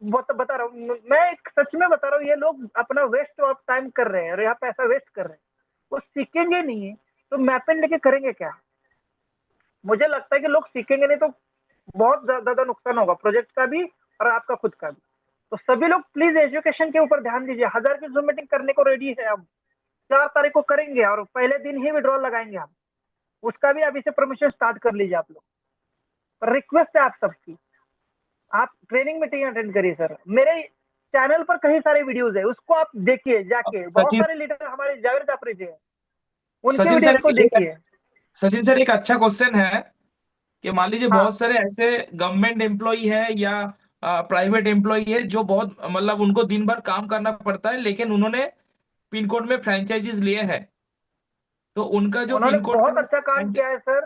Speaker 4: बता रहा हूँ, मैं एक सच में बता रहा हूँ, ये लोग अपना वेस्ट ऑफ टाइम कर रहे हैं और यहाँ पैसा वेस्ट कर रहे हैं। वो सीखेंगे नहीं तो मैपिन लेके करेंगे क्या? मुझे लगता है कि लोग सीखेंगे नहीं तो बहुत ज्यादा नुकसान होगा, प्रोजेक्ट का भी और आपका खुद का भी। तो सभी लोग प्लीज एजुकेशन के ऊपर ध्यान दीजिए। 1000 की जूम मीटिंग करने को रेडी है हम, 4 तारीख को करेंगे और पहले दिन ही विड्रॉल लगाएंगे हम। उसका भी अभी से प्रमोशन स्टार्ट कर लीजिए आप लोग। रिक्वेस्ट है आप सबकी, आप ट्रेनिंग मीटिंग अटेंड करिए सर। मेरे चैनल पर कई सारे वीडियोस है, उसको आप देखिए जाके। बहुत
Speaker 1: सचिन
Speaker 4: सारे लीडर हमारे जावेद जाफरी जी हैं, उनके
Speaker 1: सचिन
Speaker 4: वीडियोस
Speaker 1: सर
Speaker 4: को देखिए।
Speaker 1: सचिन सर एक अच्छा क्वेश्चन है कि मान लीजिए
Speaker 4: हाँ,
Speaker 1: बहुत सारे ऐसे गवर्नमेंट एम्प्लॉई है या प्राइवेट एम्प्लॉई है जो बहुत मतलब उनको दिन भर काम करना पड़ता है, लेकिन उन्होंने पिन कोड में फ्रेंचाइजीज लिए हैं, तो उनका जो
Speaker 4: उन्होंने
Speaker 1: पिन कोड
Speaker 4: बहुत
Speaker 1: में
Speaker 4: अच्छा काम किया है सर,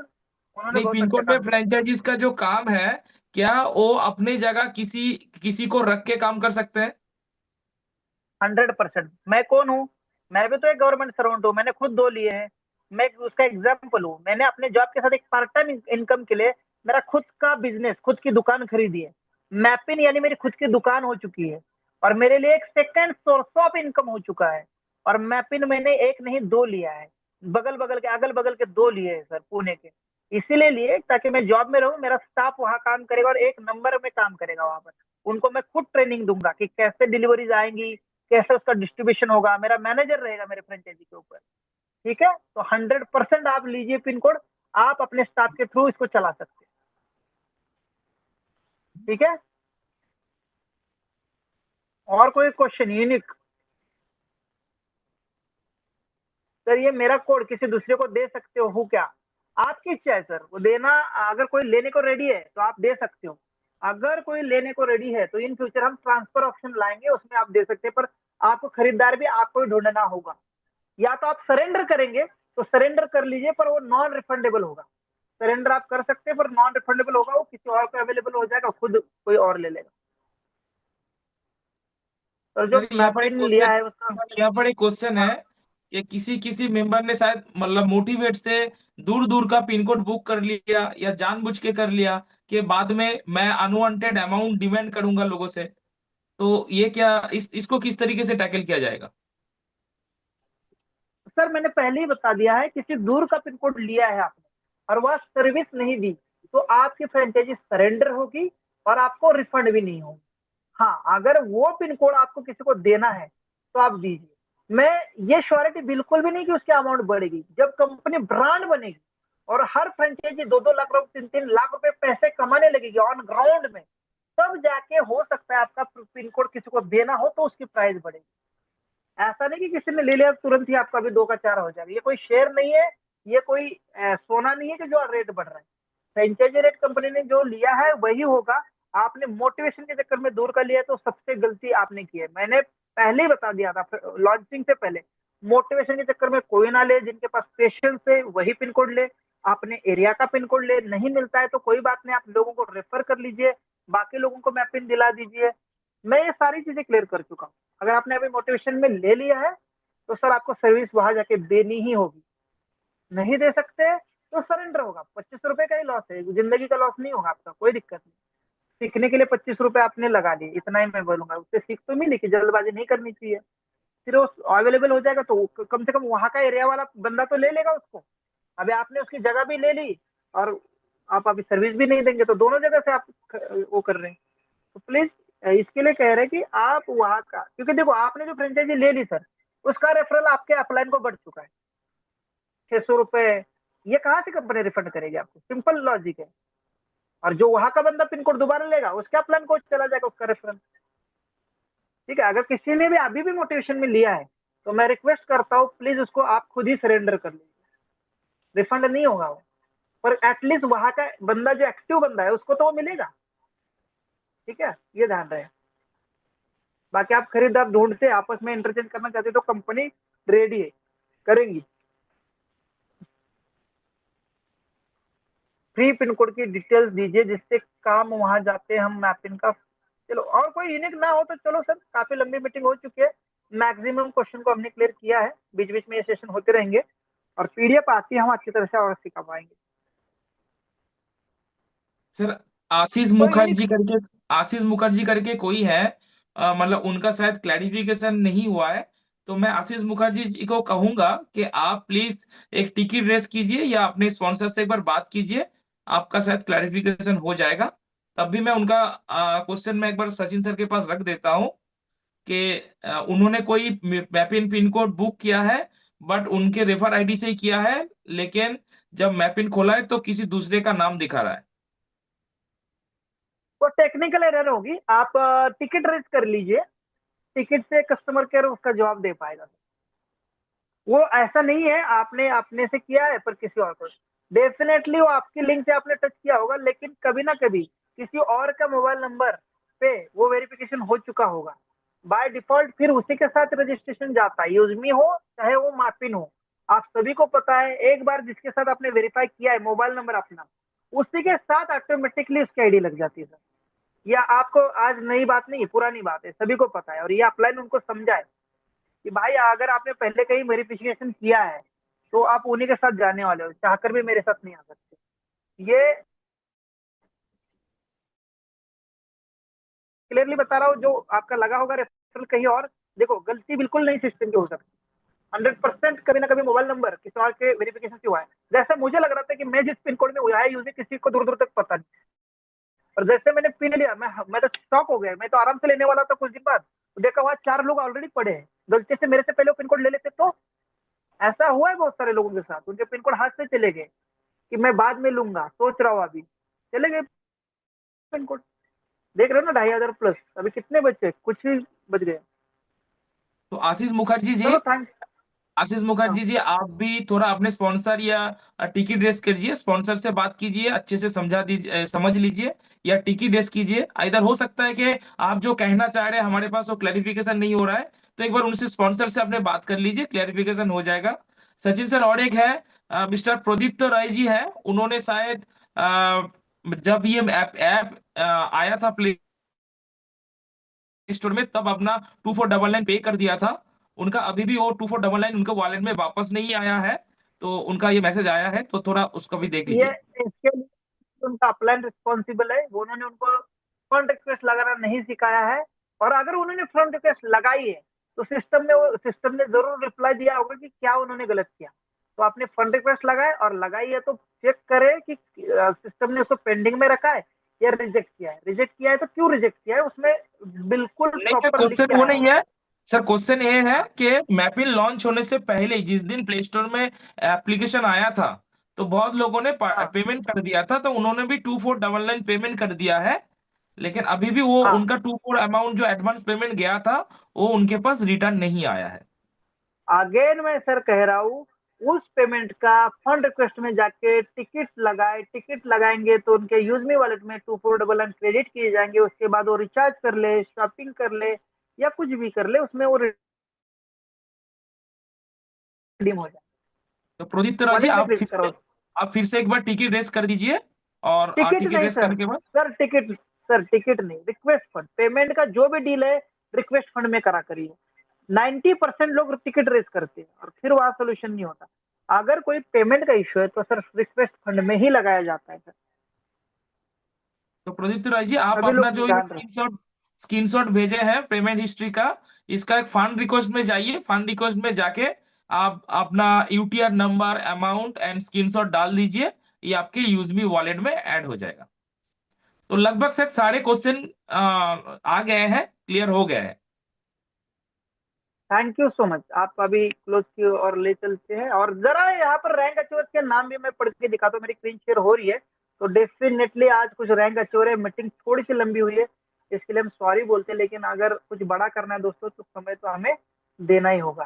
Speaker 4: उन्होंने
Speaker 1: नहीं,
Speaker 4: बहुत
Speaker 1: पिन
Speaker 4: अच्छा
Speaker 1: कोड में
Speaker 4: काम किया।
Speaker 1: फ्रेंचाइजीज का जो काम है, क्या वो अपनी जगह किसी किसी को रख के काम कर सकते हैं?
Speaker 4: 100%। मैं कौन हूँ? मैं भी तो एक गवर्नमेंट सर्वेंट हूँ, मैंने खुद 2 लिए हैं। मैं उसका एग्जाम्पल हूँ। मैंने अपने जॉब के साथ एक पार्ट टाइम इनकम के लिए मेरा खुद का बिजनेस, खुद की दुकान खरीदी है। मैपिन यानी मेरी खुद की दुकान हो चुकी है और मेरे लिए एक सेकंड सोर्स ऑफ इनकम हो चुका है। और मैपिन मैंने एक नहीं 2 लिया है, अगल बगल के 2 लिए हैं सर, पुणे के। इसीलिए लिए ताकि मैं जॉब में रहूं, मेरा स्टाफ वहां काम करेगा और एक नंबर में काम करेगा वहां पर। उनको मैं खुद ट्रेनिंग दूंगा कि कैसे डिलीवरीज आएंगी, कैसे उसका डिस्ट्रीब्यूशन होगा, मेरा मैनेजर रहेगा मेरे फ्रेंचाइजी के ऊपर। ठीक है, तो 100% आप लीजिए पिन कोड, आप अपने स्टाफ के थ्रू इसको चला सकते हैं। ठीक है, और कोई क्वेश्चन? यूनिक सर, ये मेरा कोड किसी दूसरे को दे सकते हो क्या? आपकी इच्छा है सर, वो देना। अगर कोई लेने को रेडी है तो आप दे सकते हो। अगर कोई लेने को रेडी है तो इन फ्यूचर हम ट्रांसफर ऑप्शन लाएंगे, उसमें आप दे सकते हैं, पर आपको खरीदार भी आपको ही ढूंढना होगा। या तो आप सरेंडर करेंगे तो सरेंडर कर लीजिए, पर वो नॉन रिफंडेबल होगा। सरेंडर आप कर सकते हैं पर नॉन रिफंडेबल होगा, वो किसी और को अवेलेबल हो जाएगा, खुद कोई और ले लेगा। तो जो
Speaker 1: सर
Speaker 4: मैपिन लिया है उसका
Speaker 1: यहाँ पर एक क्वेश्चन है
Speaker 4: हाँ,
Speaker 1: कि किसी किसी मेंबर ने शायद मतलब मोटिवेट से दूर दूर का पिन कोड बुक कर लिया या जानबूझ के कर लिया कि बाद में मैं अनवांटेड अमाउंट डिमांड करूंगा लोगों से, तो ये क्या इसको किस तरीके से टैकल किया जाएगा?
Speaker 4: सर मैंने पहले ही बता दिया है, किसी दूर का पिन कोड लिया है आपने और वह सर्विस नहीं दी तो आपकी फ्रेंचाइजी सरेंडर होगी और आपको रिफंड भी नहीं होगी। हाँ, अगर वो पिन कोड आपको किसी को देना है तो आप दीजिए। मैं ये श्योरिटी बिल्कुल भी नहीं कि उसकी अमाउंट बढ़ेगी। जब कंपनी ब्रांड बनेगी और हर फ्रेंचाइजी 2-2 लाख रुपए 3-3 लाख रुपए पैसे कमाने लगेगी ऑन ग्राउंड में, तब जाके हो सकता है आपका पिन कोड किसी को देना हो तो उसकी प्राइस बढ़ेगी। ऐसा नहीं कि किसी ने ले लिया तुरंत ही आपका भी 2 का 4 हो जाएगा। ये कोई शेयर नहीं है, ये कोई सोना नहीं है कि जो रेट बढ़ रहा है। फ्रेंचाइजी रेट कंपनी ने जो लिया है वही होगा। आपने मोटिवेशन के चक्कर में दूर कर लिया तो सबसे गलती आपने की है। मैंने पहले ही बता दिया था लॉन्चिंग से पहले, मोटिवेशन के चक्कर में कोई ना ले। जिनके पास पेशेंस है वही पिन कोड ले, अपने एरिया का पिन कोड ले। नहीं मिलता है तो कोई बात नहीं, आप लोगों को रेफर कर लीजिए, बाकी लोगों को मैं पिन दिला दीजिए। मैं ये सारी चीजें क्लियर कर चुका हूँ। अगर आपने अभी मोटिवेशन में ले लिया है तो सर आपको सर्विस वहां जाके देनी ही होगी। नहीं दे सकते तो सरेंडर होगा। 25 रुपए का ही लॉस है, जिंदगी का लॉस नहीं होगा आपका, कोई दिक्कत नहीं। सीखने के लिए 25 रुपए आपने लगा लिए, इतना ही मैं बोलूंगा। उससे सीख तो मिली कि जल्दबाजी नहीं करनी चाहिए। फिर वो अवेलेबल हो जाएगा तो कम से कम वहां का एरिया वाला बंदा तो ले लेगा उसको। अभी आपने उसकी जगह भी ले ली और आप अभी सर्विस भी नहीं देंगे तो दोनों जगह से आप वो कर रहे हैं। तो प्लीज इसके लिए कह रहे हैं कि आप वहां का, क्योंकि देखो आपने जो फ्रेंचाइजी ले ली सर, उसका रेफरल आपके अपलाइन को बढ़ चुका है 600 रुपए। ये कहाँ से कंपनी रिफंड करेगी आपको? सिंपल लॉजिक है। और जो वहां का बंदा पिन कोड दोबारा लेगा उसके अपलाइन को चला जाएगा उसका रेफरल। ठीक है, अगर किसी ने भी अभी भी मोटिवेशन में लिया है तो मैं रिक्वेस्ट करता हूँ प्लीज उसको आप खुद ही सरेंडर कर लीजिए। रिफंड नहीं होगा वो, पर एटलीस्ट वहां का बंदा जो एक्टिव बंदा है उसको तो वो मिलेगा। ठीक है, ये ध्यान रहे। बाकी आप खरीदार ढूंढते आपस में इंटरचेंज करना चाहते तो कंपनी रेडी है, करेंगी। फ्री पिन कोड की डिटेल्स दीजिए जिससे काम वहां जाते हम मैपिंग का। चलो और कोई यूनिक ना हो तो चलो सर, काफी लंबी मीटिंग हो चुकी है, मैक्सिमम क्वेश्चन को हमने क्लियर किया है, बीच बीच में ये सेशन होते रहेंगे और पीडीएफ आती है हम अच्छी तरह से और सिखा पाएंगे।
Speaker 1: सर आशीष
Speaker 4: कोई यूनिक
Speaker 1: मुखर्जी करके कोई है, मतलब उनका शायद क्लैरिफिकेशन नहीं हुआ है, तो मैं आशीष मुखर्जी जी को कहूंगा कि आप प्लीज एक टिकट रेस कीजिए या अपने स्पॉन्सर से एक बार बात कीजिए, आपका शायद क्लैरिफिकेशन हो जाएगा। तब भी मैं उनका क्वेश्चन मैं एक बार सचिन सर के पास रख देता हूँ कि उन्होंने कोई मैपिन पिन कोड बुक किया है, बट उनके रेफर आईडी से ही किया है, लेकिन जब मैपिन खोला है तो किसी दूसरे का नाम दिखा रहा है।
Speaker 4: वो टेक्निकल एरर होगी, आप टिकट रेज कर लीजिए, टिकट से कस्टमर केयर उसका जवाब दे पाएगा। वो ऐसा नहीं है आपने अपने से किया है पर किसी और को, डेफिनेटली वो आपकी लिंक से आपने टच किया होगा, लेकिन कभी ना कभी किसी और का मोबाइल नंबर पे वो वेरिफिकेशन हो चुका होगा। बाय डिफॉल्ट फिर उसी के साथ रजिस्ट्रेशन जाता है, यूजमी हो चाहे वो मार्टिन हो, आप सभी को पता है। एक बार जिसके साथ आपने वेरीफाई किया है मोबाइल नंबर अपना, उसी के साथ ऑटोमेटिकली उसकी आईडी लग जाती है सर। या आपको आज नई बात नहीं, पुरानी बात है, सभी को पता है और ये अपलाइन उनको समझाए कि भाई अगर आपने पहले कहीं वेरिफिकेशन किया है तो आप उन्हीं के साथ जाने वाले हो, चाहकर भी मेरे साथ नहीं आ सकते। ये क्लियरली बता रहा हूँ, जो आपका लगा होगा रेफरल कहीं और, देखो गलती बिल्कुल नहीं सिस्टम की हो सकती, 100% कभी ना कभी मोबाइल नंबर किसी और के वेरिफिकेशन से हुआ है। जैसे मुझे लग रहा था कि मैं जिस पिन कोड में हुआ है यूजर किसी को दूर दूर तक पता नहीं, और जैसे मैंने पिन लिया मैं तो शॉक हो गया, मैं तो आराम से लेने वाला था कुछ दिन बाद, तो देखा हुआ 4 लोग ऑलरेडी पड़े हैं, गलती से मेरे से पहले पिन कोड ले लेते तो। ऐसा हुआ है बहुत सारे लोगों के साथ, उनके पिन कोड हाथ से चले गए कि मैं बाद में लूंगा, सोच रहा हूँ, अभी चले गए पिन कोड। देख रहे हो ना 2500 प्लस, अभी कितने बचे, कुछ ही बच गए।
Speaker 1: तो आशीष मुखर्जी जी,
Speaker 4: चलो थैंक्स। हाँ
Speaker 1: आप भी थोड़ा अपने स्पॉन्सर या टिकट रेस कीजिए, स्पॉन्सर से बात कीजिए, अच्छे से समझा दीजिए, समझ लीजिए, या टिकट रेस कीजिए। इधर हो सकता है कि आप जो कहना चाह रहे हैं हमारे पास वो क्लैरिफिकेशन नहीं हो रहा है, तो एक बार उनसे स्पॉन्सर से अपने बात कर लीजिए, क्लैरिफिकेशन हो जाएगा। सचिन सर, और एक है मिस्टर प्रदीप्त राय जी है, उन्होंने शायद जब ये ऐप आया था प्ले स्टोर में, तब अपना 2499 पे कर दिया था। उनका अभी भी वो 2499 उनके वॉलेट में वापस नहीं आया है, तो उनका ये मैसेज आया है, तो थोड़ा उसका भी देख
Speaker 4: ये
Speaker 1: लीजिए।
Speaker 4: इसके लिए उनका अपलाइन रिस्पॉन्सिबल है, वो उन्होंने उनको फ्रंट रिक्वेस्ट लगाना नहीं सिखाया है, और अगर उन्होंने फ्रंट रिक्वेस्ट लगाई है तो सिस्टम ने जरूर रिप्लाई दिया होगा कि क्या उन्होंने गलत किया। तो आपने फ्रंट रिक्वेस्ट लगाए और लगाई है तो चेक करे कि सिस्टम ने उसको पेंडिंग में रखा है या रिजेक्ट किया है। रिजेक्ट किया है तो क्यों रिजेक्ट किया है, उसमें बिल्कुल
Speaker 1: नहीं सर,
Speaker 4: प्रॉपर लिख
Speaker 1: क्वेश्चन
Speaker 4: के
Speaker 1: वो
Speaker 4: आया
Speaker 1: नहीं है सर, क्वेश्चन ये है कि मैपिन लॉन्च होने से पहले जिस दिन प्ले स्टोर में एप्लीकेशन आया था, तो बहुत लोगों ने
Speaker 4: हाँ
Speaker 1: पेमेंट कर दिया था, तो उन्होंने भी 2499 पेमेंट कर दिया है, लेकिन अभी भी वो
Speaker 4: हाँ।
Speaker 1: उनका 24 अमाउंट जो एडवांस पेमेंट गया था वो उनके पास रिटर्न नहीं आया है।
Speaker 4: अगेन मैं सर कह रहा हूँ, उस पेमेंट का फंड रिक्वेस्ट में जाके टिकट लगाए, टिकट लगाएंगे तो उनके यूजमी वॉलेट में 2499 क्रेडिट किए जाएंगे, उसके बाद वो रिचार्ज कर ले, शॉपिंग कर ले या कुछ भी कर ले, उसमें वो रिडीम हो जाए।
Speaker 1: तो प्रदीप्त राय जी,
Speaker 4: वहीं पे क्लिक करो।
Speaker 1: आप फिर से एक बार टिकट रेस कर दीजिए, और
Speaker 4: टिकट
Speaker 1: टिकट
Speaker 4: नहीं
Speaker 1: रेस
Speaker 4: सर,
Speaker 1: करने के बाद
Speaker 4: टिकट नहीं, रिक्वेस्ट फंड, पेमेंट का जो भी डील है रिक्वेस्ट फंड में करा करिए। 90% लोग टिकट रेस करते हैं और फिर वहां सोल्यूशन नहीं होता। अगर कोई पेमेंट का इश्यू है तो सर रिक्वेस्ट फंड में ही लगाया जाता है सर।
Speaker 1: तो प्रदीप्त राय जी, आप
Speaker 4: सभी
Speaker 1: अपना
Speaker 4: लोग
Speaker 1: जो
Speaker 4: ध्यान रखें।
Speaker 1: स्क्रीनशॉट भेजे हैं पेमेंट हिस्ट्री का, इसका एक फंड रिक्वेस्ट में जाइए, फंड रिक्वेस्ट में जाके आप अपना UTR number, amount and screenshot डाल दीजिए, ये आपके यूजमी वॉलेट में ऐड हो जाएगा। तो लगभग से सारे क्वेश्चन आ गए हैं, क्लियर हो गए हैं।
Speaker 4: थैंक यू सो मच, आप अभी क्लोज की और ले चलते हैं, और जरा यहाँ पर रैंक अचीवर्स के नाम भी मैं पढ़ के दिखाता हूँ, मेरी स्क्रीन शेयर हो रही है तो डेफिनेटली आज कुछ रैंक अचीवर है। मीटिंग थोड़ी सी लंबी हुई है, इसके लिए हम सॉरी बोलते हैं, लेकिन अगर कुछ बड़ा करना है दोस्तों तो समय तो हमें देना ही होगा,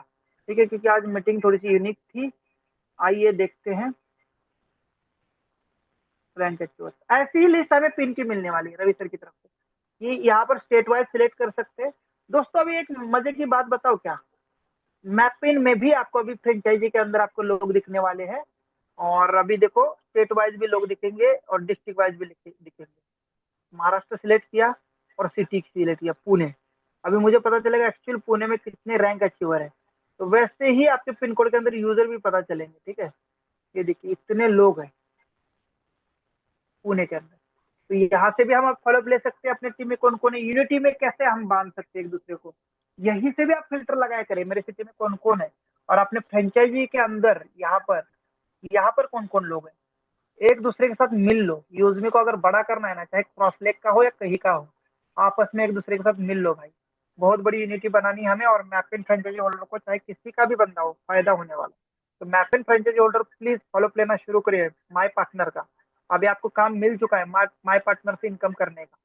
Speaker 4: ठीक है, क्योंकि आज मीटिंग थोड़ी सी यूनिक थी। आइए देखते हैं रैंक अचीवर्स। ऐसी ही लिस्ट हमें पिन की मिलने वाली है रवि सर की तरफ से, ये यहाँ पर स्टेट वाइज सिलेक्ट कर सकते हैं, दोस्तों अभी एक मजे की बात बताओ क्या, मैपिन में भी आपको अभी फ्रेंचाइजी के अंदर आपको लोग दिखने वाले हैं, और अभी देखो स्टेट वाइज भी लोग दिखेंगे और डिस्ट्रिक्ट वाइज भी दिखेंगे। महाराष्ट्र सिलेक्ट किया और सिटी सिलेक्ट किया पुणे। अभी मुझे पता चलेगा एक्चुअल पुणे में कितने रैंक अचीवर है, तो वैसे ही आपके पिन कोड के अंदर यूजर भी पता चलेंगे। ठीक है, ये देखिए इतने लोग हैं पुणे के अंदर, तो यहाँ से भी हम फॉलोअप ले सकते हैं अपने टीम में कौन कौन है, यूनिटी में कैसे हम बांध सकते हैं एक दूसरे को, यहीं से भी आप फिल्टर लगाया करें मेरे सिटी में कौन कौन है, और अपने फ्रेंचाइजी के अंदर यहाँ पर कौन कौन लोग हैं, एक दूसरे के साथ मिल लो। यूजमी को अगर बड़ा करना है ना, चाहे क्रॉस लेग का हो या कहीं का हो, आपस में एक दूसरे के साथ मिल लो भाई। बहुत बड़ी यूनिटी बनानी है हमें, और मैपिन फ्रेंचाइजी होल्डर को चाहे किसी का भी बंदा हो फायदा होने वाला। तो मैपिन फ्रेंचाइजी होल्डर प्लीज फॉलो लेना शुरू करिए माय पार्टनर का। अभी आपको काम मिल चुका है माय पार्टनर से इनकम करने का,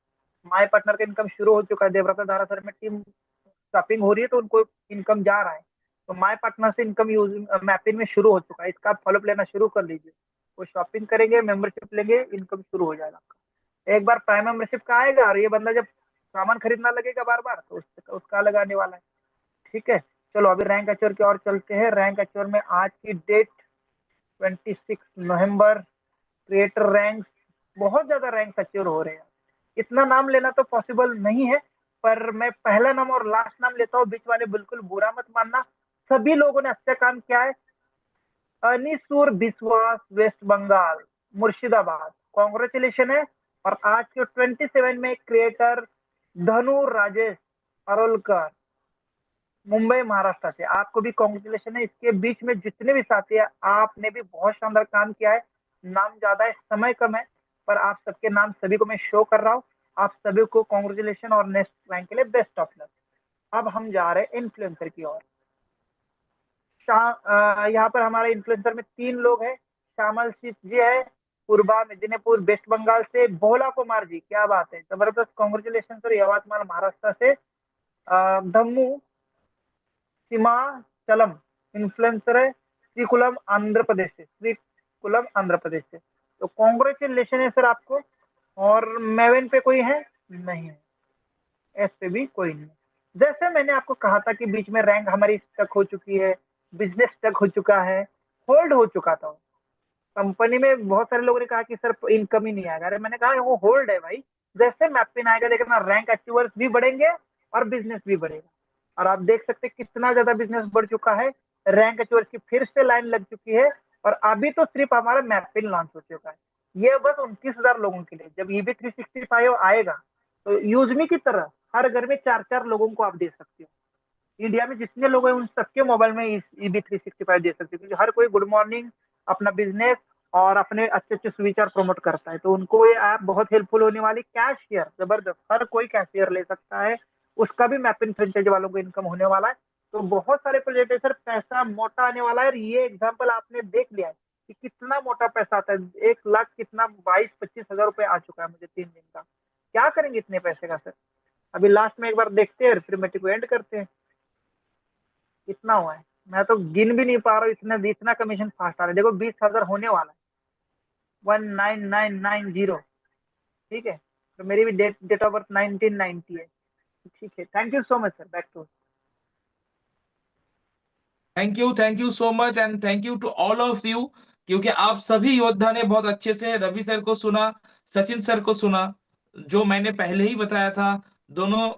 Speaker 4: माय पार्टनर का इनकम शुरू हो चुका है। देवव्रता धारा सर में टीम शॉपिंग हो रही है तो उनको इनकम जा रहा है, तो माय पार्टनर से इनकम यूज मैपिन में शुरू हो चुका है। इसका आप फॉलो लेना शुरू कर लीजिए, वो शॉपिंग करेंगे, मेंबरशिप लेंगे, इनकम शुरू हो जाएगा आपका। एक बार प्राइम मेंबरशिप का आएगा और ये बंदा जब सामान खरीदना लगेगा बार बार तो उसका अलग आने वाला है। ठीक है, चलो अभी रैंक अचीवर की ओर चलते हैं। रैंक अचीवर में आज की डेट 26 नवंबर, क्रिएटर रैंक, बहुत ज्यादा रैंक अचीवर हो रहे हैं। इतना नाम लेना तो पॉसिबल नहीं है, पर मैं पहला नाम और लास्ट नाम लेता हूँ, बीच वाले बिल्कुल बुरा मत मानना। सभी लोगों ने अच्छा काम किया है। अनिसूर बिस्वास, वेस्ट बंगाल, मुर्शिदाबाद, कॉन्ग्रेचुलेशन है। और आज के 27 में क्रिएटर धनु राजेश अरोलकर, मुंबई महाराष्ट्र से, आपको भी कॉन्ग्रेचुलेशन है। इसके बीच में जितने भी साथी है, आपने भी बहुत शानदार काम किया है। नाम ज्यादा है, समय कम है, पर आप सबके नाम सभी को मैं शो कर रहा हूँ। आप सभी को कॉन्ग्रेचुलेशन और नेक्स्ट रैंक के लिए बेस्ट ऑफ लक। अब हम जा रहे हैं इन्फ्लुएंसर की ओर। यहाँ पर हमारे इन्फ्लुएंसर में 3 लोग हैं। श्यामल सिंह जी है पूर्वा मेदिनीपुर वेस्ट बंगाल से। भोला कुमार जी, क्या बात है, जबरदस्त, कॉन्ग्रेचुलेशन सर। यवतमाल महाराष्ट्र से। धम्मू सीमाचलम इन्फ्लुएंसर है श्रीकुलम आंध्र प्रदेश से, श्रीकुलम आंध्र प्रदेश से। तो कॉन्ग्रेचुलेशन है सर आपको। और मेवन पे कोई है नहीं है, एस पे भी कोई नहीं है। जैसे मैंने आपको कहा था कि बीच में रैंक हमारी स्टक हो चुकी है, बिजनेस स्टक हो चुका है, होल्ड हो चुका था। कंपनी में बहुत सारे लोगों ने कहा कि सर इनकम ही नहीं आएगा। अरे मैंने कहा वो होल्ड है भाई, जैसे मैपिन आएगा देखना रैंक अचीवर्स भी बढ़ेंगे और बिजनेस भी बढ़ेगा। और आप देख सकते हैं कितना ज्यादा बिजनेस बढ़ चुका है, रैंक अचीवर्स की फिर से लाइन लग चुकी है। और अभी तो सिर्फ हमारा मैपिन लॉन्च हो चुका है, ये बस 29,000 लोगों के लिए। जब EB 365 आएगा तो यूजमी की तरह हर घर में 4-4 लोगों को आप दे सकते हो। इंडिया में जितने लोग हैं उन सबके मोबाइल में EB 365 दे सकते हो, क्योंकि हर कोई गुड मॉर्निंग, अपना बिजनेस और अपने अच्छे अच्छे सुविचार प्रमोट करता है, तो उनको ये ऐप बहुत हेल्पफुल होने वाली। कैशियर जबरदस्त, हर कोई कैशियर ले सकता है, उसका भी मैपिंग फ्रेंचाइज वालों को इनकम होने वाला है। तो बहुत सारे प्रोजेक्ट है सर, पैसा मोटा आने वाला है। और ये एग्जाम्पल आपने देख लिया है कि कितना मोटा पैसा आता है। 1 लाख कितना 22-25 हजार रुपए आ चुका है मुझे 3 दिन का। क्या करेंगे इतने पैसे का सर? अभी लास्ट में एक बार देखते हैं, फिर मीटिंग को एंड करते हैं। कितना हुआ है मैं तो गिन भी नहीं पा रहा हूँ, इतना कमीशन फास्ट आ रहा है। देखो 20,000 होने वाला है, 19990। ठीक है, तो मेरी भी डेट ऑफ बर्थ 1990 है। ठीक है, thank you so much sir, back to.
Speaker 1: Thank you so much and thank you to all of you, क्योंकि आप सभी योद्धा ने बहुत अच्छे से रवि सर को सुना, सचिन सर को सुना। जो मैंने पहले ही बताया था, दोनों